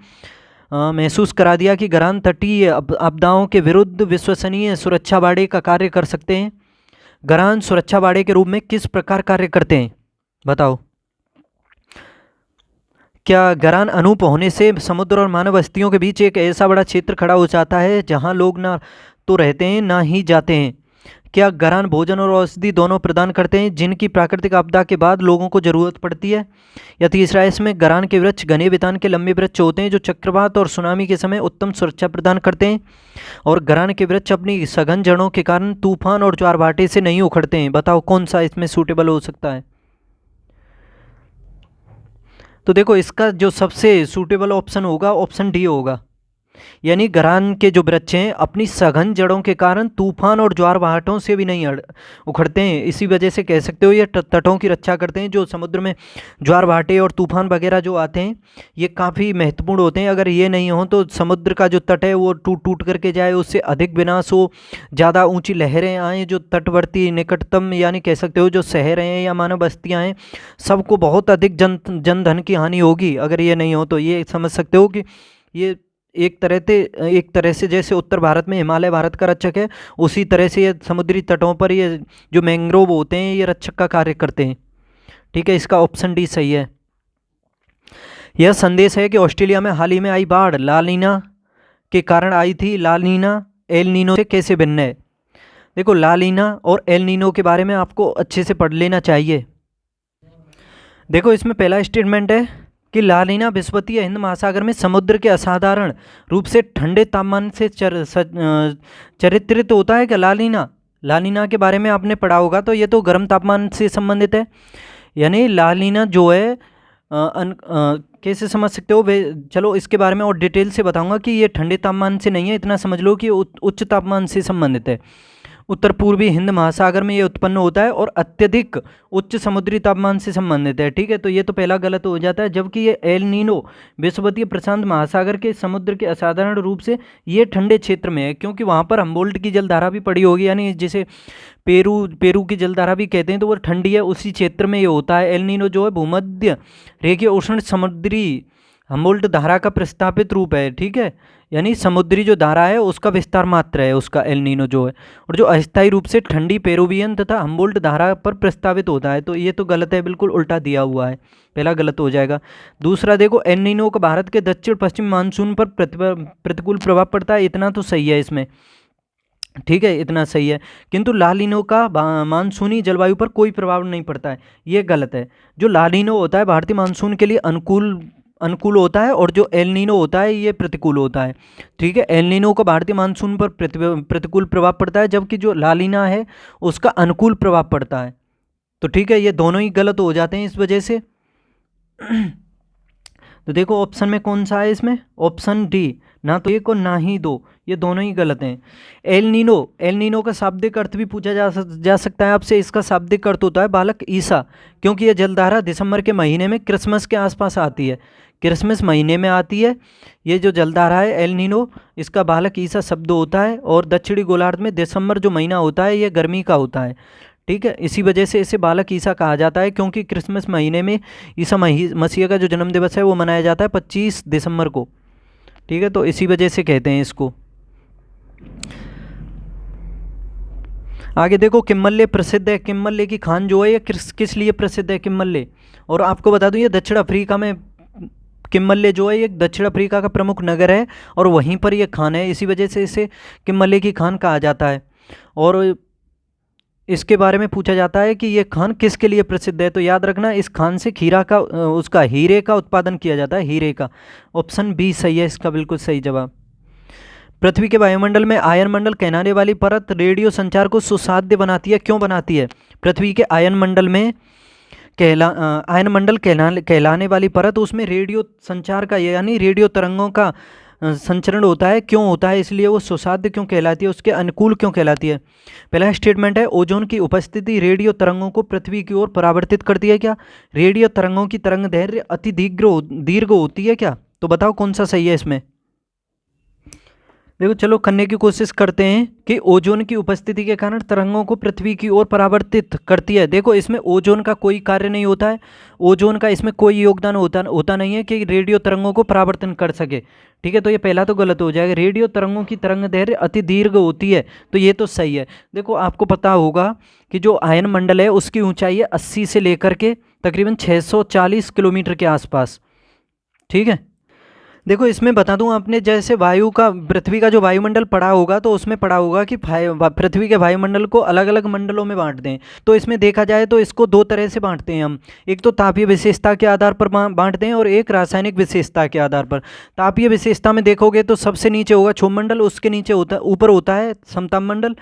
महसूस करा दिया कि गरान तटीय आपदाओं के विरुद्ध विश्वसनीय सुरक्षा बाड़े का कार्य कर सकते हैं। गरान सुरक्षा बाड़े के रूप में किस प्रकार कार्य करते हैं, बताओ। क्या गरान अनूप होने से समुद्र और मानव बस्तियों के बीच एक ऐसा बड़ा क्षेत्र खड़ा हो जाता है जहां लोग ना तो रहते हैं ना ही जाते हैं। क्या गरान भोजन और औषधि दोनों प्रदान करते हैं जिनकी प्राकृतिक आपदा के बाद लोगों को ज़रूरत पड़ती है। या तीसरा है इसमें, गरान के वृक्ष घने बेतान के लंबे वृक्ष होते हैं जो चक्रवात और सुनामी के समय उत्तम सुरक्षा प्रदान करते हैं, और गरान के वृक्ष अपनी सघन जड़ों के कारण तूफान और ज्वार भाटे से नहीं उखड़ते हैं। बताओ कौन सा इसमें सूटेबल हो सकता है। तो देखो इसका जो सबसे सूटेबल ऑप्शन होगा ऑप्शन डी होगा, यानी गरान के जो वृक्ष हैं अपनी सघन जड़ों के कारण तूफान और ज्वार भाटों से भी नहीं उखड़ते हैं, इसी वजह से कह सकते हो ये तटों की रक्षा करते हैं। जो समुद्र में ज्वार भाटे और तूफान वगैरह जो आते हैं ये काफ़ी महत्वपूर्ण होते हैं, अगर ये नहीं हो तो समुद्र का जो तट है वो टूट टूट करके जाए, उससे अधिक विनाश हो, ज़्यादा ऊंची लहरें आएँ, जो तटवर्ती निकटतम यानी कह सकते हो जो शहर हैं या मानव बस्तियाँ हैं सबको बहुत अधिक जनधन की हानि होगी अगर ये नहीं हो। तो ये समझ सकते हो कि ये एक तरह से जैसे उत्तर भारत में हिमालय भारत का रक्षक है, उसी तरह से ये समुद्री तटों पर ये जो मैंग्रोव होते हैं ये रक्षक का कार्य करते हैं। ठीक है, इसका ऑप्शन डी सही है। यह संदेश है कि ऑस्ट्रेलिया में हाल ही में आई बाढ़ लानीना के कारण आई थी। लानीना एल नीनो से कैसे भिन्न है। देखो लानीना और एल नीनो के बारे में आपको अच्छे से पढ़ लेना चाहिए। देखो इसमें पहला स्टेटमेंट है कि लानीना विषुवतीय हिंद महासागर में समुद्र के असाधारण रूप से ठंडे तापमान से चरित्रित होता है। क्या लानीना के बारे में आपने पढ़ा होगा, तो ये तो गर्म तापमान से संबंधित है। यानी लानीना जो है कैसे समझ सकते हो चलो इसके बारे में और डिटेल से बताऊंगा कि ये ठंडे तापमान से नहीं है, इतना समझ लो कि उच्च तापमान से संबंधित है। उत्तर पूर्वी हिंद महासागर में ये उत्पन्न होता है और अत्यधिक उच्च समुद्री तापमान से संबंधित है। ठीक है, तो ये तो पहला गलत हो जाता है, जबकि ये एल नीनो विषुवतीय प्रशांत महासागर के समुद्र के असाधारण रूप से ये ठंडे क्षेत्र में है, क्योंकि वहाँ पर हम्बोल्ट की जलधारा भी पड़ी होगी, यानी जिसे पेरू की जलधारा भी कहते हैं, तो वो ठंडी है, उसी क्षेत्र में ये होता है। एल नीनो जो है भूमध्य रेखीय उष्ण समुद्री हम्बोल्ट धारा का प्रस्तापित रूप है। ठीक है, यानी समुद्री जो धारा है उसका विस्तार मात्र है उसका एल नीनो जो है, और जो अस्थायी रूप से ठंडी पेरुवियन तथा हम्बोल्ट धारा पर प्रस्तावित होता है। तो ये तो गलत है, बिल्कुल उल्टा दिया हुआ है, पहला गलत हो जाएगा। दूसरा देखो, एल नीनो का भारत के दक्षिण पश्चिम मानसून पर प्रतिकूल प्रभाव पड़ता है, इतना तो सही है इसमें। ठीक है, इतना सही है, किंतु लानीनो का मानसूनी जलवायु पर कोई प्रभाव नहीं पड़ता है, ये गलत है। जो लानीनो होता है भारतीय मानसून के लिए अनुकूल होता है, और जो एल नीनो होता है ये प्रतिकूल होता है। ठीक है, एल नीनो का भारतीय मानसून पर प्रतिकूल प्रभाव पड़ता है, जबकि जो लानीना है उसका अनुकूल प्रभाव पड़ता है। तो ठीक है, ये दोनों ही गलत हो जाते हैं इस वजह से। तो देखो ऑप्शन में कौन सा है इसमें, ऑप्शन डी, ना तो एक और ना ही दो, ये दोनों ही गलत हैं। एल नीनो का शाब्दिक अर्थ भी पूछा जा सकता है आपसे। इसका शाब्दिक अर्थ होता है बालक ईसा, क्योंकि ये जलधारा दिसंबर के महीने में क्रिसमस के आसपास आती है, क्रिसमस महीने में आती है। ये जो जलधारा है एल नीनो, इसका बालक ईसा शब्द होता है। और दक्षिणी गोलार्ध में दिसंबर जो महीना होता है ये गर्मी का होता है, ठीक है। इसी वजह से इसे बालक ईसा कहा जाता है, क्योंकि क्रिसमस महीने में ईसा मसीह का जो जन्म दिवस है वो मनाया जाता है 25 दिसंबर को, ठीक है। तो इसी वजह से कहते हैं इसको। आगे देखो, किम्मल्ले प्रसिद्ध है। किम्मल्ले की खान जो है ये किस लिए प्रसिद्ध है किम्मल्ले? और आपको बता दूं ये दक्षिण अफ्रीका में, किम्मल्ले जो है ये दक्षिण अफ्रीका का प्रमुख नगर है और वहीं पर ये खान है, इसी वजह से इसे किम्मल्ले की खान कहा जाता है। और इसके बारे में पूछा जाता है कि ये खान किसके लिए प्रसिद्ध है, तो याद रखना इस खान से उसका हीरे का उत्पादन किया जाता है, हीरे का। ऑप्शन बी सही है इसका बिल्कुल सही जवाब। पृथ्वी के वायुमंडल में आयन मंडल कहलाने वाली परत रेडियो संचार को सुसाध्य बनाती है, क्यों बनाती है? पृथ्वी के आयन मंडल में आयन मंडल कहलाने वाली परत, उसमें रेडियो संचार का यानी रेडियो तरंगों का संचरण होता है, क्यों होता है? इसलिए वो सुसाध्य क्यों कहलाती है, उसके अनुकूल क्यों कहलाती है? पहला स्टेटमेंट है, ओजोन की उपस्थिति रेडियो तरंगों को पृथ्वी की ओर परावर्तित करती है क्या? रेडियो तरंगों की तरंग दैर्घ्य अति दीर्घ होती है क्या? तो बताओ कौन सा सही है इसमें। देखो चलो करने की कोशिश करते हैं कि ओजोन की उपस्थिति के कारण तरंगों को पृथ्वी की ओर परावर्तित करती है। देखो इसमें ओजोन का कोई कार्य नहीं होता है, ओजोन का इसमें कोई योगदान होता नहीं है कि रेडियो तरंगों को परावर्तन कर सके, ठीक है। तो ये पहला तो गलत हो जाएगा। रेडियो तरंगों की तरंग दैर्घ्य अति दीर्घ होती है, तो ये तो सही है। देखो आपको पता होगा कि जो आयन मंडल है उसकी ऊंचाई है 80 से लेकर के तकरीबन 640 किलोमीटर के आसपास, ठीक है। देखो इसमें बता दूं आपने, जैसे वायु का पृथ्वी का जो वायुमंडल पड़ा होगा तो उसमें पड़ा होगा कि पृथ्वी के वायुमंडल को अलग अलग मंडलों में बांट दें। तो इसमें देखा जाए तो इसको दो तरह से बांटते हैं हम, एक तो तापीय विशेषता के आधार पर बांटते हैं और एक रासायनिक विशेषता के आधार पर। तापीय विशेषता में देखोगे तो सबसे नीचे होगा क्षोभमंडल, उसके नीचे ऊपर होता है समतापमंडल,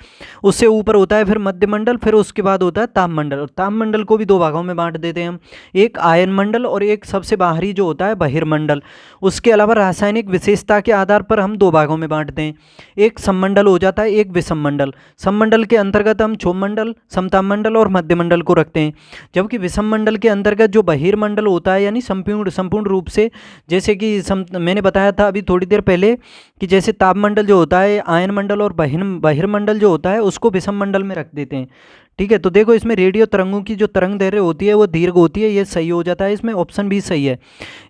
उससे ऊपर होता है फिर मध्यमंडल, फिर उसके बाद होता है तापमंडल। और तापमंडल को भी दो भागों में बांट देते हैं हम, एक आयन मंडल और एक सबसे बाहरी जो होता है बहिर्मंडल। उसके अलावा रासायनिक विशेषता के आधार पर हम दो भागों में बांटते हैं, एक सममंडल हो जाता है, एक विषममंडल। सममंडल के अंतर्गत हम क्षोभमंडल, समतापमंडल और मध्यमंडल को रखते हैं, जबकि विषममंडल के अंतर्गत जो बहिर्मंडल होता है यानी संपूर्ण रूप से, जैसे कि मैंने बताया था अभी थोड़ी देर पहले कि जैसे तापमंडल जो होता है, आयन मंडल और बहिर्मंडल जो होता है उसको विषममंडल में रख देते हैं, ठीक है। तो देखो इसमें रेडियो तरंगों की जो तरंग दैर्घ्य होती है वो दीर्घ होती है, ये सही हो जाता है, इसमें ऑप्शन भी सही है।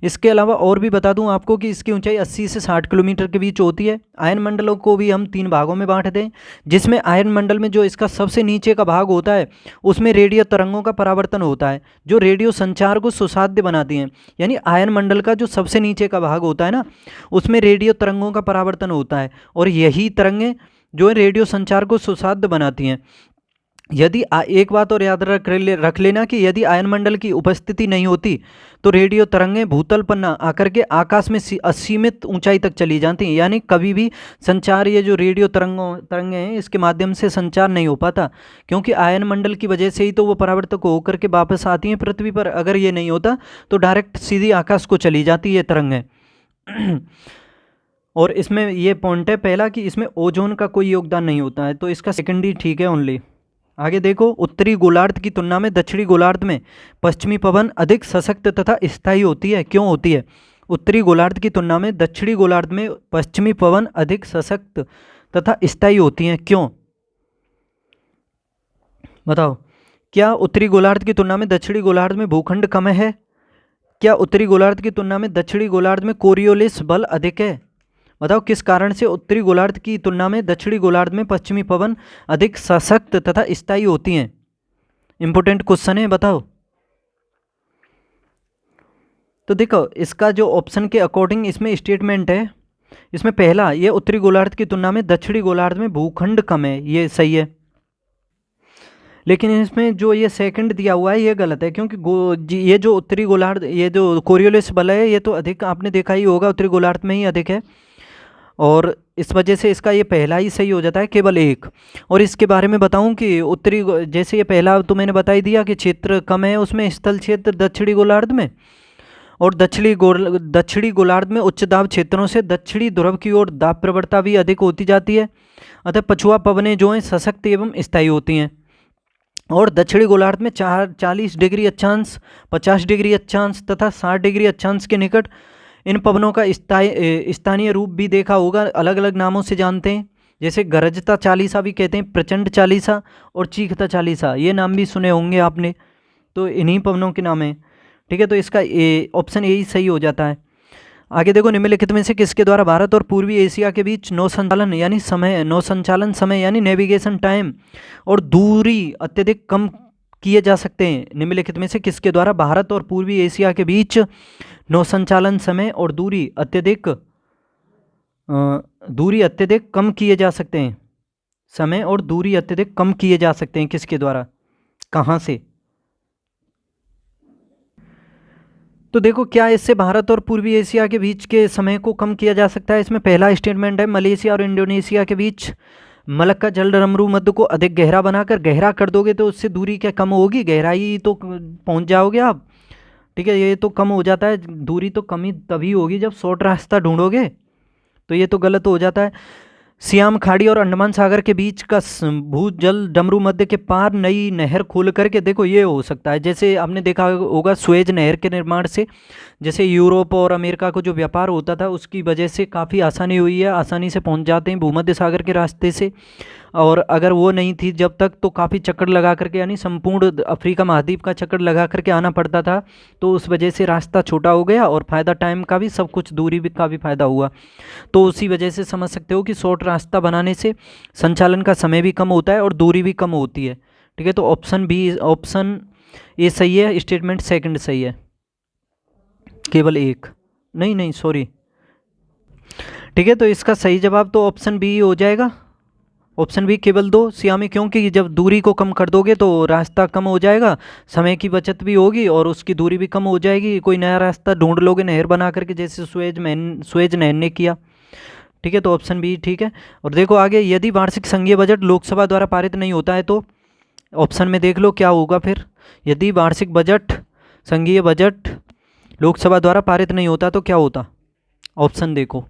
इसके अलावा और भी बता दूं आपको कि इसकी ऊंचाई 80 से 60 किलोमीटर के बीच होती है। आयन मंडलों को भी हम 3 भागों में बांट दें, जिसमें आयन मंडल में जो इसका सबसे नीचे का भाग होता है उसमें रेडियो तरंगों का परावर्तन होता है, जो रेडियो संचार को सुसाध्य बनाती हैं। यानी आयन मंडल का जो सबसे नीचे का भाग होता है ना, उसमें रेडियो तरंगों का परावर्तन होता है और यही तरंगें जो है रेडियो संचार को सुसाध्य बनाती हैं। यदि एक बात और याद रख लेना कि यदि आयन मंडल की उपस्थिति नहीं होती तो रेडियो तरंगें भूतल पर न आकर के आकाश में असीमित ऊंचाई तक चली जाती हैं, यानी कभी भी संचार, ये जो रेडियो तरंगें हैं इसके माध्यम से संचार नहीं हो पाता, क्योंकि आयन मंडल की वजह से ही तो वो परावर्तक होकर के वापस आती हैं पृथ्वी पर। अगर ये नहीं होता तो डायरेक्ट सीधी आकाश को चली जाती है तरंगें। और इसमें ये पॉइंट है पहला कि इसमें ओजोन का कोई योगदान नहीं होता है, तो इसका सेकंड ही ठीक है ओनली। आगे देखो, उत्तरी गोलार्ध की तुलना में दक्षिणी गोलार्ध में पश्चिमी पवन अधिक सशक्त तथा स्थायी होती है, क्यों होती है? उत्तरी गोलार्ध की तुलना में दक्षिणी गोलार्ध में पश्चिमी पवन अधिक सशक्त तथा स्थायी होती हैं, क्यों? बताओ, क्या उत्तरी गोलार्ध की तुलना में दक्षिणी गोलार्ध में भूखंड कम है? क्या उत्तरी गोलार्ध की तुलना में दक्षिणी गोलार्ध में कोरियोलिस बल अधिक है? बताओ किस कारण से उत्तरी गोलार्ध की तुलना में दक्षिणी गोलार्ध में पश्चिमी पवन अधिक सशक्त तथा स्थायी होती हैं? इंपॉर्टेंट क्वेश्चन है, बताओ। तो देखो इसका जो ऑप्शन के अकॉर्डिंग इसमें स्टेटमेंट है, इसमें पहला ये उत्तरी गोलार्ध की तुलना में दक्षिणी गोलार्ध में भूखंड कम है, ये सही है। लेकिन इसमें जो ये सेकंड दिया हुआ है ये गलत है, क्योंकि ये जो उत्तरी गोलार्ध, ये जो कोरियोलिस बल है ये तो अधिक आपने देखा ही होगा उत्तरी गोलार्ध में ही अधिक है, और इस वजह से इसका ये पहला ही सही हो जाता है, केवल एक। और इसके बारे में बताऊं कि उत्तरी, जैसे ये पहला तो मैंने बता ही दिया कि क्षेत्र कम है उसमें, स्थल क्षेत्र दक्षिणी गोलार्ध में, और दक्षिणी गोलार्ध में उच्च दाब क्षेत्रों से दक्षिणी ध्रुव की ओर दाब प्रवणता भी अधिक होती जाती है, अतः पछुआ पवनें जो हैं सशक्त एवं स्थायी होती हैं। और दक्षिणी गोलार्ध में 40 डिग्री अक्षांश, 50 डिग्री अक्षांश तथा 60 डिग्री अक्षांश के निकट इन पवनों का स्थानीय रूप भी देखा होगा, अलग अलग नामों से जानते हैं, जैसे गरजता चालीसा भी कहते हैं, प्रचंड चालीसा और चीखता चालीसा, ये नाम भी सुने होंगे आपने। तो इन्हीं पवनों के नाम हैं। ठीक है, तो इसका ऑप्शन यही सही हो जाता है। आगे देखो, निम्नलिखित में से किसके द्वारा भारत और पूर्वी एशिया के बीच नौ संचालन यानी नेविगेशन टाइम और दूरी अत्यधिक कम किए जा सकते हैं? निम्नलिखित में से किसके द्वारा भारत और पूर्वी एशिया के बीच नौ संचालन समय और दूरी अत्यधिक कम किए जा सकते हैं? समय और दूरी अत्यधिक कम किए जा सकते हैं किसके द्वारा, कहाँ से? तो देखो, क्या इससे भारत और पूर्वी एशिया के बीच के समय को कम किया जा सकता है? इसमें पहला स्टेटमेंट है, मलेशिया और इंडोनेशिया के बीच मलक्का जलडमरू मध्य को अधिक गहरा बनाकर, गहरा कर दोगे तो उससे दूरी क्या कम होगी? गहराई तो पहुंच जाओगे आप। ठीक है, ये तो कम हो जाता है, दूरी तो कम ही तभी होगी जब शॉर्ट रास्ता ढूंढोगे, तो ये तो गलत हो जाता है। सियाम खाड़ी और अंडमान सागर के बीच का भूजल डमरू मध्य के पार नई नहर खोल करके, देखो ये हो सकता है, जैसे आपने देखा होगा सुएज नहर के निर्माण से, जैसे यूरोप और अमेरिका को जो व्यापार होता था उसकी वजह से काफ़ी आसानी हुई है, आसानी से पहुंच जाते हैं भूमध्य सागर के रास्ते से। और अगर वो नहीं थी जब तक तो काफ़ी चक्कर लगा करके, यानी संपूर्ण अफ्रीका महाद्वीप का चक्कर लगा करके आना पड़ता था, तो उस वजह से रास्ता छोटा हो गया और फ़ायदा टाइम का भी, सब कुछ दूरी भी का भी फ़ायदा हुआ। तो उसी वजह से समझ सकते हो कि शॉर्ट रास्ता बनाने से संचालन का समय भी कम होता है और दूरी भी कम होती है। ठीक है, तो ऑप्शन ए सही है, स्टेटमेंट सेकंड सही है, केवल एक, नहीं सॉरी। ठीक है, तो इसका सही जवाब तो ऑप्शन बी हो जाएगा, ऑप्शन बी केवल 2 सियामी, क्योंकि जब दूरी को कम कर दोगे तो रास्ता कम हो जाएगा, समय की बचत भी होगी और उसकी दूरी भी कम हो जाएगी, कोई नया रास्ता ढूंढ लोगे नहर बना करके, जैसे सुएज नहर ने किया। ठीक है, तो ऑप्शन बी ठीक है। और देखो आगे, यदि वार्षिक संघीय बजट लोकसभा द्वारा पारित नहीं होता है तो ऑप्शन में देख लो क्या होगा फिर। यदि वार्षिक संघीय बजट लोकसभा द्वारा पारित नहीं होता तो क्या होता, ऑप्शन देखो।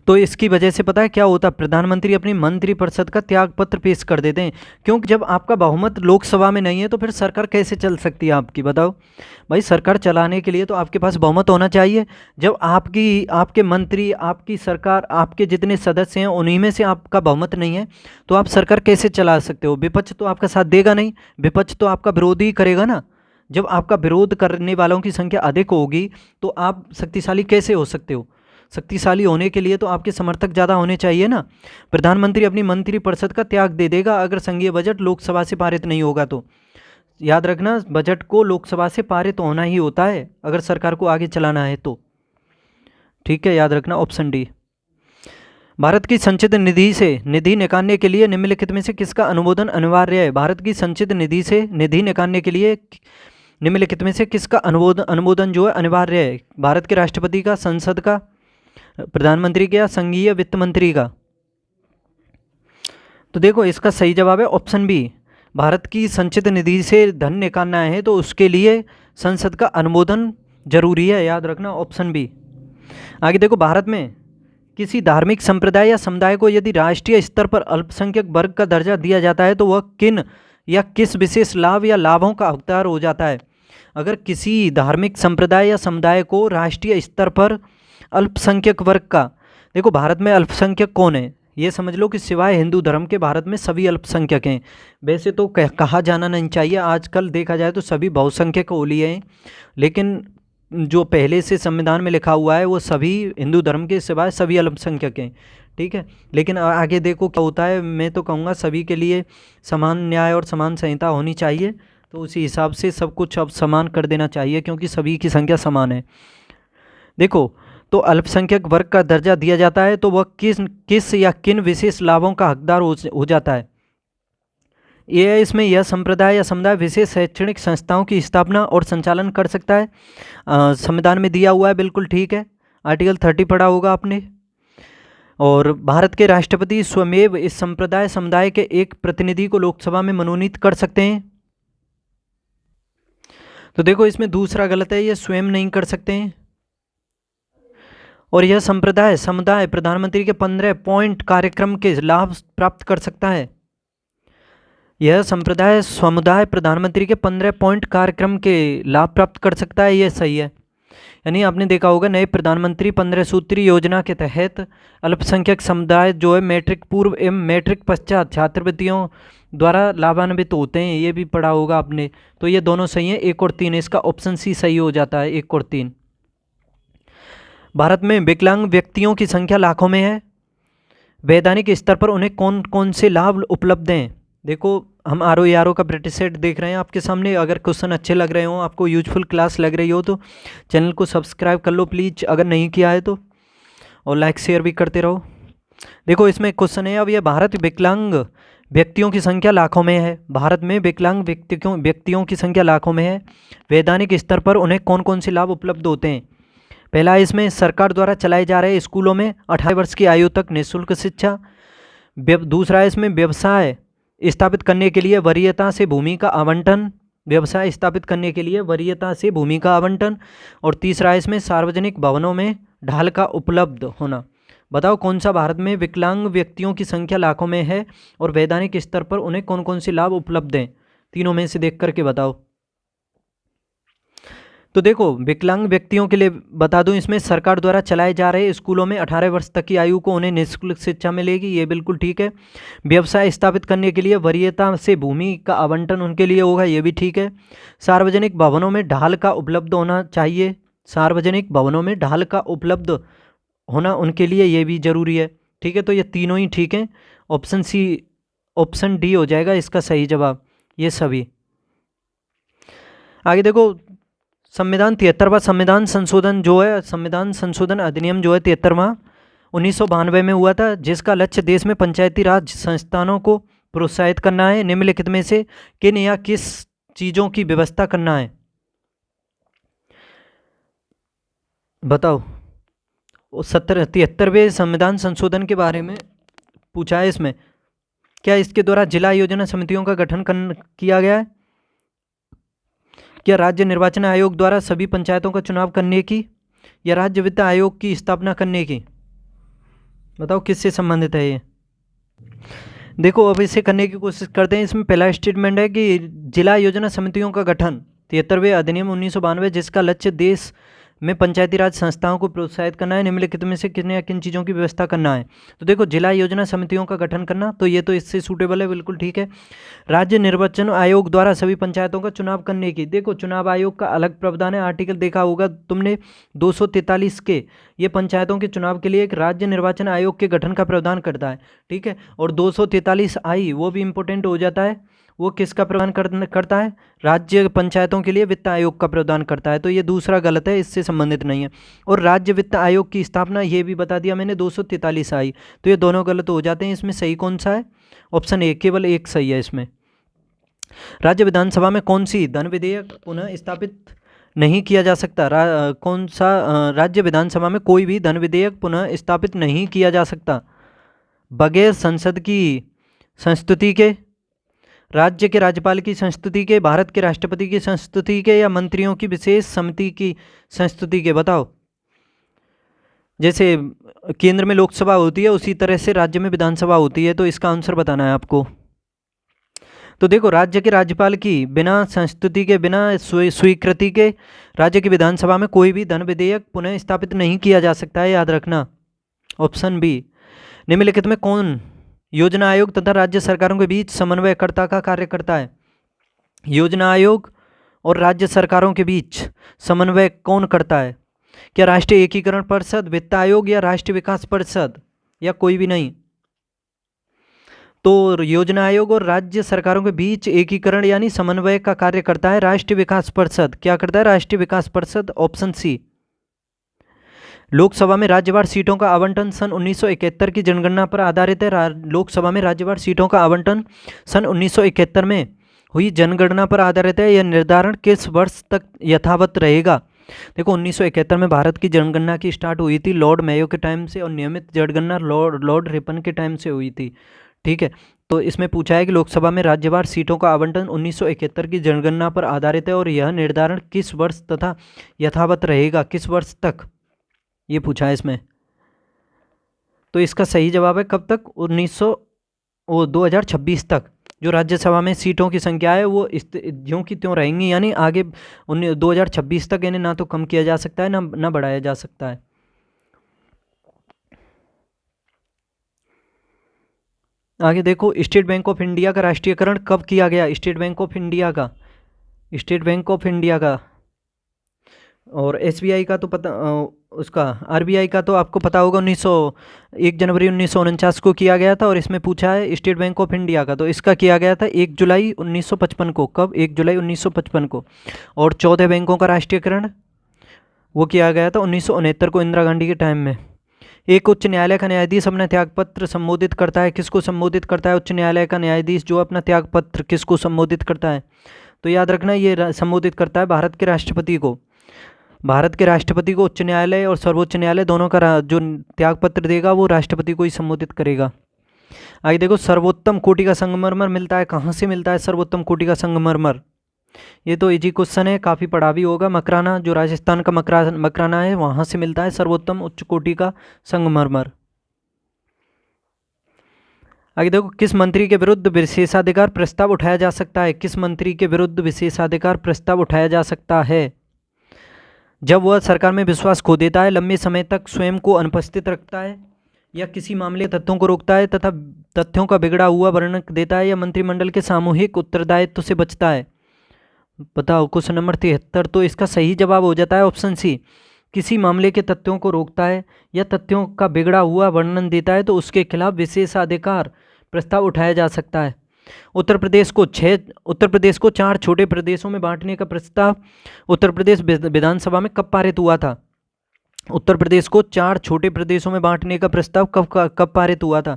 तो इसकी वजह से पता है क्या होता, प्रधानमंत्री अपनी मंत्रिपरिषद का त्याग पत्र पेश कर देते हैं, क्योंकि जब आपका बहुमत लोकसभा में नहीं है तो फिर सरकार कैसे चल सकती है आपकी, बताओ भाई। सरकार चलाने के लिए तो आपके पास बहुमत होना चाहिए। जब आपके मंत्री, आपकी सरकार, आपके जितने सदस्य हैं उन्हीं में से आपका बहुमत नहीं है तो आप सरकार कैसे चला सकते हो? विपक्ष तो आपका साथ देगा नहीं, विपक्ष तो आपका विरोध ही करेगा ना। जब आपका विरोध करने वालों की संख्या अधिक होगी तो आप शक्तिशाली कैसे हो सकते हो? शक्तिशाली होने के लिए तो आपके समर्थक ज़्यादा होने चाहिए ना। प्रधानमंत्री अपनी मंत्रिपरिषद का त्याग दे देगा अगर संघीय बजट लोकसभा से पारित नहीं होगा तो। याद रखना, बजट को लोकसभा से पारित होना ही होता है अगर सरकार को आगे चलाना है तो। ठीक है, याद रखना ऑप्शन डी। भारत की संचित निधि से निधि निकालने के लिए निम्नलिखित में से किसका अनुमोदन अनिवार्य है? भारत की संचित निधि से निधि निकालने के लिए निम्नलिखित में से किसका अनुमोदन जो है अनिवार्य है? भारत के राष्ट्रपति का, संसद का, प्रधानमंत्री का, संघीय वित्त मंत्री का? तो देखो इसका सही जवाब है ऑप्शन बी। भारत की संचित निधि से धन निकालना है तो उसके लिए संसद का अनुमोदन जरूरी है, याद रखना ऑप्शन बी। आगे देखो, भारत में किसी धार्मिक संप्रदाय या समुदाय को यदि राष्ट्रीय स्तर पर अल्पसंख्यक वर्ग का दर्जा दिया जाता है तो वह किन या किस विशेष लाभ या लाभों का हकदार हो जाता है? अगर किसी धार्मिक संप्रदाय या समुदाय को राष्ट्रीय स्तर पर अल्पसंख्यक वर्ग का, देखो भारत में अल्पसंख्यक कौन है ये समझ लो कि सिवाय हिंदू धर्म के भारत में सभी अल्पसंख्यक हैं। वैसे तो कहा जाना नहीं चाहिए, आजकल देखा जाए तो सभी बहुसंख्यक हो लिए हैं, लेकिन जो पहले से संविधान में लिखा हुआ है वो सभी हिंदू धर्म के सिवाय सभी अल्पसंख्यक हैं। ठीक है, लेकिन आगे देखो क्या होता है। मैं तो कहूँगा सभी के लिए समान न्याय और समान संहिता होनी चाहिए, तो उसी हिसाब से सब कुछ अब समान कर देना चाहिए क्योंकि सभी की संख्या समान है। देखो, तो अल्पसंख्यक वर्ग का दर्जा दिया जाता है तो वह किस या किन विशेष लाभों का हकदार हो जाता है? ये इसमें यह संप्रदाय या समुदाय विशेष शैक्षणिक संस्थाओं की स्थापना और संचालन कर सकता है। संविधान में दिया हुआ है, बिल्कुल ठीक है, आर्टिकल 30 पढ़ा होगा आपने। और भारत के राष्ट्रपति स्वमेव इस संप्रदाय समुदाय के एक प्रतिनिधि को लोकसभा में मनोनीत कर सकते हैं। तो देखो इसमें दूसरा गलत है, ये स्वयं नहीं कर सकते हैं। और यह संप्रदाय समुदाय प्रधानमंत्री के 15 पॉइंट कार्यक्रम के लाभ प्राप्त कर सकता है। यह संप्रदाय समुदाय प्रधानमंत्री के 15 पॉइंट कार्यक्रम के लाभ प्राप्त कर सकता है, ये सही है। यानी आपने देखा होगा नए प्रधानमंत्री 15 सूत्री योजना के तहत अल्पसंख्यक समुदाय जो है मैट्रिक पूर्व एवं मैट्रिक पश्चात छात्रवृत्तियों द्वारा लाभान्वित होते हैं, ये भी पढ़ा होगा आपने। तो ये दोनों सही हैं, 1 और 3, इसका ऑप्शन सी सही हो जाता है, 1 और 3। भारत में विकलांग व्यक्तियों की संख्या लाखों में है, वैधानिक स्तर पर उन्हें कौन कौन से लाभ उपलब्ध हैं। देखो हम ROE का प्रैक्टिस सेट देख रहे हैं आपके सामने। अगर क्वेश्चन अच्छे लग रहे हो, आपको यूजफुल क्लास लग रही हो, तो चैनल को सब्सक्राइब कर लो प्लीज़, अगर नहीं किया है तो, और लाइक शेयर भी करते रहो। देखो इसमें क्वेश्चन है, अब यह भारत विकलांग व्यक्तियों की संख्या लाखों में है। भारत में विकलांग व्यक्तियों की संख्या लाखों में है, वैधानिक स्तर पर उन्हें कौन कौन से लाभ उपलब्ध होते हैं। पहला है इसमें सरकार द्वारा चलाए जा रहे स्कूलों में 18 वर्ष की आयु तक निःशुल्क शिक्षा। दूसरा है इसमें व्यवसाय स्थापित करने के लिए वरीयता से भूमि का आवंटन, व्यवसाय स्थापित करने के लिए वरीयता से भूमि का आवंटन। और तीसरा है इसमें सार्वजनिक भवनों में ढाल का उपलब्ध होना। बताओ कौन सा भारत में विकलांग व्यक्तियों की संख्या लाखों में है और वैधानिक स्तर पर उन्हें कौन कौन से लाभ उपलब्ध हैं, तीनों में से देख करके बताओ। तो देखो विकलांग व्यक्तियों के लिए बता दूं, इसमें सरकार द्वारा चलाए जा रहे स्कूलों में 18 वर्ष तक की आयु को उन्हें निःशुल्क शिक्षा मिलेगी, ये बिल्कुल ठीक है। व्यवसाय स्थापित करने के लिए वरीयता से भूमि का आवंटन उनके लिए होगा, ये भी ठीक है। सार्वजनिक भवनों में ढाल का उपलब्ध होना चाहिए, सार्वजनिक भवनों में ढाल का उपलब्ध होना उनके लिए, ये भी जरूरी है, ठीक है। तो ये तीनों ही ठीक हैं, ऑप्शन डी हो जाएगा इसका सही जवाब, ये सभी। आगे देखो संविधान 73वां संविधान संशोधन जो है, संविधान संशोधन अधिनियम जो है 73वां 1992 में हुआ था, जिसका लक्ष्य देश में पंचायती राज संस्थानों को प्रोत्साहित करना है। निम्नलिखित में से किन या किस चीज़ों की व्यवस्था करना है, बताओ। 73वें संविधान संशोधन के बारे में पूछा है इसमें। क्या इसके द्वारा जिला योजना समितियों का गठन किया गया है? क्या राज्य निर्वाचन आयोग द्वारा सभी पंचायतों का चुनाव करने की, या राज्य वित्त आयोग की स्थापना करने की? बताओ किससे संबंधित है ये। देखो अब इसे करने की कोशिश करते हैं। इसमें पहला स्टेटमेंट है कि जिला योजना समितियों का गठन 73वें अधिनियम 1992, जिसका लक्ष्य देश में पंचायती राज संस्थाओं को प्रोत्साहित करना है। निम्नलिखित में से किन या किन चीज़ों की व्यवस्था करना है। तो देखो जिला योजना समितियों का गठन करना, तो ये तो इससे सूटेबल है, बिल्कुल ठीक है। राज्य निर्वाचन आयोग द्वारा सभी पंचायतों का चुनाव करने की, देखो चुनाव आयोग का अलग प्रावधान है, आर्टिकल देखा होगा तुमने 243 के, ये पंचायतों के चुनाव के लिए एक राज्य निर्वाचन आयोग के गठन का प्रावधान करता है, ठीक है। और 243I वो भी इम्पोर्टेंट हो जाता है, वो किसका प्रावधान करता है? राज्य पंचायतों के लिए वित्त आयोग का प्रावधान करता है। तो ये दूसरा गलत है, इससे संबंधित नहीं है। और राज्य वित्त आयोग की स्थापना ये भी बता दिया मैंने 243I, तो ये दोनों गलत हो जाते हैं। इसमें सही कौन सा है? ऑप्शन ए, केवल एक सही है इसमें। राज्य विधानसभा में कौन सी धन विधेयक पुनः स्थापित नहीं किया जा सकता? कौन सा राज्य विधानसभा में कोई भी धन विधेयक पुनः स्थापित नहीं किया जा सकता बगैर संसद की संस्तुति के, राज्य के राज्यपाल की संस्तुति के, भारत के राष्ट्रपति की संस्तुति के, या मंत्रियों की विशेष समिति की संस्तुति के। बताओ जैसे केंद्र में लोकसभा होती है उसी तरह से राज्य में विधानसभा होती है, तो इसका आंसर बताना है आपको। तो देखो राज्य के राज्यपाल की बिना संस्तुति के, बिना स्वीकृति के राज्य की विधानसभा में कोई भी धन विधेयक पुनः स्थापित नहीं किया जा सकता है, याद रखना। Option B. निम्नलिखित में कौन योजना आयोग तथा राज्य सरकारों के बीच समन्वयकर्ता का कार्य करता है? योजना आयोग और राज्य सरकारों के बीच समन्वय कौन करता है? क्या राष्ट्रीय एकीकरण परिषद, वित्त आयोग, या राष्ट्रीय विकास परिषद, या कोई भी नहीं? तो योजना आयोग और राज्य सरकारों के बीच एकीकरण यानी समन्वय का कार्य करता है राष्ट्रीय विकास परिषद। क्या करता है? राष्ट्रीय विकास परिषद, ऑप्शन सी। लोकसभा में राज्यवार सीटों का आवंटन सन 1971 की जनगणना पर आधारित है। लोकसभा में राज्यवार सीटों का आवंटन सन 1971 में हुई जनगणना पर आधारित है। यह निर्धारण किस वर्ष तक यथावत रहेगा? देखो 1971 में भारत की जनगणना की स्टार्ट हुई थी लॉर्ड मेयो के टाइम से, और नियमित जनगणना लॉर्ड रिपन के टाइम से हुई थी, ठीक है। तो इसमें पूछा है कि लोकसभा में राज्यवार सीटों का आवंटन 1971 की जनगणना पर आधारित है और यह निर्धारण किस वर्ष तथा यथावत रहेगा किस वर्ष तक, ये पूछा है इसमें। तो इसका सही जवाब है कब तक, 2026 तक। जो राज्यसभा में सीटों की संख्या है वो ज्यों की त्यों रहेंगी, यानी आगे 2026 तक इन्हें ना तो कम किया जा सकता है ना बढ़ाया जा सकता है। आगे देखो, स्टेट बैंक ऑफ इंडिया का राष्ट्रीयकरण कब किया गया, स्टेट बैंक ऑफ इंडिया का और एसबीआई का तो पता, उसका आरबीआई का तो आपको पता होगा, 1 जनवरी 1949 को किया गया था। और इसमें पूछा है स्टेट बैंक ऑफ इंडिया का, तो इसका किया गया था 1 जुलाई 1955 को। कब, 1 जुलाई 1955 को। और 14 बैंकों का राष्ट्रीयकरण वो किया गया था 1969 को, इंदिरा गांधी के टाइम में। एक उच्च न्यायालय का न्यायाधीश अपना त्यागपत्र संबोधित करता है, किसको संबोधित करता है, उच्च न्यायालय का न्यायाधीश जो अपना त्यागपत्र किसको संबोधित करता है, तो याद रखना ये संबोधित करता है भारत के राष्ट्रपति को। भारत के राष्ट्रपति को उच्च न्यायालय और सर्वोच्च न्यायालय दोनों का जो त्यागपत्र देगा वो राष्ट्रपति को ही संबोधित करेगा। आगे देखो, सर्वोत्तम कोटि का संगमरमर मिलता है, कहाँ से मिलता है सर्वोत्तम कोटि का संगमरमर, ये तो इजी क्वेश्चन है, काफ़ी पढ़ा भी होगा। मकराना, जो राजस्थान का मकराना है वहाँ से मिलता है सर्वोत्तम उच्च कोटि का संगमरमर। आगे देखो, किस मंत्री के विरुद्ध विशेषाधिकार प्रस्ताव उठाया जा सकता है, किस मंत्री के विरुद्ध विशेषाधिकार प्रस्ताव उठाया जा सकता है, जब वह सरकार में विश्वास खो देता है, लंबे समय तक स्वयं को अनुपस्थित रखता है, या किसी मामले के तथ्यों को रोकता है तथा तथ्यों का बिगड़ा हुआ वर्णन देता है, या मंत्रिमंडल के सामूहिक उत्तरदायित्व से बचता है। बताओ, क्वेश्चन नंबर 73। तो इसका सही जवाब हो जाता है ऑप्शन सी, किसी मामले के तथ्यों को रोकता है या तथ्यों का बिगड़ा हुआ वर्णन देता है तो उसके खिलाफ विशेषाधिकार प्रस्ताव उठाया जा सकता है। उत्तर प्रदेश को 4 छोटे प्रदेशों में बांटने का प्रस्ताव उत्तर प्रदेश विधानसभा में कब पारित हुआ था, उत्तर प्रदेश को 4 छोटे प्रदेशों में बांटने का प्रस्ताव कब पारित हुआ था,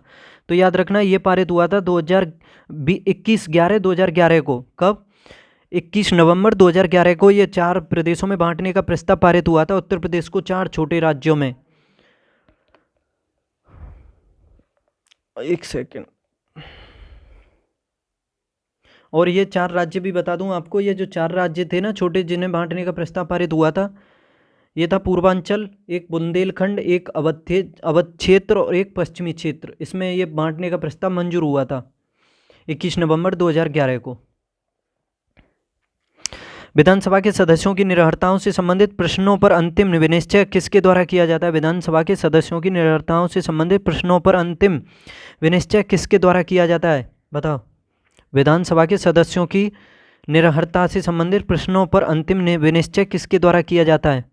तो याद रखना ये पारित हुआ था 21/11/2011 को। कब, 21 नवंबर 2011 को ये 4 प्रदेशों में बांटने का प्रस्ताव पारित हुआ था उत्तर प्रदेश को 4 छोटे राज्यों में। एक सेकेंड, और ये 4 राज्य भी बता दूं आपको, ये जो 4 राज्य थे ना छोटे जिन्हें बांटने का प्रस्ताव पारित हुआ था, ये था पूर्वांचल, एक बुंदेलखंड, एक अवध क्षेत्र और एक पश्चिमी क्षेत्र। इसमें ये बांटने का प्रस्ताव मंजूर हुआ था 21 नवंबर 2011 को। विधानसभा के सदस्यों की निरर्हताओं से संबंधित प्रश्नों पर अंतिम विनिश्चय किसके द्वारा किया जाता है, विधानसभा के सदस्यों की निरर्हताओं से संबंधित प्रश्नों पर अंतिम विनिश्चय किसके द्वारा किया जाता है, बताओ। विधानसभा के सदस्यों की निरर्हता से संबंधित प्रश्नों पर अंतिम विनिश्चय किसके द्वारा किया जाता है,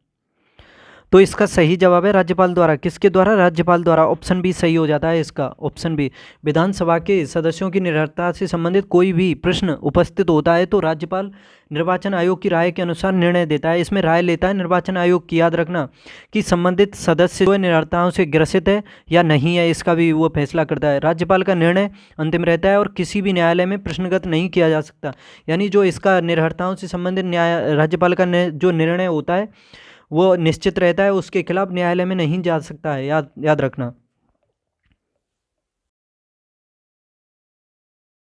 तो इसका सही जवाब है राज्यपाल द्वारा। किसके द्वारा, राज्यपाल द्वारा। ऑप्शन बी सही हो जाता है इसका, ऑप्शन बी। विधानसभा के सदस्यों की निरर्हता से संबंधित कोई भी प्रश्न उपस्थित होता है तो राज्यपाल निर्वाचन आयोग की राय के अनुसार निर्णय देता है। इसमें राय लेता है निर्वाचन आयोग की, याद रखना, कि संबंधित सदस्य जो है निरर्हताओं से ग्रसित है या नहीं है, इसका भी वो फैसला करता है। राज्यपाल का निर्णय अंतिम रहता है और किसी भी न्यायालय में प्रश्नगत नहीं किया जा सकता। यानी जो इसका निरर्हताओं से संबंधित राज्यपाल का जो निर्णय होता है वो निश्चित रहता है, उसके खिलाफ न्यायालय में नहीं जा सकता है, याद रखना।